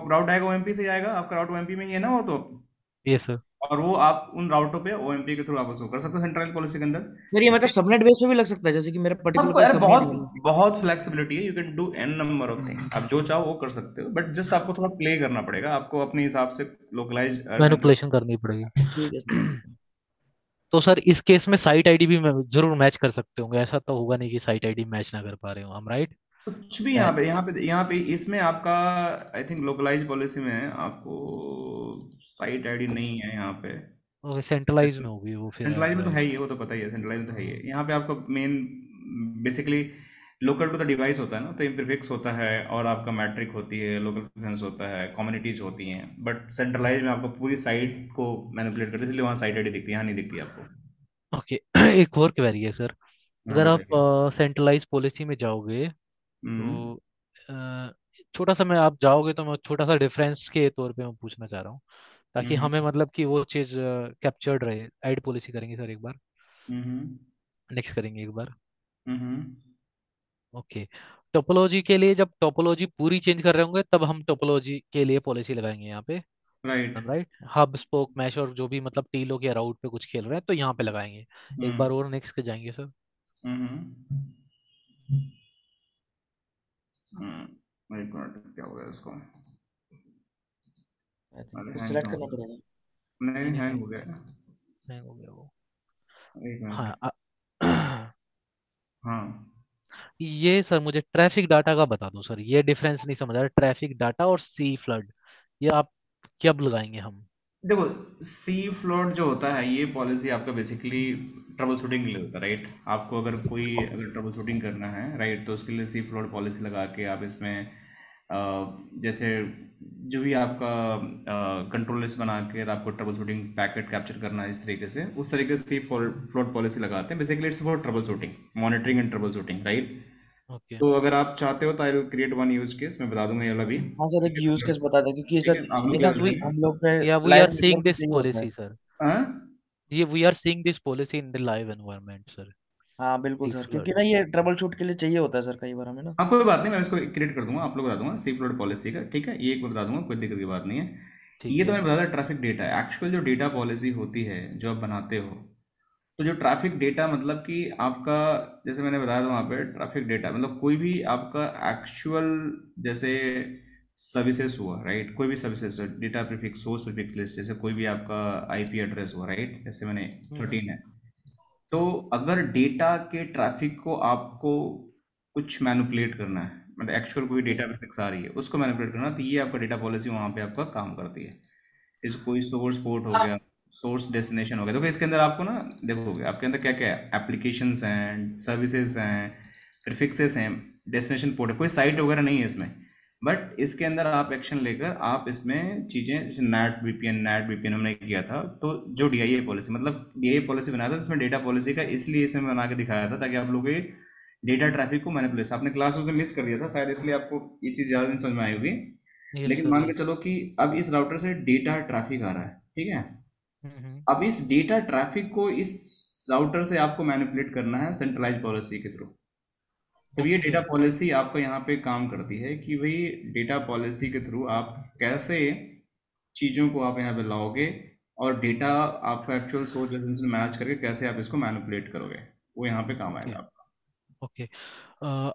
राउट आएगा ओएमपी से जाएगा, आपका राउट ओएमपी में ही है ना वो तो। ये सर। और वो आप उन राउटों पे ओएमपी के थ्रू आप उसको कर सकते हो सेंट्रल पॉलिसी के अंदर। सर ये मतलब सबनेट बेस पे भी लग सकता है, जैसे कि मेरा पर्टिकुलर सबको कोई यार सबनेट बहुत है। बहुत फ्लेक्सिबिलिटी है, you can do an number of things. आप जो चाहो वो कर सकते हो, बट जस्ट आपको थोड़ा प्ले करना पड़ेगा, आपको अपने हिसाब से लोकलाइज सेंट्रल। मैनिपुलेशन करनी पड़ेगी। ठीक है सर। तो सर इस केस में साइट आईडी भी जरूर मैच कर सकते होंगे, ऐसा तो होगा नहीं कि साइट आईडी मैच ना कर पा रहे हो हम, राइट? कुछ भी यहाँ पे इसमें आपका, आई थिंक लोकलाइज पॉलिसी में आपको साइट आईडी नहीं है यहाँ पे। ओके, सेंट्रलाइज में होगी वो फिर, सेंट्रलाइज में तो है राइट। ही है, वो तो पता ही है, सेंट्रलाइज में तो है ही है। यहाँ पे आपका main basically local to the device होता है ना, तो प्रीफिक्स होता है और आपका मैट्रिक होती है, लोकल प्रेफरेंस होता है, कम्युनिटीज होती हैं। बट सेंट्रलाइज में आपको पूरी साइट को मैनिपुलेट करते हैं, इसलिए वहाँ साइट आईडी दिखती है, यहाँ नहीं दिखती आपको। ओके। एक और क्वेरी है सर। हाँ अगर आप बताइए। सेंट्रलाइज पॉलिसी में जाओगे हम्म तो छोटा सा, मैं आप जाओगे तो मैं छोटा सा डिफरेंस के तौर पे मैं पूछना चाह रहा हूँ, ताकि हम्म हमें मतलब कि वो चीज़ कैप्चर्ड रहे। ऐड पॉलिसी करेंगे सर एक बार, हम्म नेक्स्ट करेंगे एक बार। हम्म ओके। टोपोलॉजी के लिए, जब टोपोलॉजी पूरी चेंज कर रहे होंगे तब हम टोपोलॉजी के लिए पॉलिसी लगाएंगे यहाँ पे, right. Right? Hub spoke mesh और जो भी मतलब टीलोग या राउट पे कुछ खेल रहे हैं तो यहाँ पे लगाएंगे। एक हम्म बार और नेक्स्ट के जाएंगे सर। हम्म एक मिनट, क्या हो गया इसको। अरे कुछ हैंग सिलेक्ट क्यों हो करना गया। पड़ेगा। नहीं, नहीं हैंग नहीं, हो गया। हैंग हो गया वो। एक मिनट। हाँ हाँ ये सर मुझे ट्रैफिक डाटा का बता दो सर, ये डिफरेंस नहीं समझ आ रहा, ट्रैफिक डाटा और सी फ्लड, ये आप कब लगाएंगे हम? देखो, सी फ्लोट जो होता है ये पॉलिसी आपका बेसिकली ट्रबल शूटिंग के लिए होता है, राइट। आपको अगर अगर ट्रबल शूटिंग करना है, राइट, तो उसके लिए सी फ्लोट पॉलिसी लगा के आप इसमें जैसे जो भी आपका कंट्रोल लिस्ट बना के आपको ट्रबल शूटिंग पैकेट कैप्चर करना है, इस तरीके से उस तरीके से सी फ्लोट पॉलिसी लगाते हैं। Basically it's for trouble shooting, monitoring and trouble shooting, right. Okay. तो अगर आप चाहते हो तो I will create one use case, मैं बता दूंगा ये वाला भी, हाँ सर, एक ठीक यूज है। केस बता दें, क्योंकि ठीक सर है, आप लोग क्या बिकॉज वी, ये हम लोग के या we live are seeing network this पे ही होता है। पॉलिसी सर, हाँ ये we are seeing this policy in the live environment sir. हाँ बिल्कुल सी सर, क्योंकि फ्लड। ना ये ट्रबल शूट के लिए चाहिए होता है सर कई बार हमें ना। हाँ कोई बात नहीं, मैं इसको क्रिएट कर दूंगा, आप लोग बता दूंगा सी फ्लोट पॉलिसी का, ठीक है। ये एक बार बता दूंगा, कोई दिक्कत की बात नहीं है। ठीक ये तो है। मैं बता था ट्रैफिक डेटा, एक्चुअल जो डेटा पॉलिसी होती है जो आप बनाते हो, तो जो ट्रैफिक डेटा मतलब कि आपका, जैसे मैंने बताया था वहाँ पे ट्रैफिक डेटा मतलब कोई भी आपका एक्चुअल, जैसे सर्विसेज हुआ, राइट, कोई भी services data prefix, source prefix list, जैसे कोई भी आपका आईपी एड्रेस हुआ, राइट, जैसे मैंने हम्म। 13 है। तो अगर डेटा के ट्रैफिक को आपको कुछ मैनिपुलेट करना है, मतलब एक्चुअल कोई ओके। डेटा प्रीफिक्स आ रही है उसको मैनिपुलेट करना, तो ये आपका डेटा पॉलिसी वहाँ पे आपका काम करती है। इस कोई सोर्स पोर्ट हो गया, सोर्स डेस्टिनेशन हो गया, देखो इसके अंदर आपको ना, देखोगे आपके अंदर क्या क्या है, एप्लीकेशंस हैं, सर्विसेज हैं, प्रीफिक्सेस हैं, डेस्टिनेशन पोर्ट है, कोई साइट वगैरह नहीं है इसमें। बट इसके अंदर आप एक्शन लेकर आप इसमें चीज़ें, जैसे नेट वीपीएन हमने किया था, तो जो डीआईए पॉलिसी, मतलब डीआईए पॉलिसी बनाया था इसमें डेटा पॉलिसी का, इसलिए इसमें बना के दिखाया था ताकि आप लोग ये डेटा ट्रैफिक को मैनिपुलेट, आपने क्लास में मिस कर दिया था शायद, इसलिए आपको ये चीज़ ज़्यादा नहीं समझ में आई होगी। यस लेकिन सर, मान के यस। चलो कि अब इस राउटर से डेटा ट्रैफिक आ रहा है, ठीक है। हम्म। अब इस डेटा ट्रैफिक को इस राउटर से आपको मैनिपुलेट करना है सेंट्रलाइज पॉलिसी के थ्रू। तो ये ओके। डेटा पॉलिसी आपको यहाँ पे काम करती है कि भाई डेटा पॉलिसी के थ्रू आप कैसे चीज़ों को आप यहाँ पे लाओगे, और डेटा आपका एक्चुअल सोर्स रेफरेंस में मैच करके कैसे आप इसको मैनिपुलेट करोगे, वो यहाँ पे काम ओके। आएगा आपका। ओके।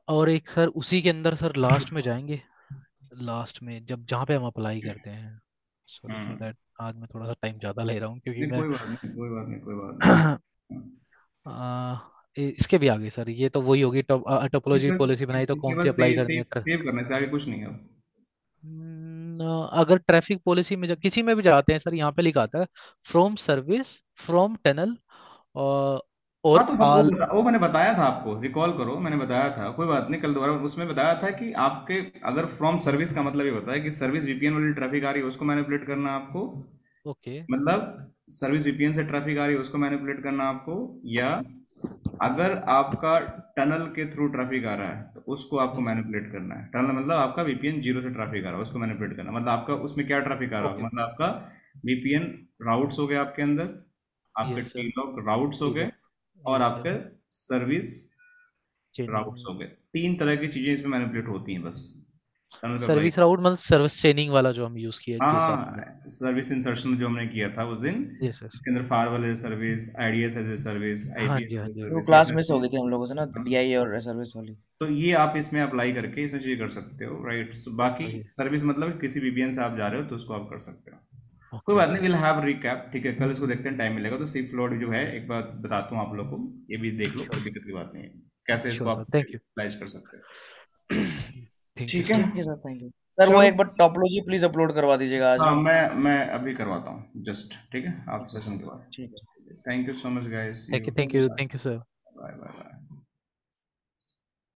और एक सर उसी के अंदर सर लास्ट में जाएंगे, लास्ट में जब जहाँ पे हम अप्लाई करते हैं, सॉरी फॉर हम्म दैट, आज मैं थोड़ा सा टाइम ज़्यादा ले रहा हूँ क्योंकि नहीं मैं कोई बात नहीं, कोई बात नहीं, कोई बात नहीं। हम्म। इसके भी आगे सर, ये तो वही होगी, टोपोलॉजी इसका पॉलिसी बनाई तो इसके कौन सी बाद अप्लाई करनी है? सेव करना है, इसके आगे कुछ नहीं है। अगर ट्रैफिक पॉलिसी में किसी में भी जाते हैं सर, यहाँ पे लिखा आता है फ्रॉम सर्विस, फ्रॉम टनल हाँ और तो आल। वो मैंने बताया था आपको, रिकॉल करो, मैंने बताया था, कोई बात नहीं, कल दोबारा उसमें बताया था कि आपके अगर फ्रॉम सर्विस का मतलब ये होता है कि सर्विस वीपीएन वाली ट्रैफिक आ रही है उसको मैनिपुलेट करना है आपको, ओके मतलब सर्विस वीपीएन से ट्रैफिक आ रही है उसको मैनिपुलेट करना आपको, या अगर आपका टनल के थ्रू ट्रैफिक आ रहा है तो उसको आपको मैनिपुलेट करना है। टनल मतलब आपका वीपीएन 0 से ट्रैफिक आ रहा है उसको मैनिपुलेट करना, मतलब आपका उसमें क्या ट्रैफिक आ रहा ओके होगा, मतलब आपका वीपीएन राउट्स हो गए आपके अंदर, आपके यस सर टीलॉक राउट्स हो गए, और यस आपके सर सर्विस राउट्स चेनिंग हो गए। 3 तरह की चीजें इसमें मैनिपुलेट होती हैं बस, टनल का सर्विस राउट मतलब सर्विस चेनिंग वाला जो हम यूज किए जैसे आपने हाँ सर्विस इंसर्शन जो हमने किया था उस दिन, यस सर इसके अंदर firewall as a service, IDS as a service, हाँ आईपीएस जी हाँ एज ए जी वो सर्विस, ये क्लास सारी मिस हो गई चीजें। थी हम लोगों से ना, हाँ, डीआई और सर्विस वाली। तो ये आप इसमें अप्लाई करके इसमें चीजें कर सकते हो, राइट। बाकी ओके सर्विस मतलब किसी वीपीएन से आप जा रहे हो तो उसको आप कर सकते हो। कोई ओके बात नहीं, विल हैव रिकैप, ठीक है, कल इसको देखते हैं, टाइम मिलेगा तो सी फ्लोट जो है एक बार बताता हूँ आप लोग को, ये भी देख लो, श्योर कोई दिक्कत की बात नहीं है, कैसे इसको श्योर आप सर थैंक यू यूटिलाइज कर सकते हो। थैंक यू ठीक है, सर ठीक है सर, थैंक यू सर। वो चलो। एक बार टॉपोलॉजी प्लीज अपलोड करवा दीजिएगा आज हाँ ना। मैं अभी करवाता हूँ जस्ट, ठीक है, आप ठीक है सेशन सर, के बाद। ठीक है। Thank you so much guys, see you, thank you bye thank you sir bye bye.